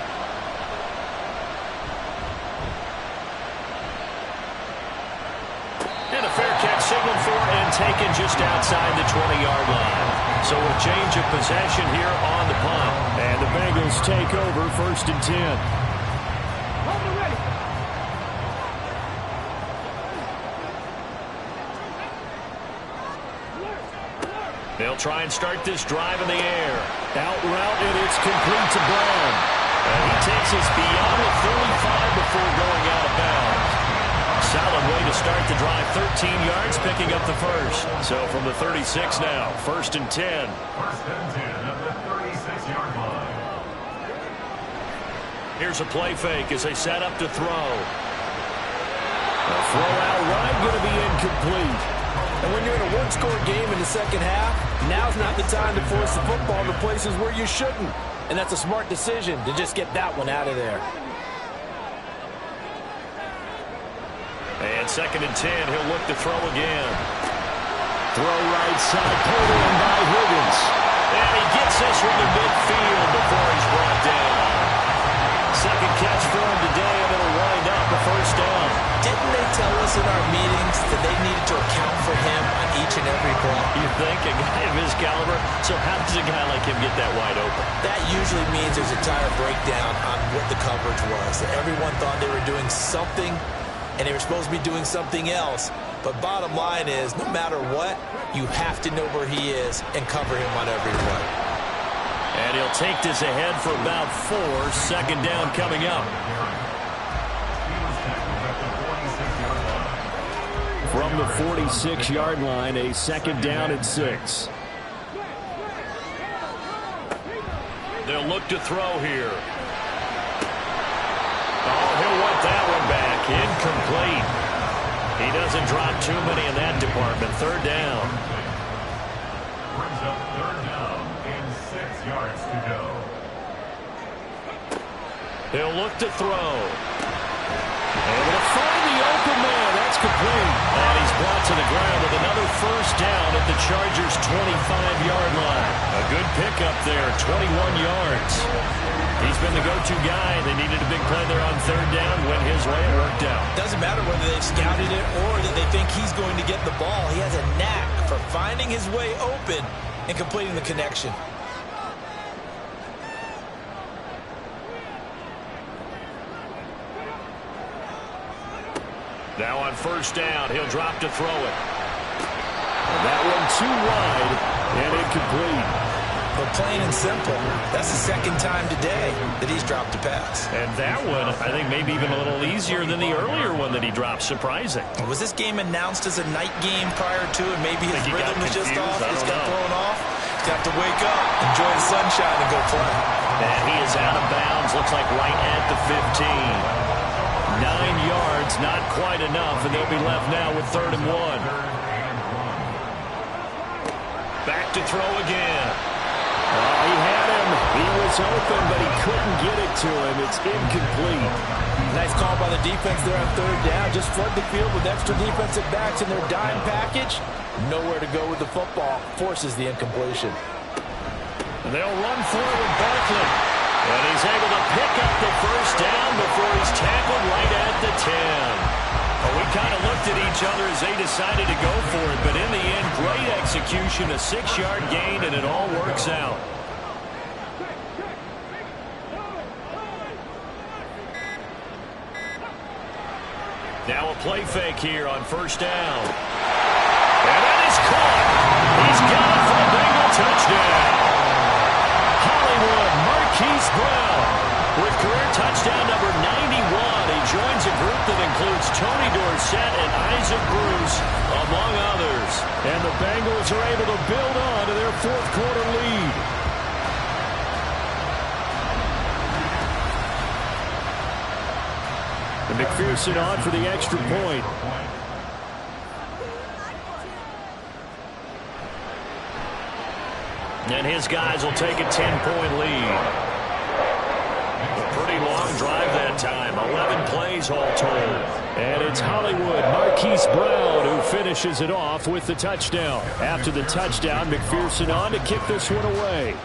Speaker 2: And a fair catch signaled for and taken just outside the 20-yard line. So a change of possession here on the punt. And the Bengals take over 1st and 10. They'll try and start this drive in the air. Out route, and it's complete to Brown. And he takes us beyond the 45 before going out of bounds. Solid way to start the drive. 13 yards, picking up the first. So from the 36 now, 1st and 10.
Speaker 4: 1st and 10 at the 36-yard line.
Speaker 2: Here's a play fake as they set up to throw. A throw out wide, going to be incomplete.
Speaker 5: And when you're in a one-score game in the second half, now's not the time to force the football to places where you shouldn't. And that's a smart decision to just get that one out of there.
Speaker 2: And 2nd and 10, he'll look to throw again. Throw right side, pulled in by Higgins. And he gets this one to midfield before he's brought down. 2nd catch for him today, and it'll wind up a 1st down.
Speaker 3: Didn't they tell us in our meetings that they needed to account for him on each and every play?
Speaker 2: You think? A guy of his caliber? So how does a guy like him get that wide open?
Speaker 3: That usually means there's a tire breakdown on what the coverage was. That everyone thought they were doing something, and they were supposed to be doing something else. But bottom line is, no matter what, you have to know where he is and cover him on every play.
Speaker 2: And he'll take this ahead for about 4. 2nd down coming up. From the 46-yard line, a 2nd down and 6. They'll look to throw here. Oh, he'll want that one back. Incomplete. He doesn't drop too many in that department. 3rd down.
Speaker 4: Brings up 3rd down and 6 yards to go.
Speaker 2: He'll look to throw. Able to find the open man. That's complete. And he's brought to the ground with another 1st down at the Chargers' 25-yard line. A good pickup there, 21 yards. He's been the go-to guy. They needed a big play there on 3rd down. Went his way and worked out.
Speaker 3: Doesn't matter whether they've scouted it or that they think he's going to get the ball. He has a knack for finding his way open and completing the connection.
Speaker 2: Now on 1st down, he'll drop to throw it. And that one too wide and incomplete.
Speaker 3: But plain and simple, that's the 2nd time today that he's dropped a pass.
Speaker 2: And that one, I think, maybe even a little easier than the earlier one that he dropped. Surprising.
Speaker 3: Was this game announced as a night game prior to, and maybe his rhythm was just off? Just got thrown off? Have to wake up, enjoy the sunshine, and go play.
Speaker 2: And he is out of bounds. Looks like right at the 15. 9 yards, not quite enough, and they'll be left now with 3rd and 1. Back to throw again.
Speaker 7: He had him. He was open, but he couldn't get it to him. It's incomplete.
Speaker 5: Nice call by the defense there on 3rd down. Just flood the field with extra defensive backs in their dime package. Nowhere to go with the football. Forces the incompletion.
Speaker 2: And they'll run forward Barkley. And he's able to pick up the 1st down before he's tackled right at the 10. Well, we kind of looked at each other as they decided to go for it, but in the end, great execution, a 6-yard gain, and it all works out. Now a play fake here on 1st down. And that is caught. He's got it for a Bengal touchdown. Hollywood, Marquise Brown with career touchdown number 91. He joins a group that includes Tony Dorsett and Isaac Bruce, among others.
Speaker 7: And the Bengals are able to build on to their 4th quarter lead. And McPherson on for the extra point.
Speaker 2: And his guys will take a 10-point lead. A pretty long drive that time. 11 plays all told.
Speaker 7: And it's Hollywood, Marquise Brown, who finishes it off with the touchdown. After the touchdown, McPherson on to kick this one away.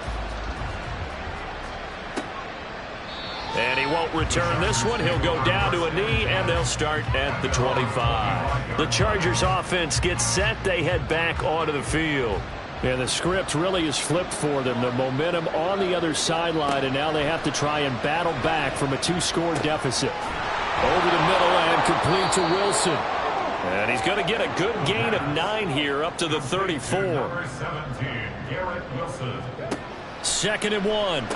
Speaker 2: And he won't return this one. He'll go down to a knee, and they'll start at the 25. The Chargers offense gets set. They head back onto the field.
Speaker 7: Yeah, the script really is flipped for them. The momentum on the other sideline, and now they have to try and battle back from a 2-score deficit. Over the middle and complete to Wilson.
Speaker 2: And he's going to get a good gain of 9 here up to the 34.
Speaker 4: Number 17, Garrett Wilson.
Speaker 2: 2nd and 1.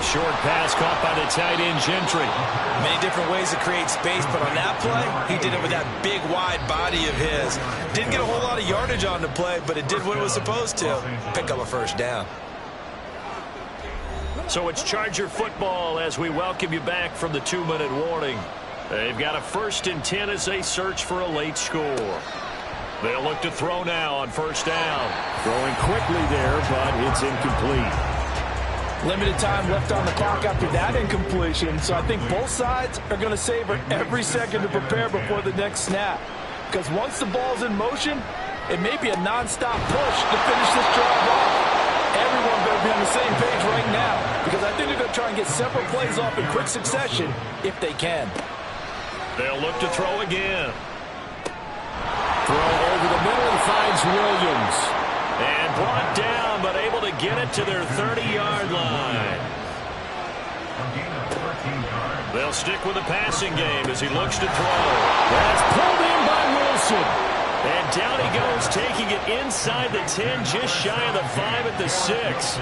Speaker 2: Short pass caught by the tight end Gentry.
Speaker 3: Many different ways to create space, but on that play, he did it with that big, wide body of his. Didn't get a whole lot of yardage on the play, but it did what it was supposed to. Pick up a 1st down.
Speaker 2: So it's Charger football as we welcome you back from the 2-minute warning. They've got a 1st and 10 as they search for a late score. They'll look to throw now on 1st down.
Speaker 7: Throwing quickly there, but it's incomplete.
Speaker 5: Limited time left on the clock after that incompletion, so I think both sides are going to savor every second to prepare before the next snap. Because once the ball's in motion, it may be a nonstop push to finish this drive off. Everyone better be on the same page right now, because I think they're going to try and get several plays off in quick succession if they can.
Speaker 2: They'll look to throw again.
Speaker 7: Throw over the middle and finds Williams.
Speaker 2: And brought down, but able to get it to their 30-yard line. They'll stick with the passing game as he looks to throw.
Speaker 7: That's pulled in by Wilson.
Speaker 2: And down he goes, taking it inside the 10, just shy of the 5 at the 6.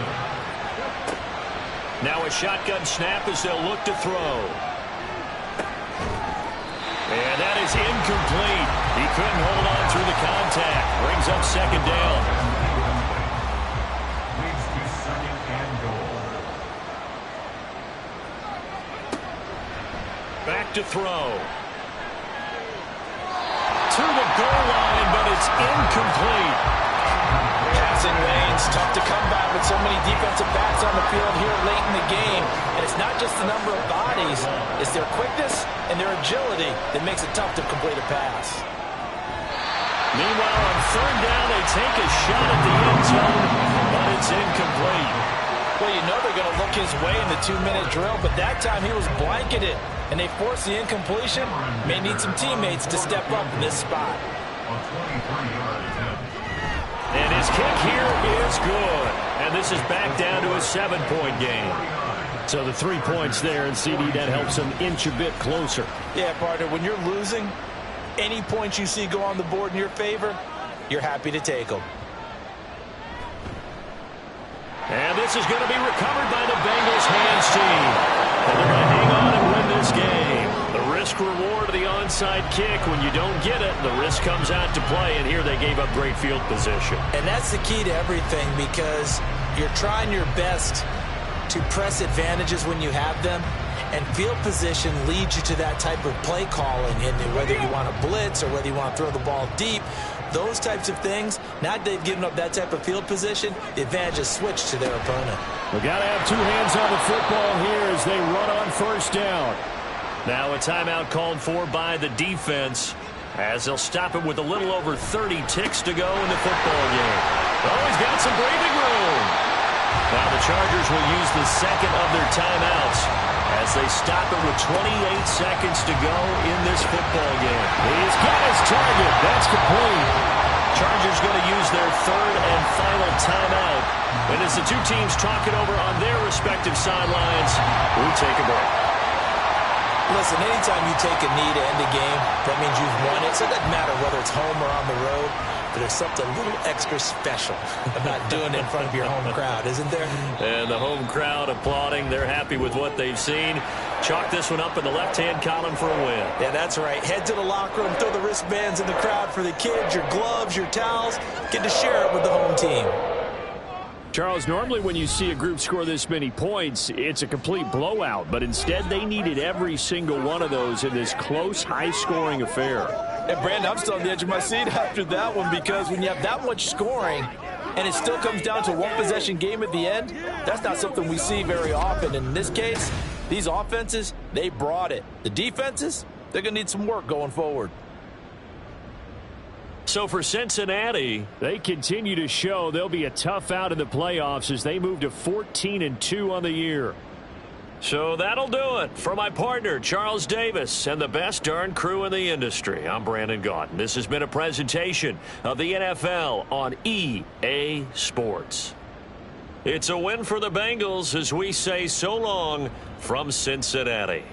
Speaker 2: Now a shotgun snap as they'll look to throw. And that is incomplete. He couldn't hold on through the contact. Brings up 2nd down. Back to throw. To the goal line, but it's incomplete.
Speaker 5: Passing lanes, tough to come by with so many defensive backs on the field here late in the game. And it's not just the number of bodies, it's their quickness and their agility that makes it tough to complete a pass.
Speaker 2: Meanwhile, on 3rd down, they take a shot at the end zone, but it's incomplete.
Speaker 5: Well, you know they're going to look his way in the 2-minute drill, but that time he was blanketed, and they forced the incompletion. May need some teammates to step up in this spot.
Speaker 2: And his kick here is good. And this is back down to a 7-point game.
Speaker 7: So the 3 points there, and CD, that helps them inch a bit closer.
Speaker 5: Yeah, partner, when you're losing, any points you see go on the board in your favor, you're happy to take them.
Speaker 2: And this is going to be recovered by the Bengals hands team. And they're going to hang on and win this game. The risk risk reward of the onside kick. When you don't get it, the risk comes out to play, and here they gave up great field position.
Speaker 3: And that's the key to everything, because you're trying your best to press advantages when you have them, and field position leads you to that type of play calling, and whether you want to blitz or whether you want to throw the ball deep, those types of things. Now that they've given up that type of field position, the advantage is switched to their opponent.
Speaker 2: We got to have two hands on the football here as they run on first down. Now a timeout called for by the defense, as they'll stop it with a little over 30 ticks to go in the football game. Oh, he's got some breathing room. Now the Chargers will use the second of their timeouts as they stop it with 28 seconds to go in this football game.
Speaker 7: He's got his target. That's complete.
Speaker 2: Chargers going to use their third and final timeout. And as the two teams talk it over on their respective sidelines, we take a break.
Speaker 3: Listen, anytime you take a knee to end a game, that means you've won it. So it doesn't matter whether it's home or on the road. But there's something a little extra special about doing it in front of your home crowd, isn't there?
Speaker 2: And the home crowd applauding. They're happy with what they've seen. Chalk this one up in the left-hand column for a win.
Speaker 3: Yeah, that's right. Head to the locker room, throw the wristbands in the crowd for the kids, your gloves, your towels. Get to share it with the home team.
Speaker 7: Charles, normally when you see a group score this many points, it's a complete blowout. But instead, they needed every single one of those in this close, high-scoring affair.
Speaker 5: And, Brandon, I'm still on the edge of my seat after that one, because when you have that much scoring and it still comes down to a one-possession game at the end, that's not something we see very often. And in this case, these offenses, they brought it. The defenses, they're going to need some work going forward.
Speaker 2: So for Cincinnati,
Speaker 7: they continue to show they'll be a tough out in the playoffs as they move to 14-2 on the year.
Speaker 2: So that'll do it. For my partner, Charles Davis, and the best darn crew in the industry, I'm Brandon Gaudin. This has been a presentation of the NFL on EA Sports. It's a win for the Bengals as we say so long from Cincinnati.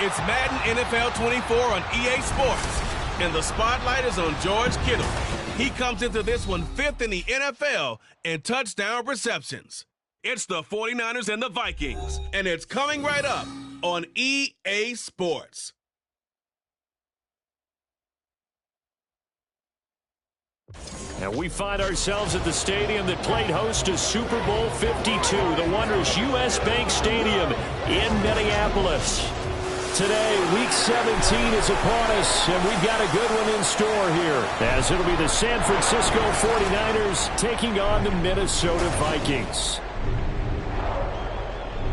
Speaker 1: It's Madden NFL 24 on EA Sports, and the spotlight is on George Kittle. He comes into this one 5th in the NFL in touchdown receptions. It's the 49ers and the Vikings, and it's coming right up on EA Sports.
Speaker 2: And we find ourselves at the stadium that played host to Super Bowl 52, the wondrous U.S. Bank Stadium in Minneapolis. Today, Week 17 is upon us, and we've got a good one in store here, as it'll be the San Francisco 49ers taking on the Minnesota Vikings.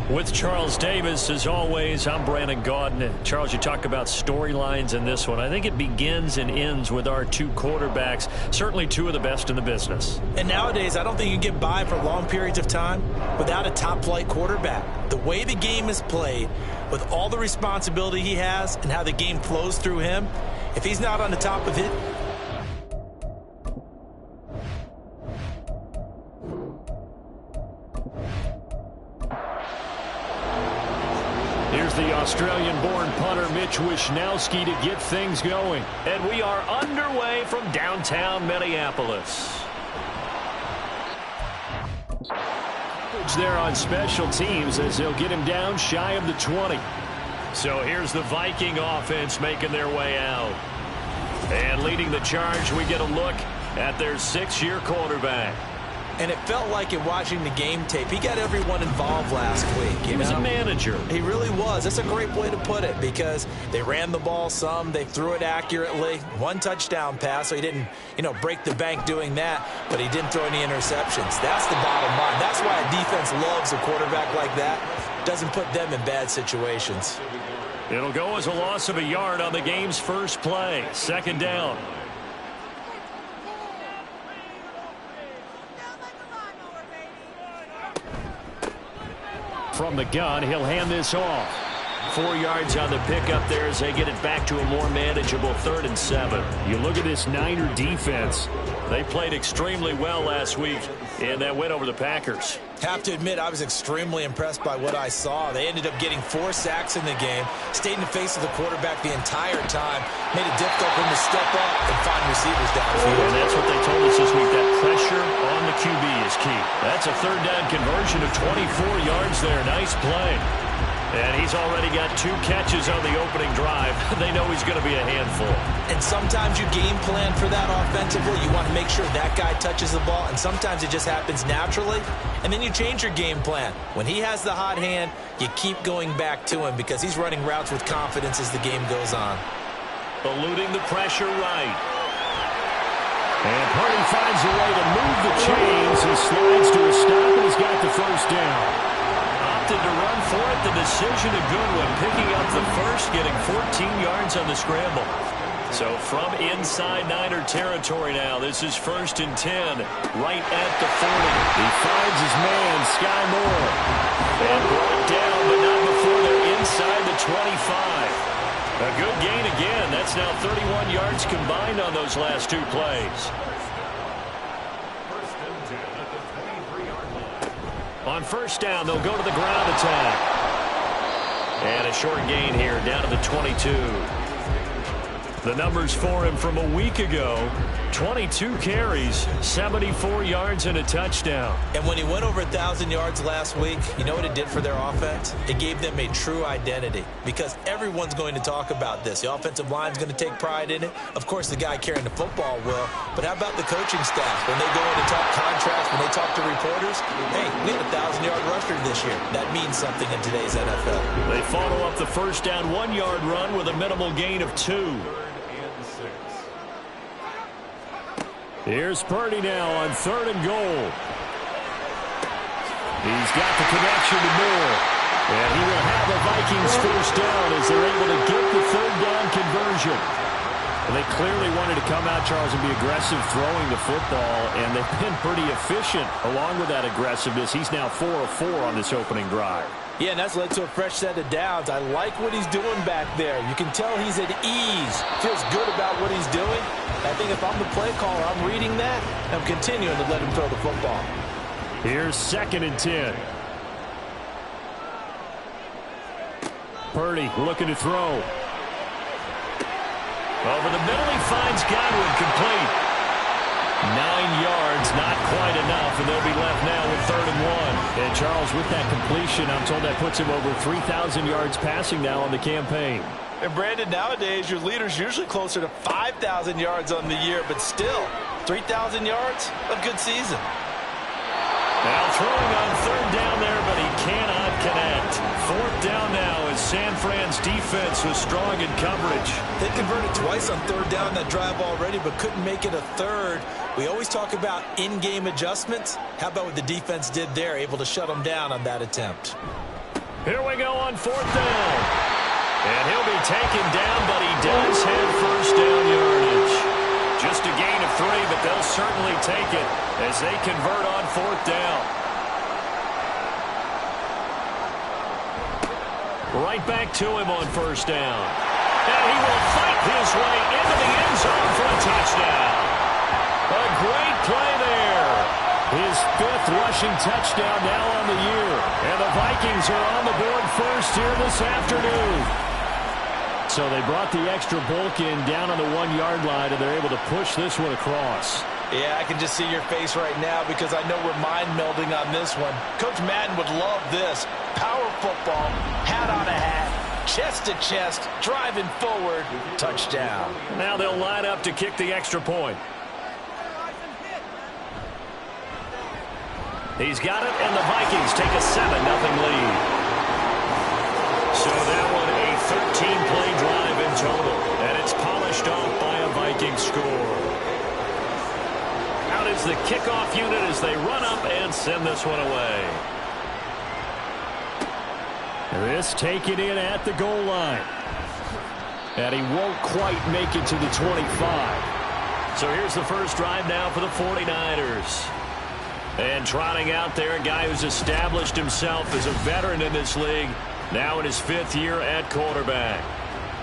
Speaker 2: With Charles Davis, as always, I'm Brandon Gaudin. And Charles, you talk about storylines in this one. I think it begins and ends with our two quarterbacks, certainly two of the best in the business.
Speaker 3: And nowadays, I don't think you can get by for long periods of time without a top-flight quarterback. The way the game is played, with all the responsibility he has and how the game flows through him, if he's not on the top of it,
Speaker 2: here's the Australian-born punter Mitch Wishnowsky to get things going. And we are underway from downtown Minneapolis. There on special teams as they'll get him down shy of the 20. So here's the Viking offense making their way out. And leading the charge, we get a look at their 6-year quarterback.
Speaker 3: and it felt like in watching the game tape, he got everyone involved last week.
Speaker 2: He was a manager.
Speaker 3: He really was. That's a great way to put it, because they ran the ball some, they threw it accurately. One touchdown pass, so he didn't, break the bank doing that, but he didn't throw any interceptions. That's the bottom line. That's why a defense loves a quarterback like that. Doesn't put them in bad situations.
Speaker 2: It'll go as a loss of a yard on the game's first play. Second down. From the gun, he'll hand this off. 4 yards on the pickup there as they get it back to a more manageable 3rd and 7. You look at this Niner defense. They played extremely well last week in that win over the Packers.
Speaker 3: Have to admit, I was extremely impressed by what I saw. They ended up getting 4 sacks in the game, stayed in the face of the quarterback the entire time, made it difficult for him to step up and find receivers downfield.
Speaker 2: And that's what they told us this week, that pressure on the QB is key. That's a 3rd down conversion of 24 yards there. Nice play. And he's already got 2 catches on the opening drive. They know he's going to be a handful.
Speaker 3: And sometimes you game plan for that offensively. You want to make sure that guy touches the ball, and sometimes it just happens naturally. And then you change your game plan. When he has the hot hand, you keep going back to him because he's running routes with confidence as the game goes on.
Speaker 2: Eluding the pressure right. And Purdy finds a way to move the chains. He slides to a stop, and he's got the first down. To run for it, the decision a good one, picking up the first, getting 14 yards on the scramble. So from inside Niner territory now, this is 1st and 10, right at the 40. He finds his man, Sky Moore, and brought down, but not before they're inside the 25. A good gain again. That's now 31 yards combined on those last 2 plays. On 1st down, they'll go to the ground attack. And a short gain here, down to the 22. The numbers for him from a week ago, 22 carries, 74 yards and a touchdown.
Speaker 3: And when he went over 1,000 yards last week, you know what it did for their offense? It gave them a true identity, because everyone's going to talk about this. The offensive line's going to take pride in it. Of course, the guy carrying the football will. But how about the coaching staff? When they go in and talk contracts, when they talk to reporters, hey, we had a 1,000-yard rusher this year. That means something in today's NFL.
Speaker 2: They follow up the 1st down 1-yard run with a minimal gain of 2. Here's Purdy now on 3rd and goal. He's got the connection to Moore. And he will have a Vikings 1st down as they're able to get the 3rd down conversion. And they clearly wanted to come out, Charles, and be aggressive throwing the football, and they've been pretty efficient along with that aggressiveness. He's now 4 of 4 on this opening drive.
Speaker 3: Yeah, and that's led to a fresh set of downs. I like what he's doing back there. You can tell he's at ease. Feels good about what he's doing. I think if I'm the play caller, I'm reading that, and I'm continuing to let him throw the football.
Speaker 2: Here's 2nd and 10.
Speaker 7: Purdy looking to throw. Over the middle, he finds Godwin complete. 9 yards, not quite enough, and they'll be left now with 3rd and 1. And Charles, with that completion, I'm told that puts him over 3,000 yards passing now on the campaign.
Speaker 5: And Brandon, nowadays, your leader's usually closer to 5,000 yards on the year, but still, 3,000 yards, a good season.
Speaker 7: Now throwing on 3rd down there, but he cannot connect. 4th down now as San Fran's defense was strong in coverage.
Speaker 3: They converted twice on 3rd down that drive already, but couldn't make it a 3rd. We always talk about in-game adjustments. How about what the defense did there, able to shut them down on that attempt?
Speaker 7: Here we go on 4th down. And he'll be taken down, but he does have 1st down yardage. Just a gain of 3, but they'll certainly take it as they convert on 4th down. Right back to him on 1st down. And he will fight his way into the end zone for a touchdown. A great play there. His 5th rushing touchdown now on the year. And the Vikings are on the board first here this afternoon. So they brought the extra bulk in down on the 1-yard line, and they're able to push this one across.
Speaker 5: Yeah, I can just see your face right now because I know we're mind melding on this one. Coach Madden would love this. Power football, hat on a hat, chest to chest, driving forward, touchdown.
Speaker 7: Now they'll line up to kick the extra point. He's got it, and the Vikings take a 7-0 lead. So that one a 13-play drive in total, and it's polished off by a Viking score. Out is the kickoff unit as they run up and send this one away. This taken in at the goal line. And he won't quite make it to the 25. So here's the first drive now for the 49ers. And trotting out there, a guy who's established himself as a veteran in this league, now in his 5th year at quarterback.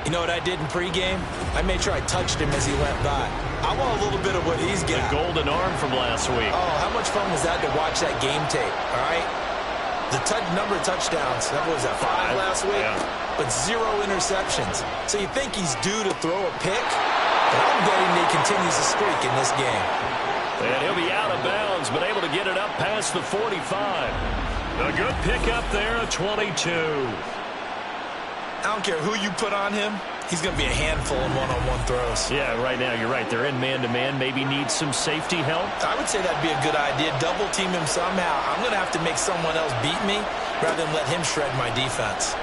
Speaker 3: You know what I did in pregame? I made sure I touched him as he went by. I want a little bit of what he's got.
Speaker 7: The golden arm from last week.
Speaker 3: Oh, how much fun was that to watch that game tape, all right? The number of touchdowns, what was that, 5 last week?
Speaker 7: Yeah.
Speaker 3: But 0 interceptions. So you think he's due to throw a pick? But I'm betting he continues to streak in this game.
Speaker 7: And he'll be out of bounds, but able to get it up past the 45. A good pickup there, a 22.
Speaker 3: I don't care who you put on him. He's going to be a handful in one-on-one throws.
Speaker 7: Yeah, right now, you're right. They're in man-to-man. Maybe needs some safety help.
Speaker 3: I would say that'd be a good idea. Double team him somehow. I'm going to have to make someone else beat me rather than let him shred my defense.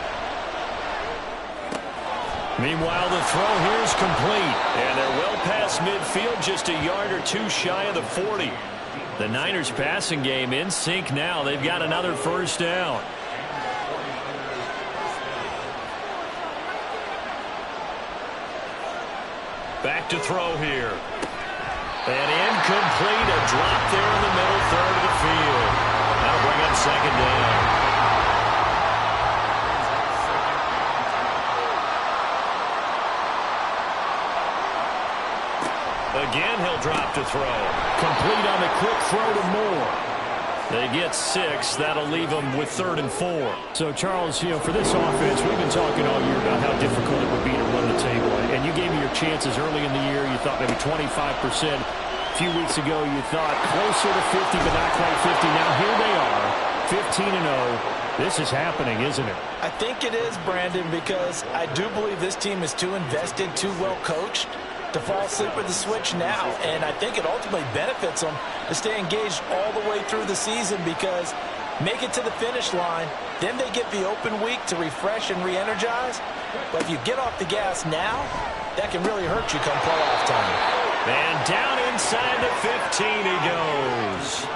Speaker 7: Meanwhile, the throw here is complete. And they're well past midfield, just a yard or 2 shy of the 40. The Niners passing game in sync now. They've got another 1st down. Back to throw here. And incomplete. A drop there in the middle third of the field. That'll bring up 2nd down. Again, he'll drop to throw. Complete on the quick throw to Moore. They get 6. That'll leave them with 3rd and 4. So, Charles, you know, for this offense, we've been talking all year about how difficult it would be to run the table. And you gave me your chances early in the year. You thought maybe 25%. A few weeks ago, you thought closer to 50, but not quite 50. Now, here they are, 15-0. This is happening, isn't it?
Speaker 3: I think it is, Brandon, because I do believe this team is too invested, too well coached to fall asleep with the switch now. And I think it ultimately benefits them to stay engaged all the way through the season because make it to the finish line, then they get the open week to refresh and re-energize. But if you get off the gas now, that can really hurt you come playoff time.
Speaker 7: And down inside the 15 he goes.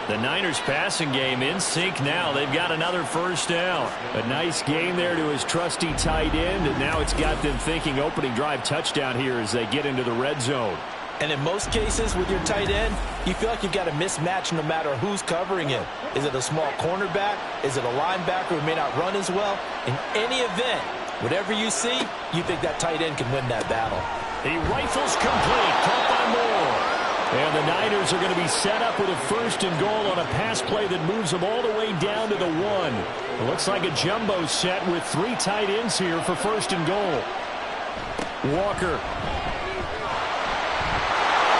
Speaker 7: The Niners passing game in sync now. They've got another 1st down. A nice gain there to his trusty tight end, and now it's got them thinking opening drive touchdown here as they get into the red zone.
Speaker 3: And in most cases with your tight end, you feel like you've got a mismatch no matter who's covering it. Is it a small cornerback? Is it a linebacker who may not run as well? In any event, whatever you see, you think that tight end can win that battle.
Speaker 7: He rifles complete, caught by Moore.
Speaker 2: And the Niners are going to be set up with a 1st and goal on a pass play that moves them all the way down to the 1. It looks like a jumbo set with 3 tight ends here for 1st and goal. Walker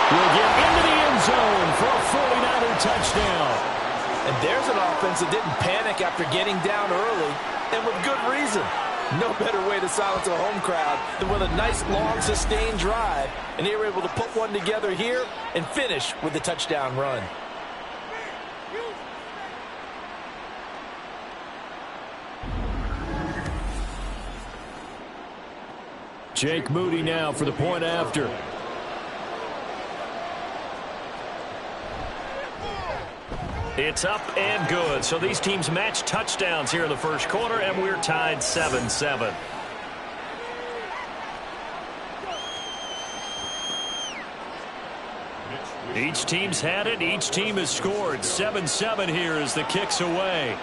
Speaker 2: will get into the end zone for a 49er touchdown.
Speaker 5: And there's an offense that didn't panic after getting down early, and with good reason. No better way to silence a home crowd than with a nice, long, sustained drive. And they were able to put one together here and finish with the touchdown run.
Speaker 2: Jake Moody now for the point after. It's up and good. So these teams match touchdowns here in the first quarter, and we're tied 7-7. Each team's had it. Each team has scored. 7-7 here as the kick's away.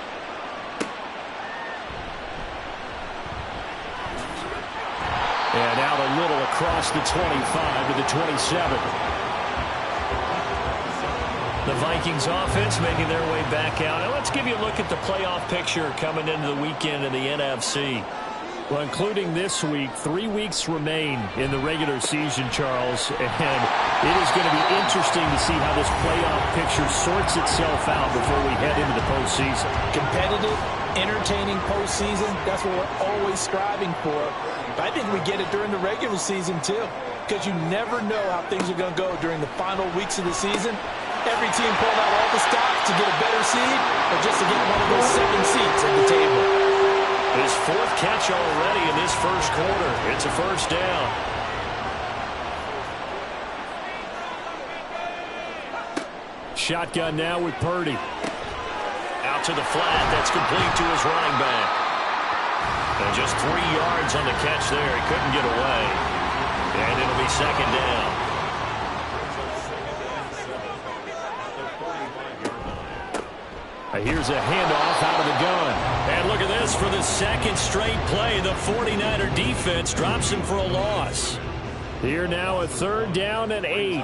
Speaker 2: And out a little across the 25 to the 27. The Vikings offense making their way back out. Now let's give you a look at the playoff picture coming into the weekend in the NFC. Well, including this week, 3 weeks remain in the regular season, Charles, and it is going to be interesting to see how this playoff picture sorts itself out before we head into the postseason.
Speaker 5: Competitive, entertaining postseason, that's what we're always striving for. But I think we get it during the regular season, too, because you never know how things are going to go during the final weeks of the season. Every team pulled out all the stops to get a better seed or just to get one of those 7 seats at the table.
Speaker 2: His 4th catch already in this first quarter. It's a first down. Shotgun now with Purdy. Out to the flat. That's complete to his running back. And just 3 yards on the catch there. He couldn't get away. And it'll be second down. Here's a handoff out of the gun. And look at this. For the second straight play, the 49er defense drops him for a loss. Here now a 3rd down and 8.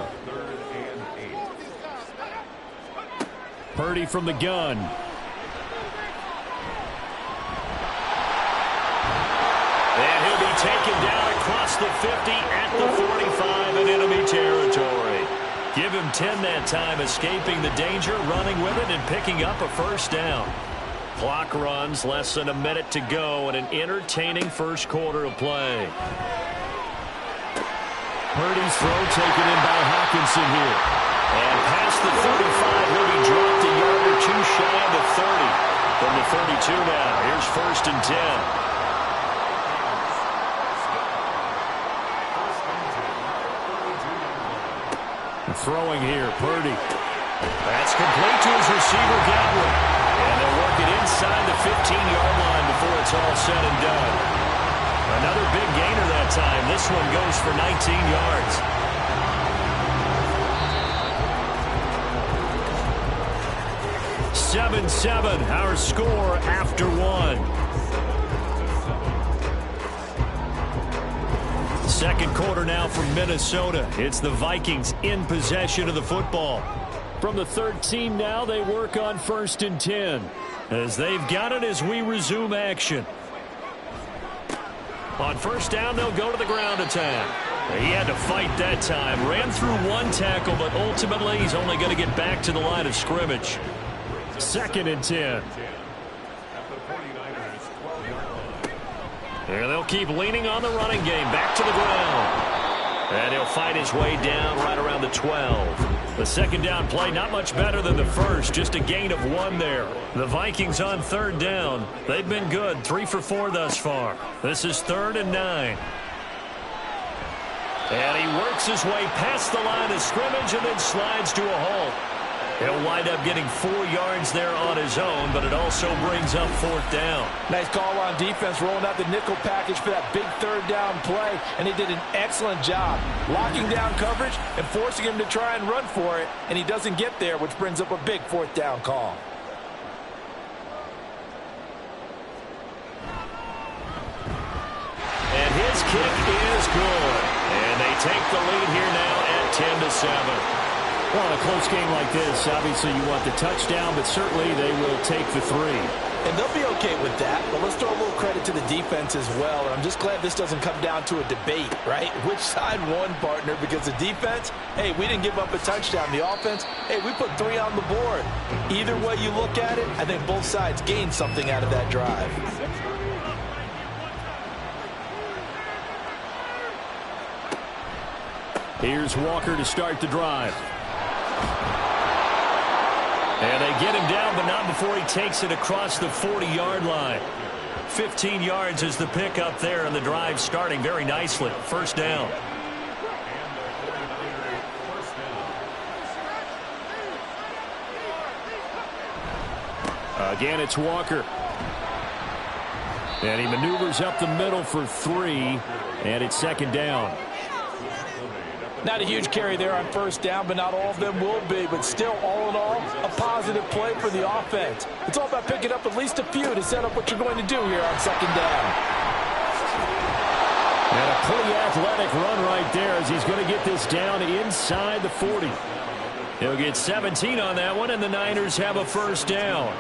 Speaker 2: Purdy from the gun. And he'll be taken down across the 50 at the 45 in enemy territory. Give him 10 that time, escaping the danger, running with it, and picking up a first down. Clock runs, less than a minute to go, and an entertaining first quarter of play. Purdy's throw taken in by Hawkinson here. And past the 35, he'll be dropped a yard or 2 shy of the 30. From the 32 now, here's 1st and 10. Throwing here, Purdy. That's complete to his receiver, Godwin. And they'll work it inside the 15-yard line before it's all said and done. Another big gainer that time. This one goes for 19 yards. 7-7, our score after 1. Second quarter now from Minnesota. It's the Vikings in possession of the football. From the 13 now, they work on 1st and 10. As they've got it as we resume action. On 1st down, they'll go to the ground attack. He had to fight that time. Ran through 1 tackle, but ultimately he's only going to get back to the line of scrimmage. 2nd and 10. And they'll keep leaning on the running game. Back to the ground. And he'll fight his way down right around the 12. The second down play not much better than the first. Just a gain of 1 there. The Vikings on 3rd down. They've been good. 3 for 4 thus far. This is 3rd and 9. And he works his way past the line of scrimmage and then slides to a halt. He'll wind up getting 4 yards there on his own, but it also brings up 4th down.
Speaker 5: Nice call on defense, rolling out the nickel package for that big 3rd down play, and he did an excellent job locking down coverage and forcing him to try and run for it, and he doesn't get there, which brings up a big 4th down call.
Speaker 2: And his kick is good. And they take the lead here now at 10-7. Well, in a close game like this, obviously you want the touchdown, but certainly they will take the 3.
Speaker 5: And they'll be okay with that, but let's throw a little credit to the defense as well. And I'm just glad this doesn't come down to a debate, right? Which side won, partner? Because the defense, hey, we didn't give up a touchdown. The offense, hey, we put 3 on the board. Either way you look at it, I think both sides gained something out of that drive.
Speaker 2: Here's Walker to start the drive. And they get him down, but not before he takes it across the 40-yard line. 15 yards is the pickup there, and the drive starting very nicely. First down. Again, it's Walker. And he maneuvers up the middle for 3, and it's second down.
Speaker 5: Not a huge carry there on first down, but not all of them will be. But still, all in all, a positive play for the offense. It's all about picking up at least a few to set up what you're going to do here on second down.
Speaker 2: And a pretty athletic run right there as he's going to get this down inside the 40. He'll get 17 on that one, and the Niners have a first down.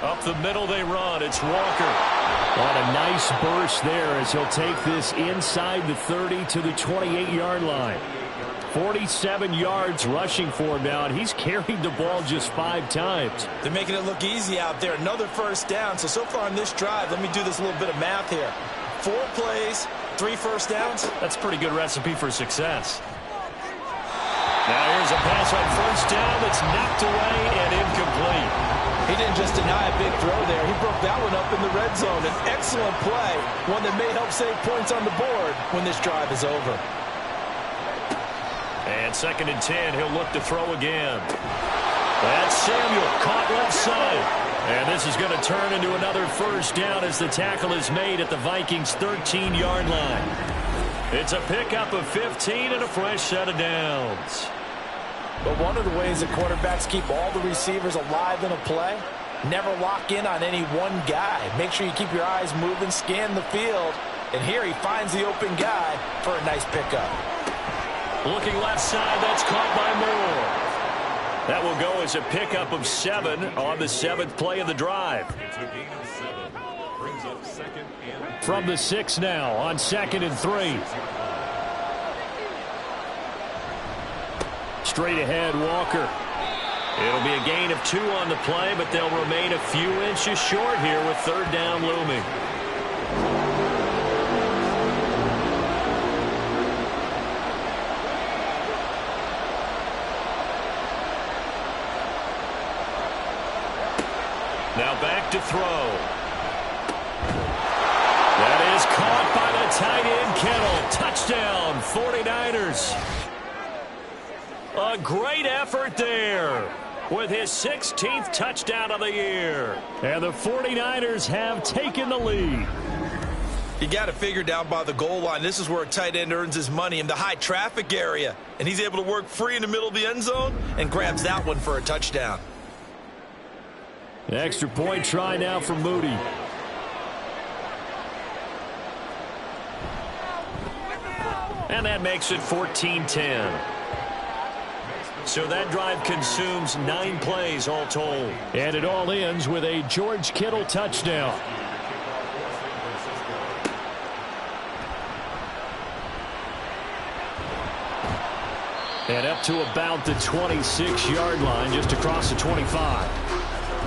Speaker 2: Up the middle they run. It's Walker. On a nice burst there as he'll take this inside the 30 to the 28-yard line. 47 yards rushing for him now, and he's carried the ball just 5 times.
Speaker 5: They're making it look easy out there. Another first down. So far in this drive, let me do this little bit of math here. 4 plays, 3 first downs.
Speaker 2: That's a pretty good recipe for success. Now here's a pass on first down that's knocked away and incomplete.
Speaker 5: He didn't just deny a big throw there. He broke that one up in the red zone. An excellent play, one that may help save points on the board when this drive is over.
Speaker 2: And second and 10, he'll look to throw again. That's Samuel, caught left side. And this is going to turn into another first down as the tackle is made at the Vikings' 13-yard line. It's a pickup of 15 and a fresh set of downs.
Speaker 5: But one of the ways that quarterbacks keep all the receivers alive in a play, never lock in on any one guy. Make sure you keep your eyes moving, scan the field. And here he finds the open guy for a nice pickup.
Speaker 2: Looking left side, that's caught by Moore. That will go as a pickup of 7 on the 7th play of the drive. From the 6 now on 2nd and 3. Straight ahead, Walker. It'll be a gain of 2 on the play, but they'll remain a few inches short here with third down looming. Now back to throw. That is caught by the tight end, Kittle. Touchdown, 49ers. A great effort there with his 16th touchdown of the year. And the 49ers have taken the lead.
Speaker 5: You got to figure down by the goal line. This is where a tight end earns his money in the high traffic area. And he's able to work free in the middle of the end zone and grabs that one for a touchdown.
Speaker 2: The extra point try now for Moody. And that makes it 14-10. So that drive consumes 9 plays all told. And it all ends with a George Kittle touchdown. And up to about the 26-yard line, just across the 25.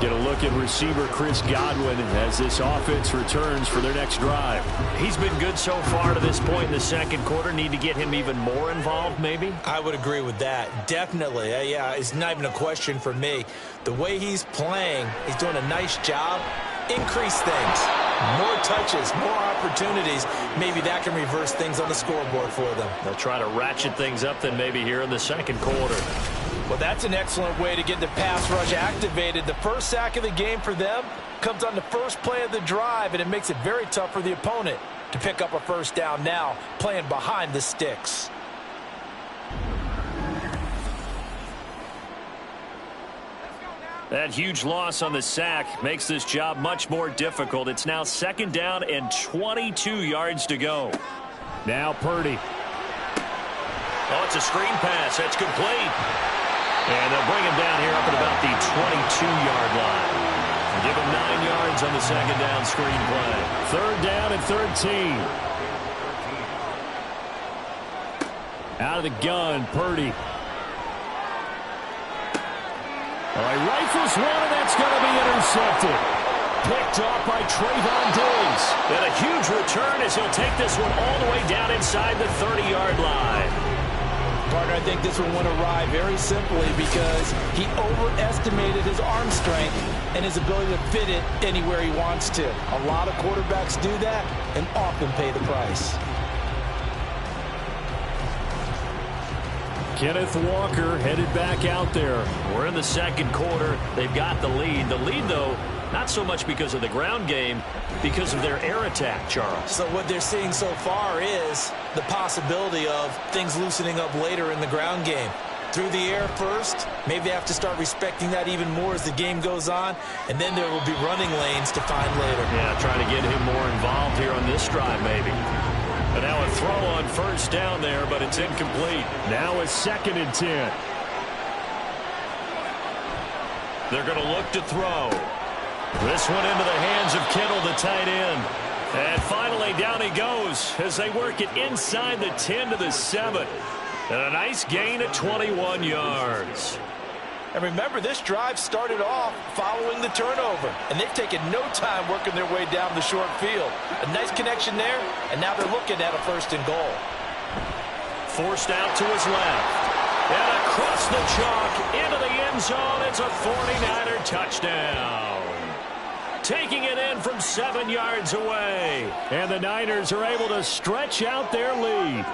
Speaker 2: Get a look at receiver Chris Godwin as this offense returns for their next drive. He's been good so far to this point in the second quarter. Need to get him even more involved, maybe?
Speaker 5: I would agree with that. Definitely. Yeah, it's not even a question for me. The way he's playing, he's doing a nice job. Increase things. More touches, more opportunities. Maybe that can reverse things on the scoreboard for them.
Speaker 2: They'll try to ratchet things up then maybe here in the second quarter.
Speaker 5: Well, that's an excellent way to get the pass rush activated. The first sack of the game for them comes on the first play of the drive, and it makes it very tough for the opponent to pick up a first down now, playing behind the sticks.
Speaker 2: That huge loss on the sack makes this job much more difficult. It's now 2nd down and 22 yards to go.
Speaker 7: Now Purdy.
Speaker 2: Oh, it's a screen pass. That's complete. And they'll bring him down here up at about the 22-yard line. Give him 9 yards on the 2nd down screen play.
Speaker 7: 3rd down and 13. Out of the gun, Purdy. All right, rifles one, and that's going to be intercepted. Picked off by Trayvon Diggs.
Speaker 2: And a huge return as he'll take this one all the way down inside the 30-yard line.
Speaker 3: Partner, I think this one went awry very simply because he overestimated his arm strength and his ability to fit it anywhere he wants to. A lot of quarterbacks do that and often pay the price.
Speaker 7: Kenneth Walker headed back out there.
Speaker 2: We're in the 2nd quarter. They've got the lead. The lead, though, not so much because of the ground game, because of their air attack, Charles.
Speaker 3: So what they're seeing so far is the possibility of things loosening up later in the ground game. Through the air first, maybe they have to start respecting that even more as the game goes on, and then there will be running lanes to find later.
Speaker 2: Yeah, trying to get him more involved here on this drive, maybe. And now a throw on 1st down there, but it's incomplete.
Speaker 7: Now a 2nd and 10.
Speaker 2: They're going to look to throw. This one into the hands of Kittle, the tight end. And finally, down he goes as they work it inside the 10 to the 7. And a nice gain at 21 yards.
Speaker 3: And remember, this drive started off following the turnover, and they've taken no time working their way down the short field. A nice connection there, and now they're looking at a 1st and goal.
Speaker 2: Forced out to his left. And across the chalk into the end zone. It's a 49er touchdown. Taking it in from 7 yards away.
Speaker 7: And the Niners are able to stretch out their lead.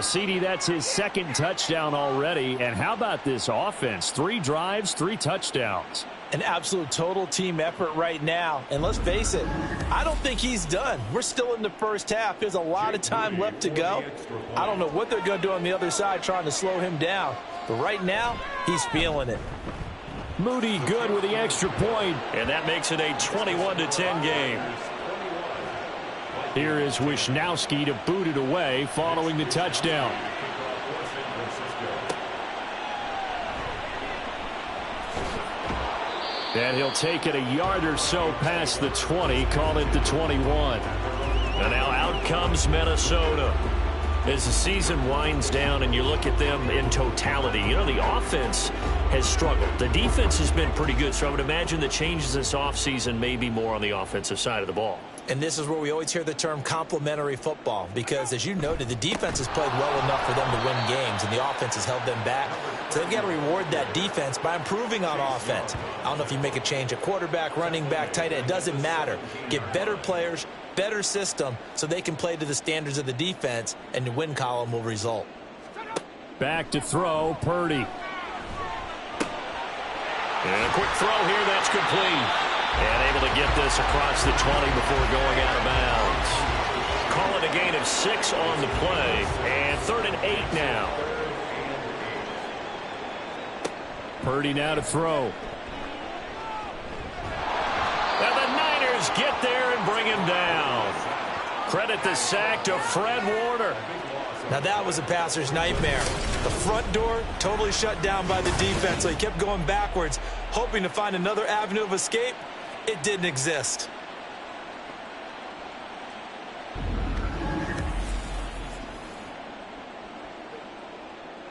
Speaker 7: CD, that's his 2nd touchdown already. And how about this offense? 3 drives, 3 touchdowns.
Speaker 3: An absolute total team effort right now. And let's face it, I don't think he's done. We're still in the 1st half. There's a lot of time left to go. I don't know what they're going to do on the other side trying to slow him down. But right now, he's feeling it.
Speaker 7: Moody good with the extra point.
Speaker 2: And that makes it a 21-10 game.
Speaker 7: Here is Wisnowski to boot it away following the touchdown. And he'll take it a yard or so past the 20, call it the 21.
Speaker 2: And now out comes Minnesota. As the season winds down and you look at them in totality, you know, the offense has struggled. The defense has been pretty good, so I would imagine the changes this offseason may be more on the offensive side of the ball.
Speaker 3: And this is where we always hear the term complementary football because, as you noted, the defense has played well enough for them to win games, and the offense has held them back. So they've got to reward that defense by improving on offense. I don't know if you make a change at quarterback, running back, tight end. It doesn't matter. Get better players, better system, so they can play to the standards of the defense, and the win column will result.
Speaker 7: Back to throw, Purdy.
Speaker 2: And a quick throw here, that's complete. And able to get this across the 20 before going out of bounds. Call it a gain of 6 on the play. And 3rd and 8 now.
Speaker 7: Purdy now to throw.
Speaker 2: And the Niners get there and bring him down. Credit the sack to Fred Warner.
Speaker 3: Now that was a passer's nightmare. The front door totally shut down by the defense, so he kept going backwards, hoping to find another avenue of escape. It didn't exist.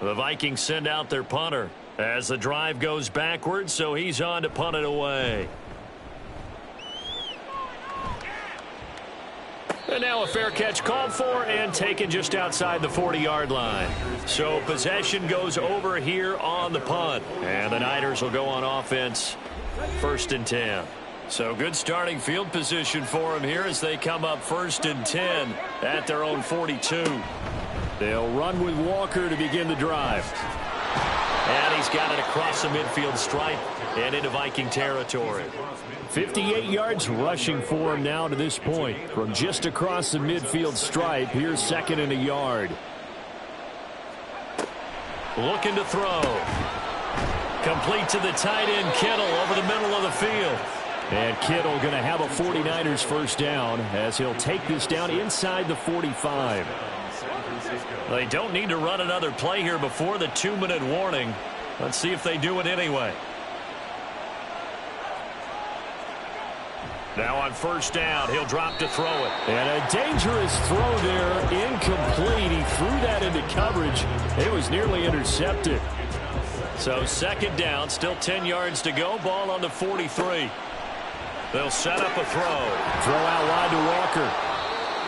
Speaker 2: The Vikings send out their punter as the drive goes backwards, so he's on to punt it away. And now a fair catch called for and taken just outside the 40-yard line. So possession goes over here on the punt. And the Niners will go on offense, 1st and 10. So good starting field position for them here as they come up 1st and 10 at their own 42.
Speaker 7: They'll run with Walker to begin the drive.
Speaker 2: And he's got it across the midfield stripe and into Viking territory.
Speaker 7: 58 yards rushing for him now to this point. From just across the midfield stripe, here's 2nd and a yard.
Speaker 2: Looking to throw. Complete to the tight end, Kittle, over the middle of the field. And Kittle going to have a 49ers first down as he'll take this down inside the 45. They don't need to run another play here before the 2-minute warning. Let's see if they do it anyway. Now on first down, he'll drop to throw it. And a dangerous throw there, incomplete. He threw that into coverage. It was nearly intercepted. So second down, still 10 yards to go. Ball on the 43. They'll set up a throw. Throw out wide to Walker.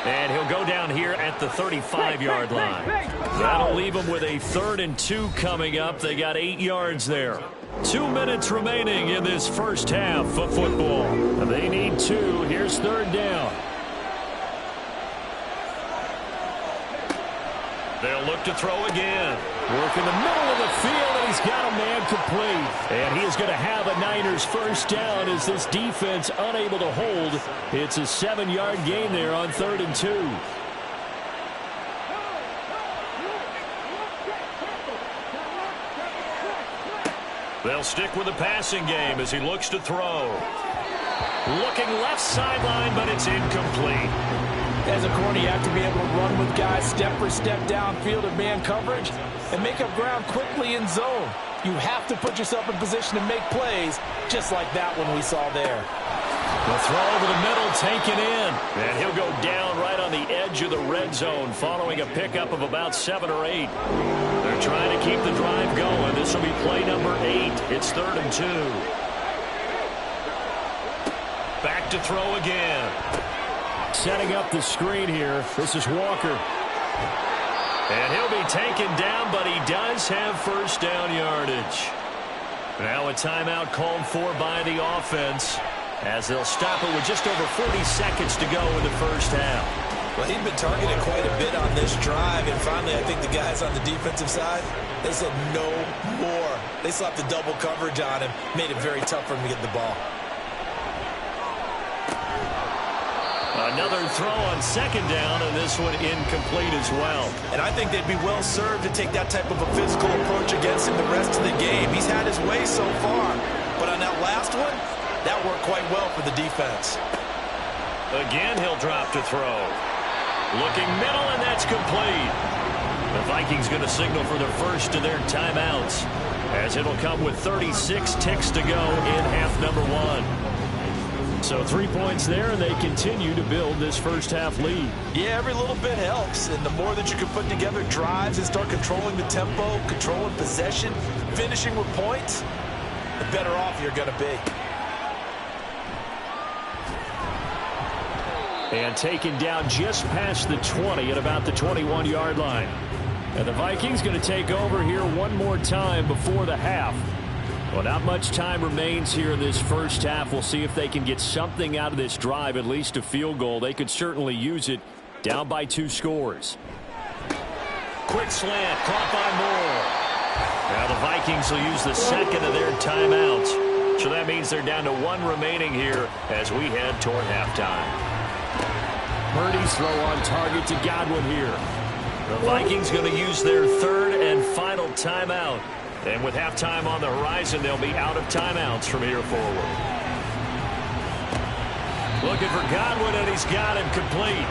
Speaker 2: And he'll go down here at the 35-yard line. That'll leave him with a 3rd and 2 coming up. They got 8 yards there. 2 minutes remaining in this first half of football. They need 2. Here's 3rd down. They'll look to throw again. Work in the middle of the field, and he's got a man complete. And he is going to have a Niners first down as this defense unable to hold. It's a 7-yard gain there on 3rd and 2. They'll stick with the passing game as he looks to throw. Looking left sideline, but it's incomplete.
Speaker 5: As a corner, you have to be able to run with guys step for step downfield in man coverage and make up ground quickly in zone. You have to put yourself in position to make plays, just like that one we saw there.
Speaker 2: The throw over the middle taken in. And he'll go down right on the edge of the red zone following a pickup of about 7 or 8. They're trying to keep the drive going. This will be play number 8. It's 3rd and 2. Back to throw again. Setting up the screen here. This is Walker. And he'll be taken down, but he does have first down yardage. Now a timeout called for by the offense as they'll stop it with just over 40 seconds to go in the first half.
Speaker 3: Well, he'd been targeted quite a bit on this drive, and finally I think the guys on the defensive side, they said no more. They slapped the double coverage on him, made it very tough for him to get the ball.
Speaker 2: Another throw on second down, and this one incomplete as well.
Speaker 3: And I think they'd be well served to take that type of a physical approach against him the rest of the game. He's had his way so far, but on that last one, that worked quite well for the defense.
Speaker 2: Again, he'll drop to throw. Looking middle, and that's complete. The Vikings going to signal for the first of their timeouts, as it'll come with 36 ticks to go in half number 1. So 3 points there, and they continue to build this first half lead.
Speaker 5: Yeah, every little bit helps, and the more that you can put together drives and start controlling the tempo, controlling possession, finishing with points, the better off you're going to be.
Speaker 2: And taken down just past the 20 at about the 21-yard line. And the Vikings going to take over here one more time before the half. Well, not much time remains here in this first half. We'll see if they can get something out of this drive, at least a field goal. They could certainly use it, down by 2 scores. Quick slant, caught by Moore. Now the Vikings will use the second of their timeouts. So that means they're down to 1 remaining here as we head toward halftime. Purdy's throw on target to Godwin here. The Vikings going to use their 3rd and final timeout. And with halftime on the horizon, they'll be out of timeouts from here forward. Looking for Godwin, and he's got him complete.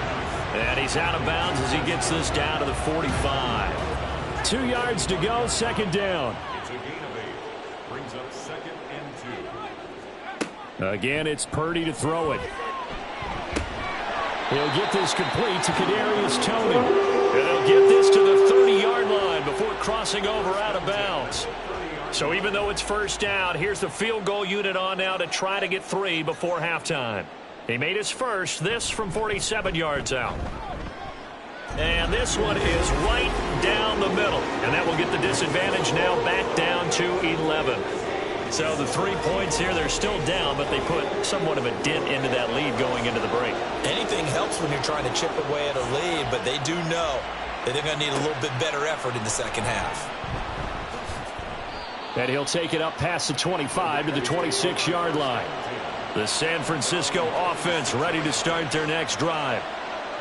Speaker 2: And he's out of bounds as he gets this down to the 45. 2 yards to go, second down.
Speaker 4: It's a gain of 8. Brings up 2nd and 2.
Speaker 2: Again, it's Purdy to throw it. He'll get this complete to Kadarius Toney. And he'll get this to the 30-yard line before crossing over out of bounds. So even though it's first down, here's the field goal unit on now to try to get 3 before halftime. He made his first, this from 47 yards out. And this one is right down the middle. And that will get the disadvantage now back down to 11. So the 3 points here, they're still down, but they put somewhat of a dent into that lead going into the break.
Speaker 3: Anything helps when you're trying to chip away at a lead, but they do know that they're going to need a little bit better effort in the second half.
Speaker 2: And he'll take it up past the 25 to the 26-yard line. The San Francisco offense ready to start their next drive.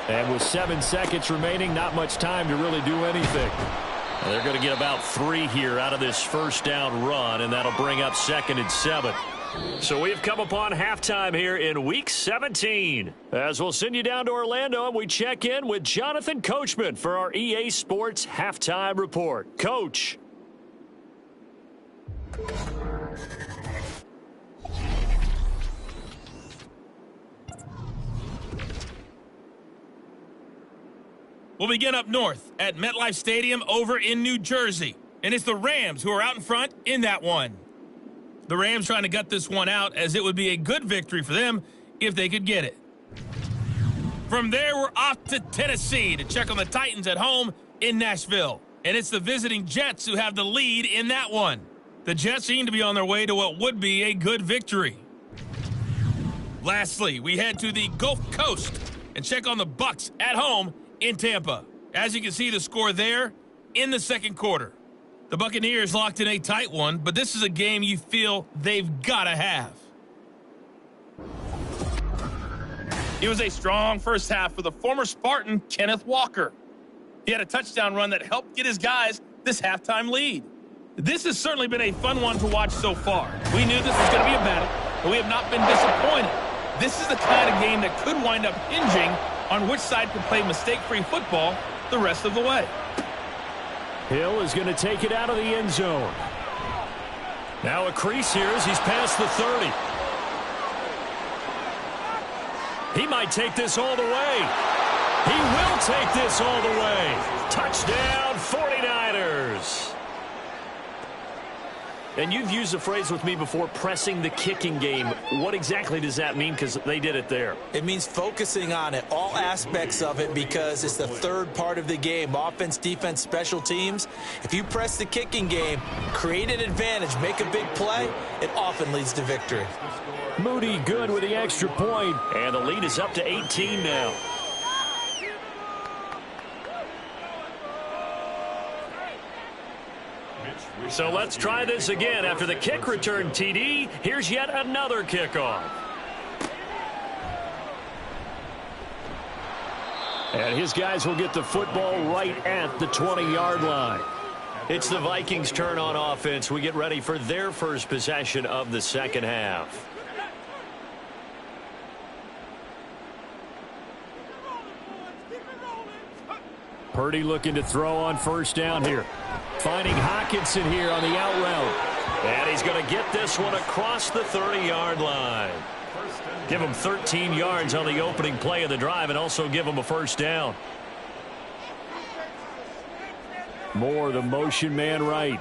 Speaker 2: And with 7 seconds remaining, not much time to really do anything. They're going to get about 3 here out of this first down run, and that'll bring up 2nd and 7. So we've come upon halftime here in Week 17. As we'll send you down to Orlando, and we check in with Jonathan Coachman for our EA Sports Halftime Report. Coach.
Speaker 8: We'll begin up north at MetLife Stadium over in New Jersey. And it's the Rams who are out in front in that one. The Rams trying to gut this one out, as it would be a good victory for them if they could get it. From there, we're off to Tennessee to check on the Titans at home in Nashville. And it's the visiting Jets who have the lead in that one. The Jets seem to be on their way to what would be a good victory. Lastly, we head to the Gulf Coast and check on the Bucs at home in Tampa. As you can see, the score there in the second quarter. The Buccaneers locked in a tight one, but this is a game you feel they've got to have. It was a strong first half for the former Spartan, Kenneth Walker. He had a touchdown run that helped get his guys this halftime lead. This has certainly been a fun one to watch so far. We knew this was going to be a battle, but we have not been disappointed. This is the kind of game that could wind up hinging on which side can play mistake-free football the rest of the way.
Speaker 2: Hill is going to take it out of the end zone. Now a crease here as he's past the 30. He might take this all the way. He will take this all the way. Touchdown, 49ers. And you've used the phrase with me before, pressing the kicking game. What exactly does that mean? Because they did it there.
Speaker 5: It means focusing on it, all aspects of it, because it's the third part of the game. Offense, defense, special teams. If you press the kicking game, create an advantage, make a big play, it often leads to victory.
Speaker 2: Moody good with the extra point. And the lead is up to 18 now. So let's try this again. After the kick return TD, here's yet another kickoff. And his guys will get the football right at the 20-yard line. It's the Vikings' turn on offense. We get ready for their first possession of the second half. Purdy looking to throw on first down here. Finding Hockenson here on the out route. And he's going to get this one across the 30-yard line. Give him 13 yards on the opening play of the drive and also give him a first down. Moore, the motion man right.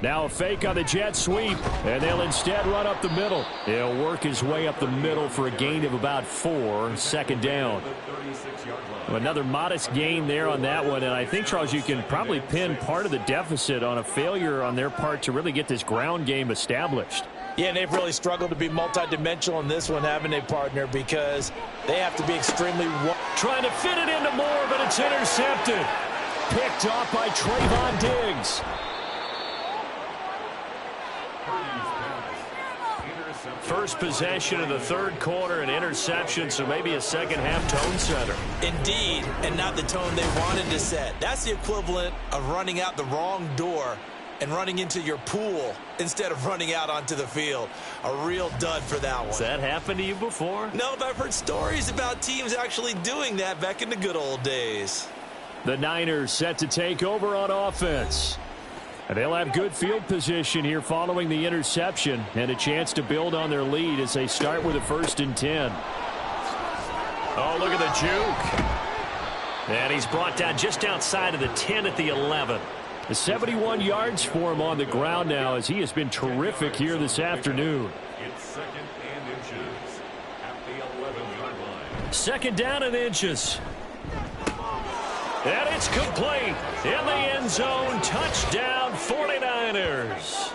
Speaker 2: Now a fake on the jet sweep, and they'll instead run up the middle. He'll work his way up the middle for a gain of about 4, second down. Another modest gain there on that one, and I think, Charles, you can probably pin part of the deficit on a failure on their part to really get this ground game established.
Speaker 5: Yeah, and they've really struggled to be multidimensional in this one, haven't they, partner, because they have to be extremely...
Speaker 2: Trying to fit it into Moore, but it's intercepted. Picked off by Trayvon Diggs. First possession of the third quarter, an interception, so maybe a second-half tone setter.
Speaker 5: Indeed, and not the tone they wanted to set. That's the equivalent of running out the wrong door and running into your pool instead of running out onto the field. A real dud for that one.
Speaker 2: Has that happened to you before?
Speaker 5: No, but I've heard stories about teams actually doing that back in the good old days.
Speaker 2: The Niners set to take over on offense. And they'll have good field position here following the interception and a chance to build on their lead as they start with a 1st and 10. Oh, look at the juke. And he's brought down just outside of the 10 at the 11. The 71 yards for him on the ground now as he has been terrific here this afternoon.
Speaker 4: It's 2nd and inches at the 11-yard line.
Speaker 2: Second down and inches. And it's complete in the end zone. Touchdown, 49ers.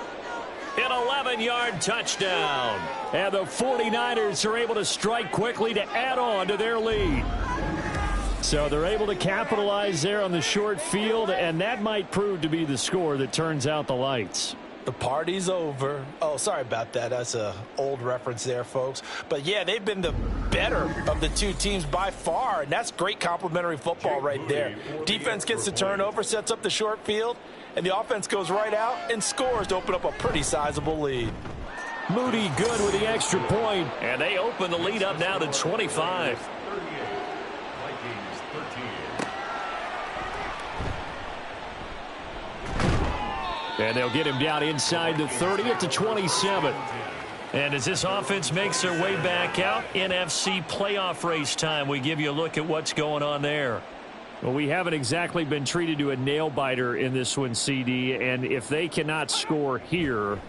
Speaker 2: An 11-yard touchdown. And the 49ers are able to strike quickly to add on to their lead. So they're able to capitalize there on the short field, and that might prove to be the score that turns out the lights.
Speaker 5: The party's over. Oh, sorry about that. That's an old reference there, folks. But, yeah, they've been the better of the two teams by far, and that's great complimentary football right there. Defense gets the turnover, sets up the short field, and the offense goes right out and scores to open up a pretty sizable lead.
Speaker 2: Moody good with the extra point, and they open the lead up now to 25. And they'll get him down inside the 30 at the 27. And as this offense makes their way back out, NFC playoff race time, we give you a look at what's going on there.
Speaker 7: Well, we haven't exactly been treated to a nail-biter in this one, CD, and if they cannot score here,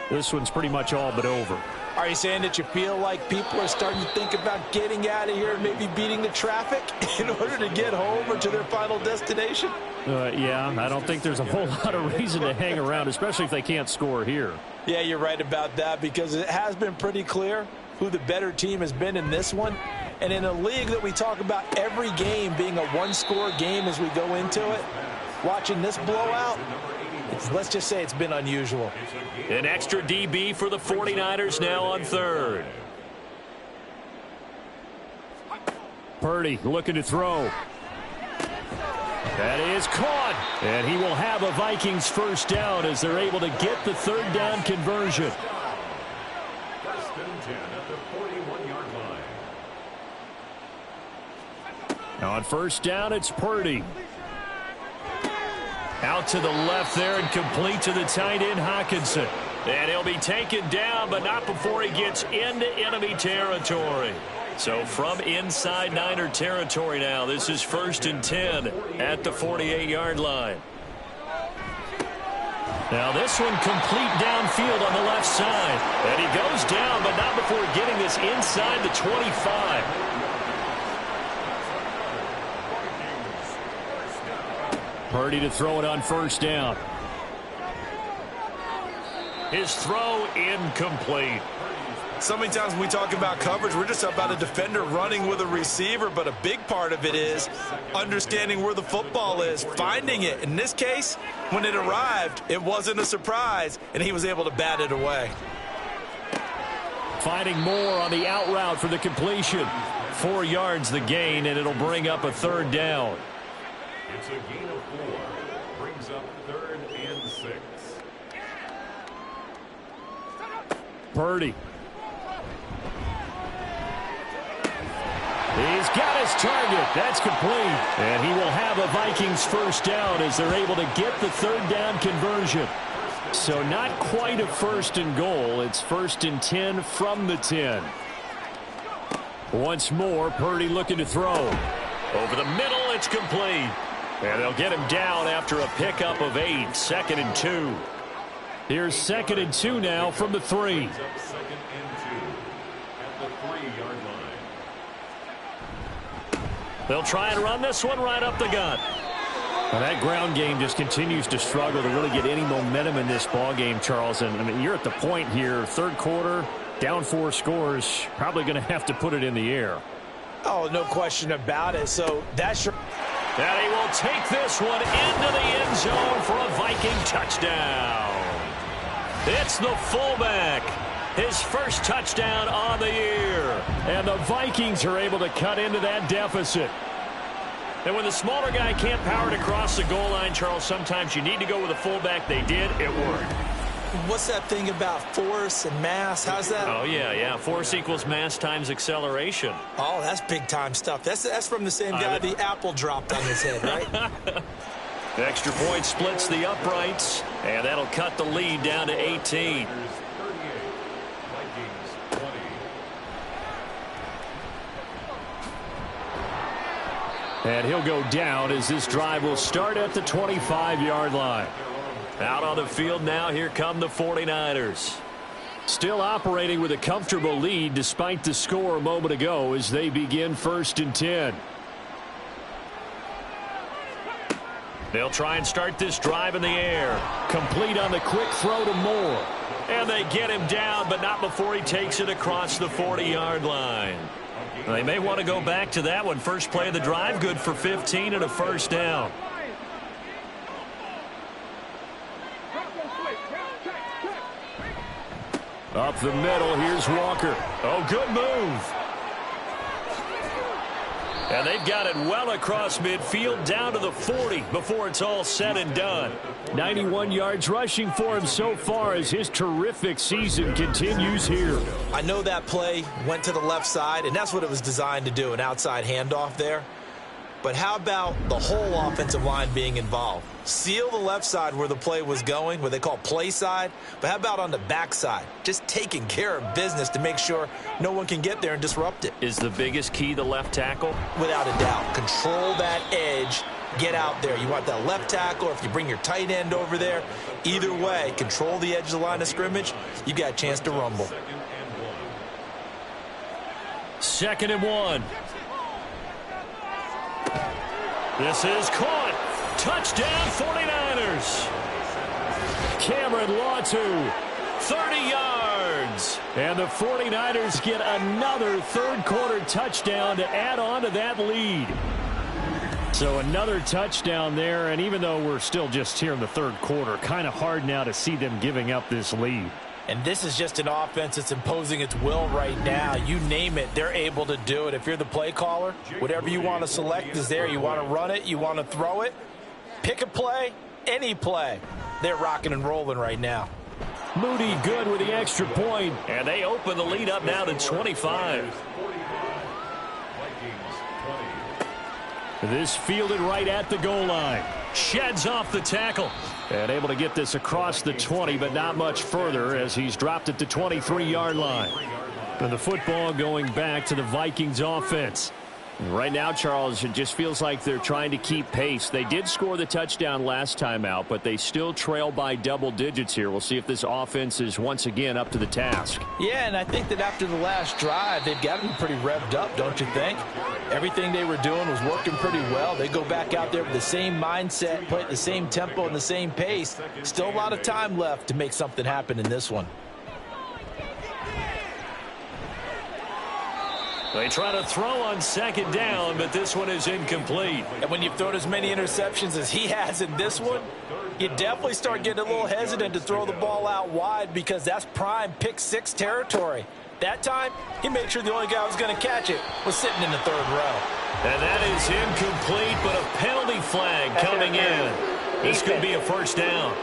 Speaker 7: this one's pretty much all but over.
Speaker 5: Are you saying that you feel like people are starting to think about getting out of here and maybe beating the traffic in order to get home or to their final destination?
Speaker 7: Yeah, I don't think there's a whole lot of reason to hang around, especially if they can't score here.
Speaker 5: Yeah, you're right about that, because it has been pretty clear who the better team has been in this one. And in a league that we talk about every game being a one-score game as we go into it, watching this blowout, let's just say it's been unusual.
Speaker 2: An extra DB for the 49ers now on third.
Speaker 7: Purdy looking to throw. That is caught. And he will have a Vikings first down as they're able to get the third down conversion.
Speaker 4: First and 10 at the 41-yard line.
Speaker 7: On first down, it's Purdy.
Speaker 2: Out to the left there and complete to the tight end, Hockenson. And he'll be taken down, but not before he gets into enemy territory. So from inside Niner territory now, this is first and 10 at the 48-yard line. Now this one complete downfield on the left side. And he goes down, but not before getting this inside the 25.
Speaker 7: Purdy to throw it on first down.
Speaker 2: His throw incomplete.
Speaker 5: So many times when we talk about coverage, we're just about a defender running with a receiver, but a big part of it is understanding where the football is, finding it. In this case, when it arrived, it wasn't a surprise, and he was able to bat it away.
Speaker 7: Finding more on the out route for the completion.
Speaker 2: 4 yards the gain, and it'll bring up a third down.
Speaker 4: It's a gain of 4. Brings up 3rd and 6.
Speaker 7: Purdy. He's got his target. That's complete. And he will have a Vikings first down as they're able to get the third down conversion. So not quite a first and goal. It's first and 10 from the 10. Once more, Purdy looking to throw.
Speaker 2: Over the middle, it's complete. And they'll get him down after a pickup of 8. 2nd and 2.
Speaker 7: Here's 2nd and 2 now from the 3.
Speaker 4: 2nd and 2 at the 3-yard line.
Speaker 2: They'll try and run this one right up the gut.
Speaker 7: Well, that ground game just continues to struggle to really get any momentum in this ball game, Charles. And I mean, you're at the point here, third quarter, down 4 scores, probably going to have to put it in the air.
Speaker 5: Oh, no question about it. So that's your...
Speaker 2: And he will take this one into the end zone for a Viking touchdown. It's the fullback. His first touchdown on the year.
Speaker 7: And the Vikings are able to cut into that deficit.
Speaker 2: And when the smaller guy can't power it across the goal line, Charles, sometimes you need to go with a fullback. They did. It worked.
Speaker 5: What's that thing about force and mass? How's that?
Speaker 2: Oh, yeah. Force equals mass times acceleration.
Speaker 5: Oh, that's big-time stuff. That's from the same guy the apple dropped on his head, right?
Speaker 2: Extra point splits the uprights, and that'll cut the lead down to 18.
Speaker 7: And he'll go down as this drive will start at the 25-yard line.
Speaker 2: Out on the field now, here come the 49ers.
Speaker 7: Still operating with a comfortable lead despite the score a moment ago as they begin first and 10.
Speaker 2: They'll try and start this drive in the air.
Speaker 7: Complete on the quick throw to Moore.
Speaker 2: And they get him down, but not before he takes it across the 40-yard line. They may want to go back to that one. First play of the drive, good for 15 and a first down. Up the middle, here's Walker. Oh, good move. And they've got it well across midfield down to the 40 before it's all said and done. 91 yards rushing for him so far as his terrific season continues here.
Speaker 3: I know that play went to the left side, and that's what it was designed to do, an outside handoff there. But how about the whole offensive line being involved? Seal the left side where the play was going, what they call play side. But how about on the back side? Just taking care of business to make sure no one can get there and disrupt it.
Speaker 2: Is the biggest key the left tackle?
Speaker 3: Without a doubt. Control that edge. Get out there. You want that left tackle, or if you bring your tight end over there. Either way, control the edge of the line of scrimmage. You got a chance to rumble.
Speaker 2: 2nd and 1. This is caught. Touchdown 49ers. Cameron Latu, 30 yards. And the 49ers get another third-quarter touchdown to add on to that lead. So another touchdown there, and even though we're still just here in the third quarter, kind of hard now to see them giving up this lead.
Speaker 3: And this is just an offense that's imposing its will right now. You name it, they're able to do it. If you're the play caller, whatever you want to select is there. You want to run it, you want to throw it. Pick a play, any play. They're rocking and rolling right now.
Speaker 2: Moody good with the extra point, and they open the lead up now to 25. This fielded right at the goal line. Sheds off the tackle. And able to get this across the 20, but not much further as he's dropped it to 23-yard line. And the football going back to the Vikings offense. Right now, Charles, it just feels like they're trying to keep pace. They did score the touchdown last time out, but they still trail by double digits here. We'll see if this offense is once again up to the task.
Speaker 3: Yeah, and I think that after the last drive, they've got to be pretty revved up, don't you think? Everything they were doing was working pretty well. They go back out there with the same mindset, play at the same tempo and the same pace. Still a lot of time left to make something happen in this one.
Speaker 2: They try to throw on 2nd down, but this one is incomplete.
Speaker 3: And when you've thrown as many interceptions as he has in this one, you definitely start getting a little hesitant to throw the ball out wide because that's prime pick 6 territory. That time, he made sure the only guy who was going to catch it was sitting in the 3rd row.
Speaker 2: And that is incomplete, but a penalty flag coming in. This could be a 1st down.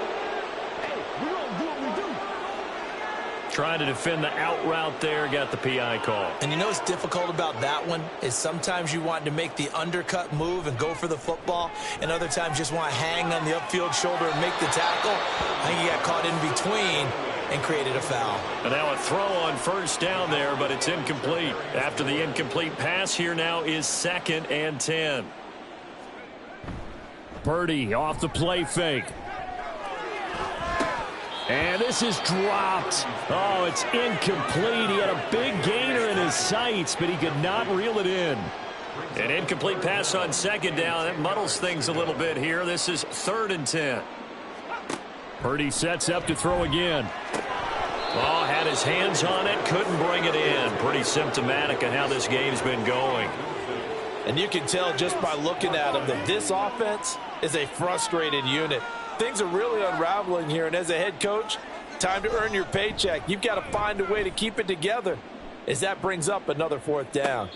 Speaker 2: Trying to defend the out route there, got the PI call.
Speaker 3: And you know what's difficult about that one is sometimes you want to make the undercut move and go for the football, and other times just want to hang on the upfield shoulder and make the tackle. I think he got caught in between and created a foul.
Speaker 2: And now a throw on 1st down there, but it's incomplete. After the incomplete pass, here now is 2nd and 10. Purdy off the play fake. And this is dropped. Oh, it's incomplete. He had a big gainer in his sights, but he could not reel it in. An incomplete pass on 2nd down. That muddles things a little bit here. This is 3rd and 10. Purdy sets up to throw again. Oh, had his hands on it, couldn't bring it in. Pretty symptomatic of how this game's been going.
Speaker 3: And you can tell just by looking at him that this offense is a frustrated unit. Things are really unraveling here, and as a head coach, time to earn your paycheck. You've got to find a way to keep it together as that brings up another 4th down.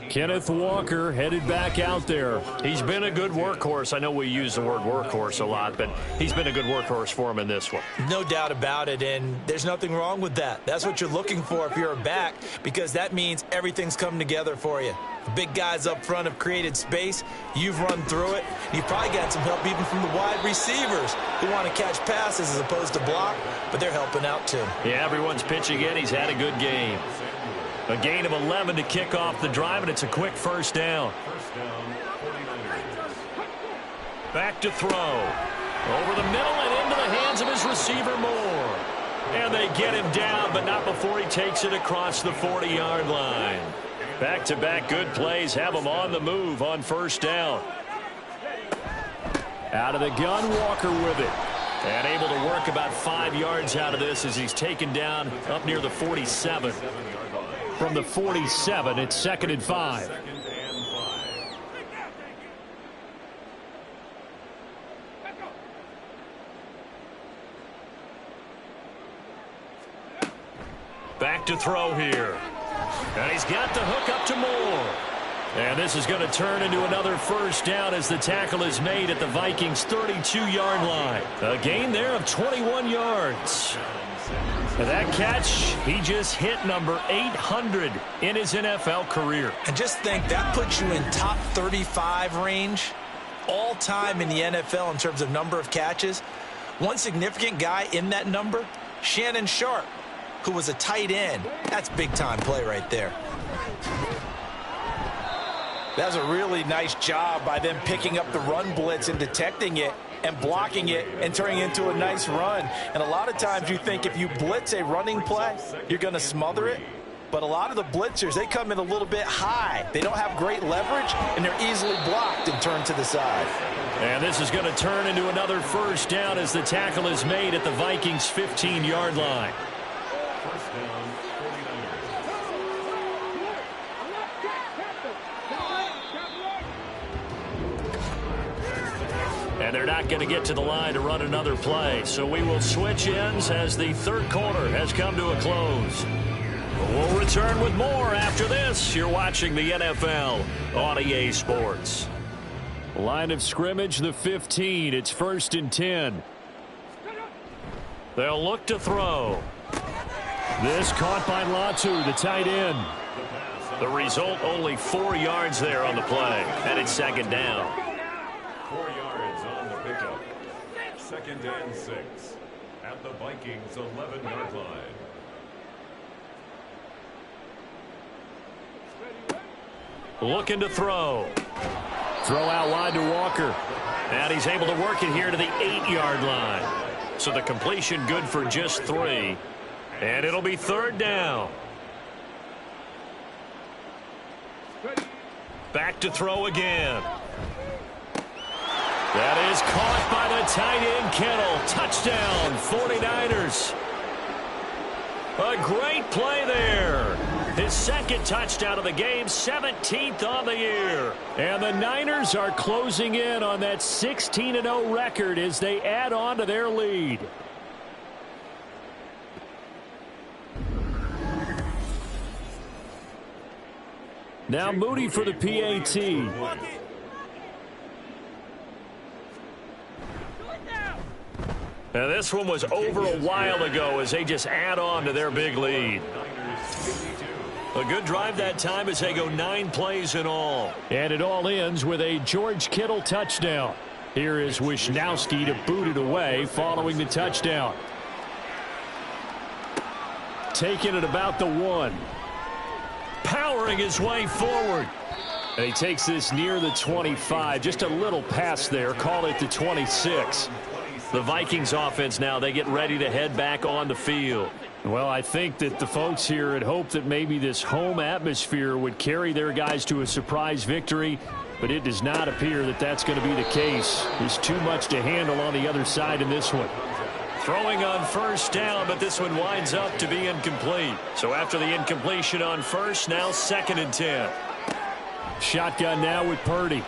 Speaker 2: Kenneth Walker headed back out there. He's been a good workhorse. I know we use the word workhorse a lot, but he's been a good workhorse for him in this one.
Speaker 3: No doubt about it, and there's nothing wrong with that. That's what you're looking for if you're a back, because that means everything's coming together for you. The big guys up front have created space. You've run through it. You've probably got some help even from the wide receivers who want to catch passes as opposed to block, but they're helping out too.
Speaker 2: Yeah, everyone's pitching in. He's had a good game. A gain of 11 to kick off the drive, and it's a quick 1st down. Back to throw. Over the middle and into the hands of his receiver Moore. And they get him down, but not before he takes it across the 40-yard line. Back-to-back good plays have him on the move on 1st down. Out of the gun, Walker with it. And able to work about 5 yards out of this as he's taken down up near the 47. From the 47, it's 2nd and 5. Back to throw here. And he's got the hook up to Moore. And this is going to turn into another first down as the tackle is made at the Vikings' 32-yard line. A gain there of 21 yards. For that catch, he just hit number 800 in his NFL career.
Speaker 3: And just think, that puts you in top 35 range all time in the NFL in terms of number of catches. One significant guy in that number, Shannon Sharp, who was a tight end. That's big-time play right there. That was a really nice job by them picking up the run blitz and detecting it and blocking it and turning it into a nice run. And a lot of times you think if you blitz a running play, you're going to smother it. But a lot of the blitzers, they come in a little bit high. They don't have great leverage, and they're easily blocked and turned to the side.
Speaker 2: And this is going to turn into another first down as the tackle is made at the Vikings' 15-yard line.
Speaker 4: First down, 49ers.
Speaker 2: And they're not going to get to the line to run another play. So we will switch ends as the third quarter has come to a close. We'll return with more after this. You're watching the NFL on EA Sports. Line of scrimmage, the 15. It's 1st and 10. They'll look to throw. This caught by Latu, the tight end. The result, only 4 yards there on the play. And it's 2nd down.
Speaker 4: 4 yards on the pickup. 2nd and 6 at the Vikings' 11-yard line.
Speaker 2: Looking to throw. Throw out wide to Walker. And he's able to work it here to the 8-yard line. So the completion good for just 3. And it'll be 3rd down. Back to throw again. That is caught by the tight end, Kittle. Touchdown, 49ers. A great play there. His 2nd touchdown of the game, 17th on the year. And the Niners are closing in on that 16-0 record as they add on to their lead. Now Moody for the PAT. Now this one was over a while ago as they just add on to their big lead. A good drive that time as they go 9 plays in all. And it all ends with a George Kittle touchdown. Here is Wisnowski to boot it away following the touchdown. Taking it about the 1. Powering his way forward. And he takes this near the 25. Just a little pass there. Call it the 26. The Vikings offense now, they get ready to head back on the field. Well, I think that the folks here had hoped that maybe this home atmosphere would carry their guys to a surprise victory, but it does not appear that that's going to be the case. There's too much to handle on the other side in this one. Throwing on 1st down, but this one winds up to be incomplete. So after the incompletion on 1st, now 2nd and 10. Shotgun now with Purdy.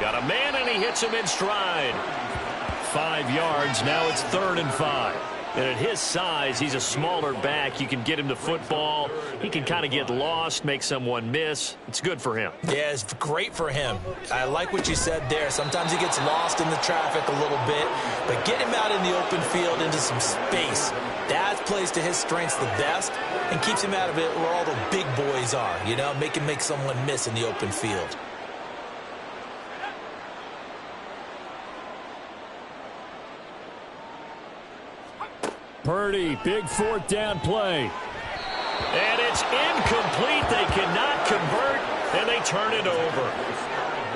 Speaker 2: Got a man, and he hits him in stride. 5 yards. Now it's 3rd and 5. And at his size, he's a smaller back. You can get him the football. He can kind of get lost, make someone miss. It's good for him.
Speaker 3: Yeah, it's great for him. I like what you said there. Sometimes he gets lost in the traffic a little bit, but get him out in the open field into some space. That plays to his strengths the best and keeps him out of it where all the big boys are, you know, make someone miss in the open field.
Speaker 2: Purdy, big 4th down play. And it's incomplete. They cannot convert, and they turn it over.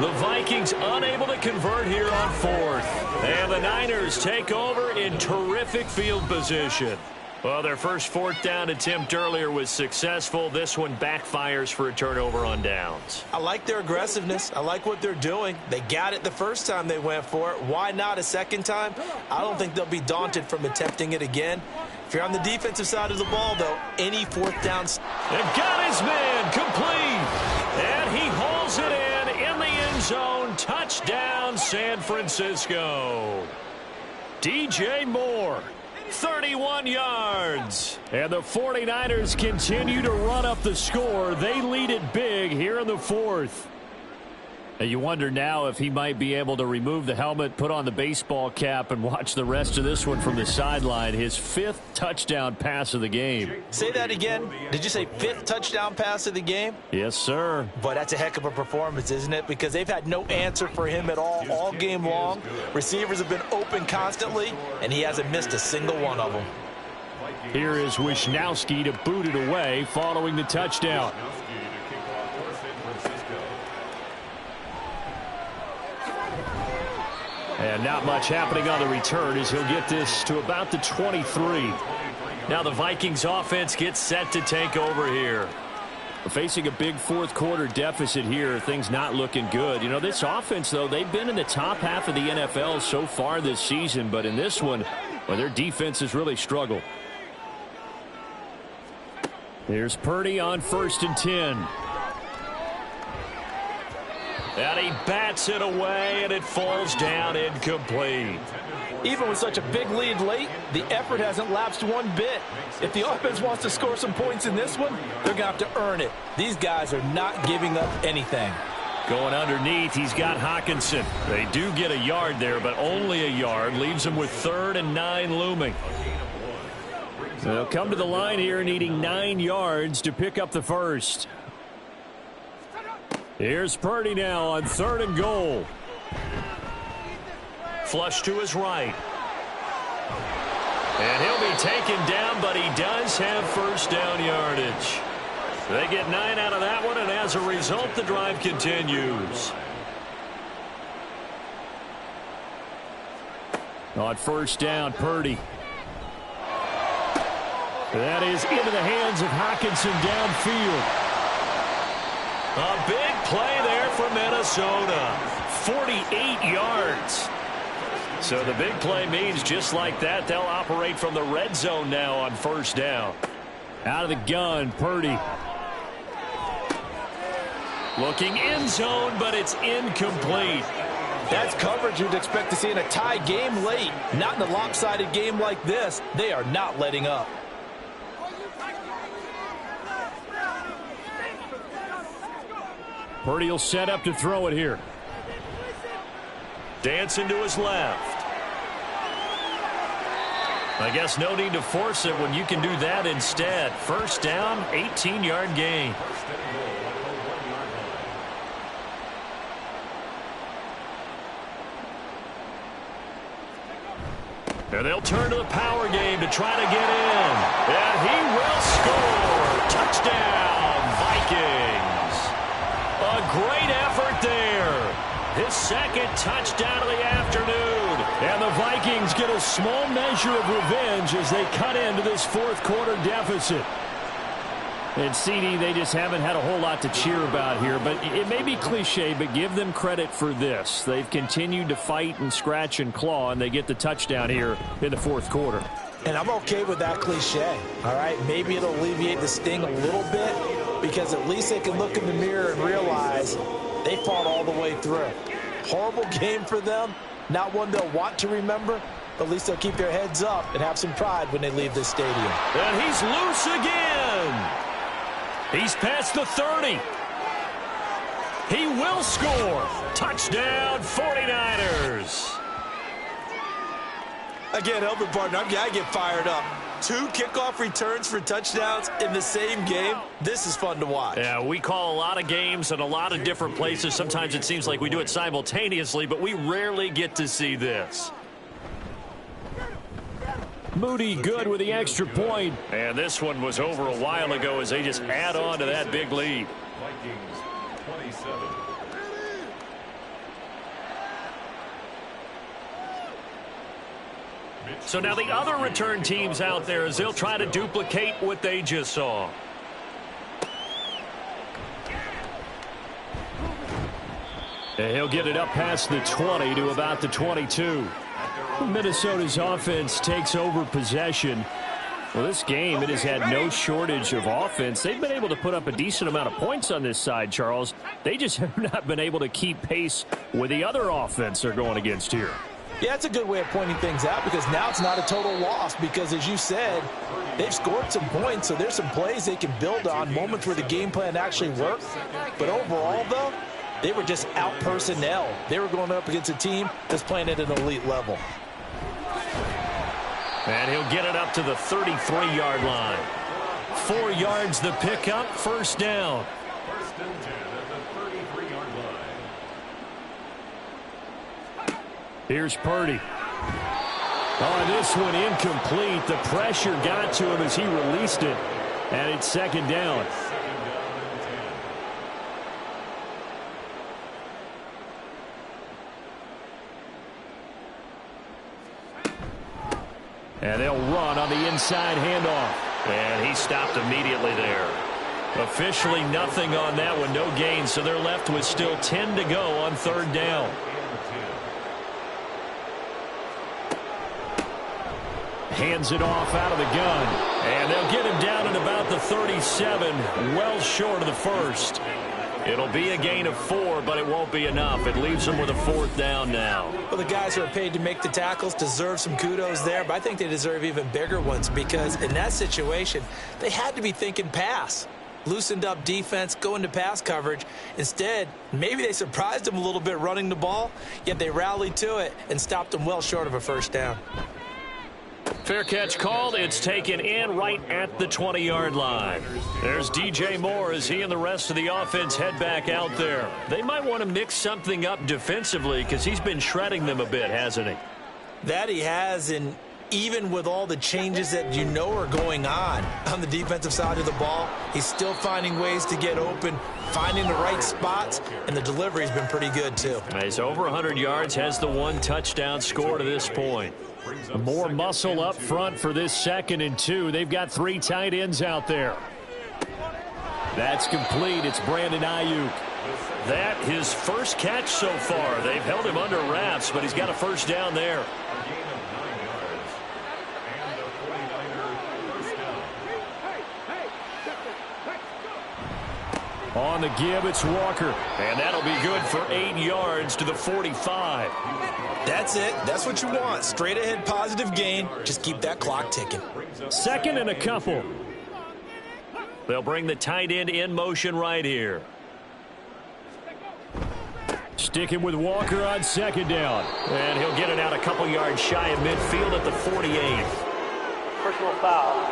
Speaker 2: The Vikings unable to convert here on 4th. And the Niners take over in terrific field position. Well, their first 4th down attempt earlier was successful. This one backfires for a turnover on downs.
Speaker 3: I like their aggressiveness. I like what they're doing. They got it the first time they went for it. Why not a second time? I don't think they'll be daunted from attempting it again. If you're on the defensive side of the ball, though, any 4th down.
Speaker 2: They've got his man complete. And he hauls it in the end zone. Touchdown, San Francisco. DJ Moore. 31 yards. And the 49ers continue to run up the score. They lead it big here in the fourth. And you wonder now if he might be able to remove the helmet, put on the baseball cap, and watch the rest of this one from the sideline. His 5th touchdown pass of the game.
Speaker 5: Say that again. Did you say 5th touchdown pass of the game?
Speaker 2: Yes, sir.
Speaker 5: But that's a heck of a performance, isn't it? Because they've had no answer for him at all game long. Receivers have been open constantly, and he hasn't missed a single one of them.
Speaker 2: Here is Wisnowski to boot it away following the touchdown. And not much happening on the return as he'll get this to about the 23. Now the Vikings offense gets set to take over here. We're facing a big fourth quarter deficit here. Things not looking good. You know, this offense, though, they've been in the top half of the NFL so far this season. But in this one, well, their defense has really struggled. Here's Purdy on 1st and 10. And he bats it away, and it falls down incomplete.
Speaker 5: Even with such a big lead late, the effort hasn't lapsed one bit. If the offense wants to score some points in this one, they're going to have to earn it. These guys are not giving up anything.
Speaker 2: Going underneath, he's got Hawkinson. They do get a yard there, but only a yard. Leaves them with 3rd and 9 looming. They'll come to the line here needing 9 yards to pick up the first. Here's Purdy now on 3rd and goal. Flush to his right. And he'll be taken down, but he does have first down yardage. They get 9 out of that one, and as a result, the drive continues. On 1st down, Purdy. That is into the hands of Hawkinson downfield. A big play there for Minnesota. 48 yards. So the big play means just like that, they'll operate from the red zone now on 1st down. Out of the gun, Purdy. Looking end zone, but it's incomplete.
Speaker 5: That's coverage you'd expect to see in a tie game late. Not in a lopsided game like this. They are not letting up.
Speaker 2: Purdy will set up to throw it here. Dancing to his left. I guess no need to force it when you can do that instead. 1st down, 18-yard gain. And they'll turn to the power game to try to get in. And he will score. Touchdown, Vikings. A great effort there. His 2nd touchdown of the afternoon. And the Vikings get a small measure of revenge as they cut into this fourth quarter deficit. And CD, they just haven't had a whole lot to cheer about here. But it may be cliche, but give them credit for this. They've continued to fight and scratch and claw, and they get the touchdown here in the fourth quarter.
Speaker 5: And I'm okay with that cliche, all right? Maybe it'll alleviate the sting a little bit because at least they can look in the mirror and realize they fought all the way through. Horrible game for them, not one they'll want to remember, but at least they'll keep their heads up and have some pride when they leave this stadium.
Speaker 2: And he's loose again. He's past the 30. He will score. Touchdown, 49ers.
Speaker 5: Again, helping partner, I get fired up. 2 kickoff returns for touchdowns in the same game. This is fun to watch.
Speaker 2: Yeah, we call a lot of games in a lot of different places. Sometimes it seems like we do it simultaneously, but we rarely get to see this. Moody good with the extra point. And this one was over a while ago as they just add on to that big lead.
Speaker 4: Vikings 27.
Speaker 2: So now the other return teams out there as they'll try to duplicate what they just saw. And he'll get it up past the 20 to about the 22. Minnesota's offense takes over possession. Well, this game, it has had no shortage of offense. They've been able to put up a decent amount of points on this side, Charles. They just have not been able to keep pace with the other offense they're going against here.
Speaker 5: Yeah, it's a good way of pointing things out because now it's not a total loss because, as you said, they've scored some points, so there's some plays they can build on, moments where the game plan actually worked. But overall, though, they were just out-personnel. They were going up against a team that's playing at an elite level.
Speaker 2: And he'll get it up to the 33-yard line. 4 yards the pickup, first down.
Speaker 4: First and 10 at the 33-yard line.
Speaker 2: Here's Purdy. Oh, this one incomplete. The pressure got to him as he released it. And it's second down. And they'll run on the inside handoff. And he stopped immediately there. Officially nothing on that one, no gain, so they're left with still 10 to go on third down. Hands it off out of the gun. And they'll get him down at about the 37, well short of the first. It'll be a gain of 4, but it won't be enough. It leaves them with a fourth down now.
Speaker 5: Well, the guys who are paid to make the tackles deserve some kudos there, but I think they deserve even bigger ones because in that situation, they had to be thinking pass. Loosened up defense, go into pass coverage. Instead, maybe they surprised them a little bit running the ball, yet they rallied to it and stopped them well short of a first down.
Speaker 2: Fair catch called. It's taken in right at the 20-yard line. There's DJ Moore as he and the rest of the offense head back out there. They might want to mix something up defensively because he's been shredding them a bit, hasn't he?
Speaker 5: That he has, and even with all the changes that you know are going on the defensive side of the ball, he's still finding ways to get open, finding the right spots, and the delivery's been pretty good too.
Speaker 2: He's over 100 yards, has the 1 touchdown score to this point. More muscle up front for this 2nd and 2. They've got 3 tight ends out there. That's complete. It's Brandon Ayuk. That his first catch so far. They've held him under wraps, but he's got a first down there. On the give, it's Walker. And that'll be good for 8 yards to the 45.
Speaker 5: That's it. That's what you want. Straight ahead positive gain. Just keep that clock ticking.
Speaker 2: 2nd and a couple. They'll bring the tight end in motion right here. Sticking with Walker on 2nd down. And he'll get it out a couple yards shy of midfield at the 48.
Speaker 6: Personal foul.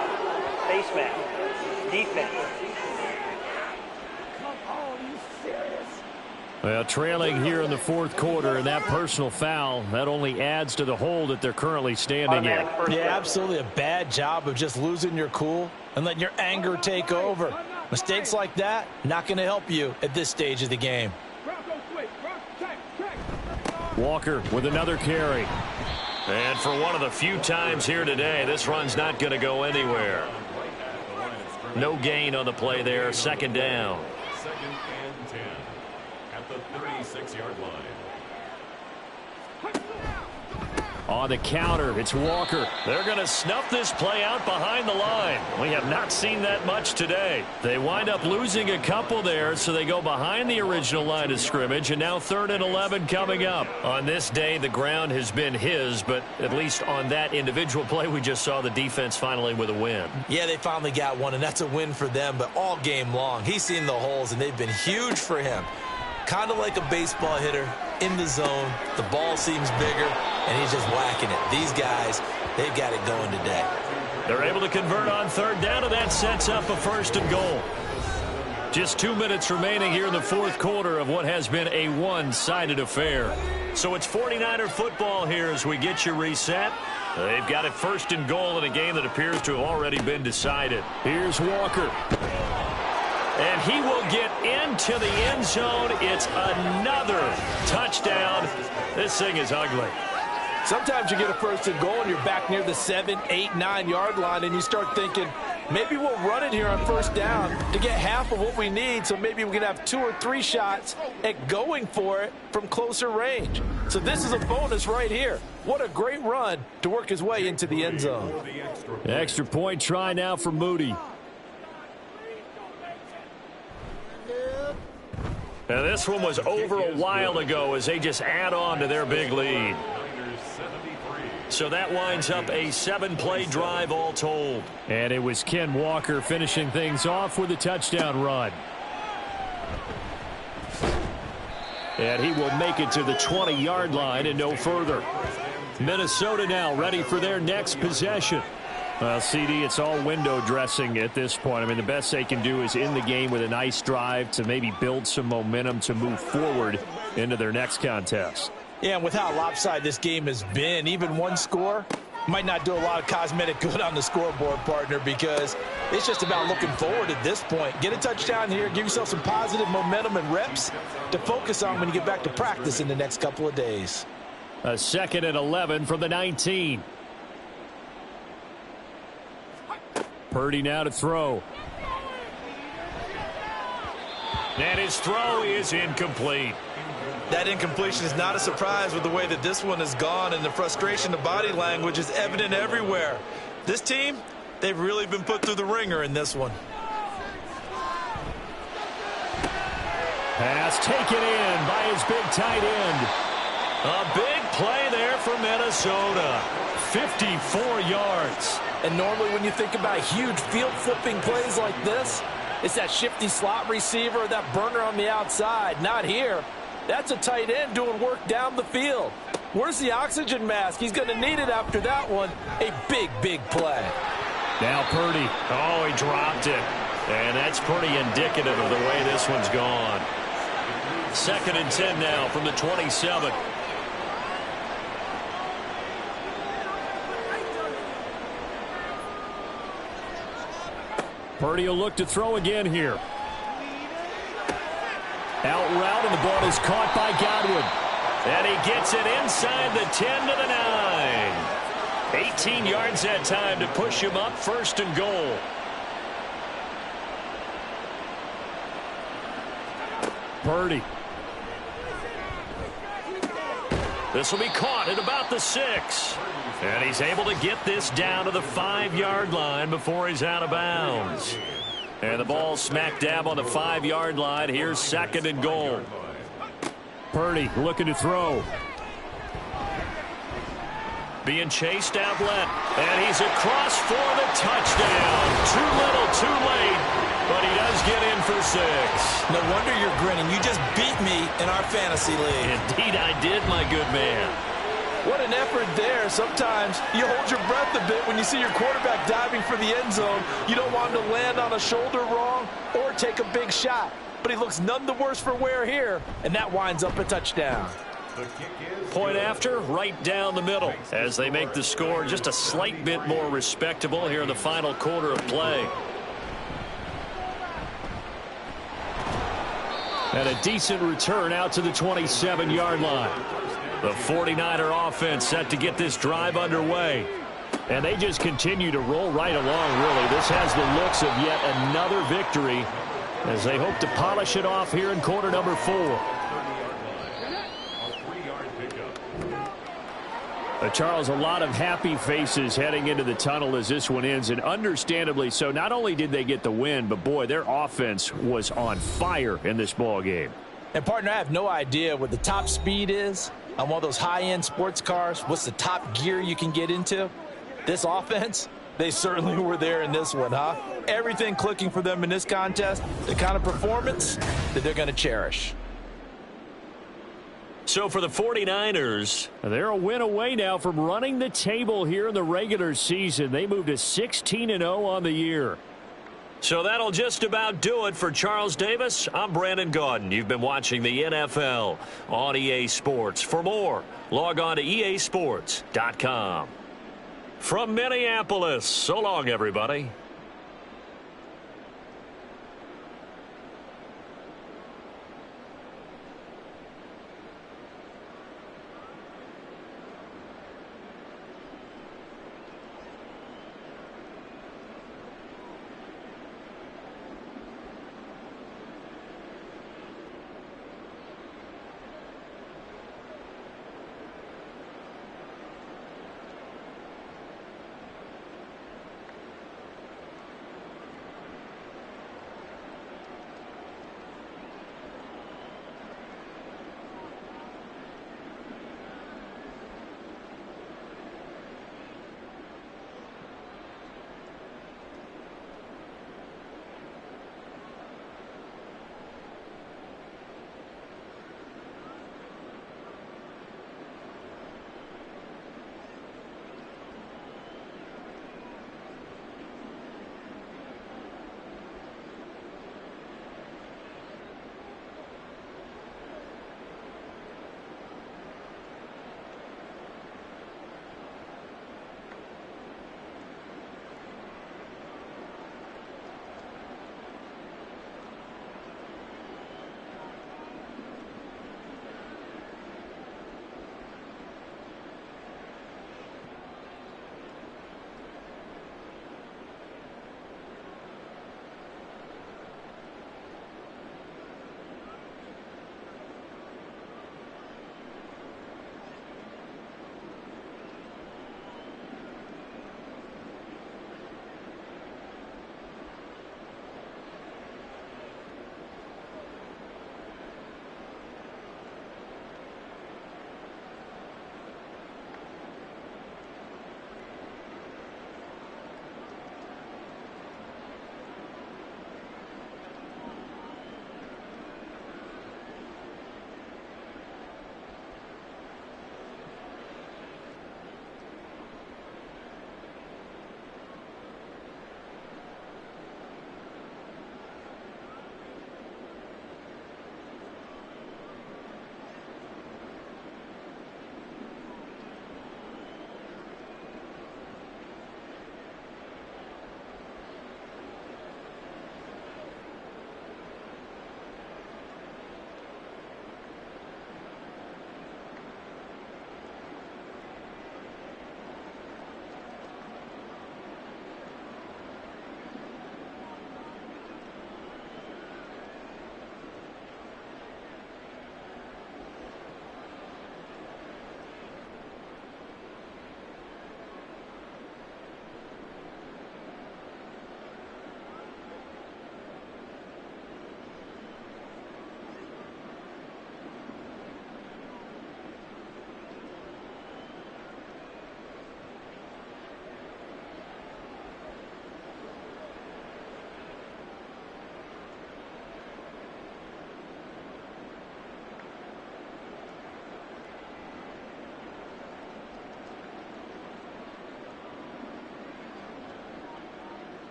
Speaker 6: Face mask. Defense.
Speaker 2: Well, trailing here in the 4th quarter, and that personal foul, that only adds to the hole that they're currently standing in.
Speaker 5: Yeah, absolutely a bad job of just losing your cool and letting your anger take over. Mistakes like that, not going to help you at this stage of the game.
Speaker 2: Walker with another carry. And for one of the few times here today, this run's not going to go anywhere. No gain on the play there, 2nd down.
Speaker 4: 2nd and 10 at the 36-yard line.
Speaker 2: On the counter, it's Walker. They're going to snuff this play out behind the line. We have not seen that much today. They wind up losing a couple there, so they go behind the original line of scrimmage, and now 3rd and 11 coming up. On this day, the ground has been his, but at least on that individual play, we just saw the defense finally with a win.
Speaker 5: Yeah, they finally got one, and that's a win for them, but all game long, he's seen the holes, and they've been huge for him. Kind of like a baseball hitter in the zone. The ball seems bigger, and he's just whacking it. These guys, they've got it going today.
Speaker 2: They're able to convert on 3rd down, and that sets up a 1st and goal. Just 2 minutes remaining here in the 4th quarter of what has been a one-sided affair. So it's 49er football here as we get you reset. They've got it 1st and goal in a game that appears to have already been decided. Here's Walker. And he will get into the end zone. It's another touchdown. This thing is ugly.
Speaker 5: Sometimes you get a 1st and goal and you're back near the 7, 8, 9 yard line and you start thinking, maybe we'll run it here on 1st down to get half of what we need, so maybe we can have 2 or 3 shots at going for it from closer range. So this is a bonus right here. What a great run to work his way into the end zone.
Speaker 2: Extra point try now for Moody. Now this one was over a while ago as they just add on to their big lead. So that winds up a 7-play drive all told.
Speaker 7: And it was Ken Walker finishing things off with a touchdown run. And he will make it to the 20-yard line and no further. Minnesota now ready for their next possession. Well, CD, it's all window dressing at this point. I mean, the best they can do is in the game with a nice drive to maybe build some momentum to move forward into their next contest.
Speaker 5: Yeah, and with how lopsided this game has been, even one score might not do a lot of cosmetic good on the scoreboard, partner, because it's just about looking forward at this point. Get a touchdown here, give yourself some positive momentum and reps to focus on when you get back to practice in the next couple of days.
Speaker 7: A 2nd and 11 from the 19. Purdy now to throw.
Speaker 2: And his throw is incomplete.
Speaker 5: That incompletion is not a surprise with the way that this one has gone, and the frustration, the body language is evident everywhere. This team, they've really been put through the ringer in this one.
Speaker 7: Pass taken in by his big tight end.
Speaker 2: A big play there for Minnesota. 54 yards.
Speaker 5: And normally when you think about huge field flipping plays like this, it's that shifty slot receiver, that burner on the outside. Not here. That's a tight end doing work down the field. Where's the oxygen mask? He's going to need it after that one. A big, big play.
Speaker 7: Now Purdy.
Speaker 2: Oh, he dropped it. And that's pretty indicative of the way this one's gone. 2nd and 10 now from the 27.
Speaker 7: Purdy will look to throw again here. Out route, and the ball is caught by Godwin.
Speaker 2: And he gets it inside the 10 to the 9. 18 yards that time to push him up 1st and goal.
Speaker 7: Purdy.
Speaker 2: This will be caught at about the 6. And he's able to get this down to the 5-yard line before he's out of bounds. And the ball smack dab on the 5-yard line. Here's 2nd and goal.
Speaker 7: Purdy looking to throw.
Speaker 2: Being chased out left. And he's across for the touchdown. Too little, too late. But he does get in for 6.
Speaker 5: No wonder you're grinning. You just beat me in our fantasy league.
Speaker 2: Indeed I did, my good man.
Speaker 5: What an effort there. Sometimes you hold your breath a bit when you see your quarterback diving for the end zone. You don't want him to land on a shoulder wrong or take a big shot. But he looks none the worse for wear here, and that winds up a touchdown.
Speaker 2: Point after, right down the middle, as they make the score just a slight bit more respectable here in the final quarter of play.
Speaker 7: And a decent return out to the 27-yard line.
Speaker 2: The 49er offense set to get this drive underway.
Speaker 7: And they just continue to roll right along, really. This has the looks of yet another victory as they hope to polish it off here in quarter number 4. Charles, a lot of happy faces heading into the tunnel as this one ends, and understandably so. Not only did they get the win, but boy, their offense was on fire in this ball game.
Speaker 5: And partner, I have no idea what the top speed is on one of those high-end sports cars. What's the top gear you can get into? This offense, they certainly were there in this one, huh? Everything clicking for them in this contest, the kind of performance that they're going to cherish.
Speaker 2: So for the 49ers,
Speaker 7: they're a win away now from running the table here in the regular season. They moved to 16-0 on the year.
Speaker 2: So that'll just about do it for Charles Davis. I'm Brandon Gaudin. You've been watching the NFL on EA Sports. For more, log on to easports.com. From Minneapolis, so long, everybody.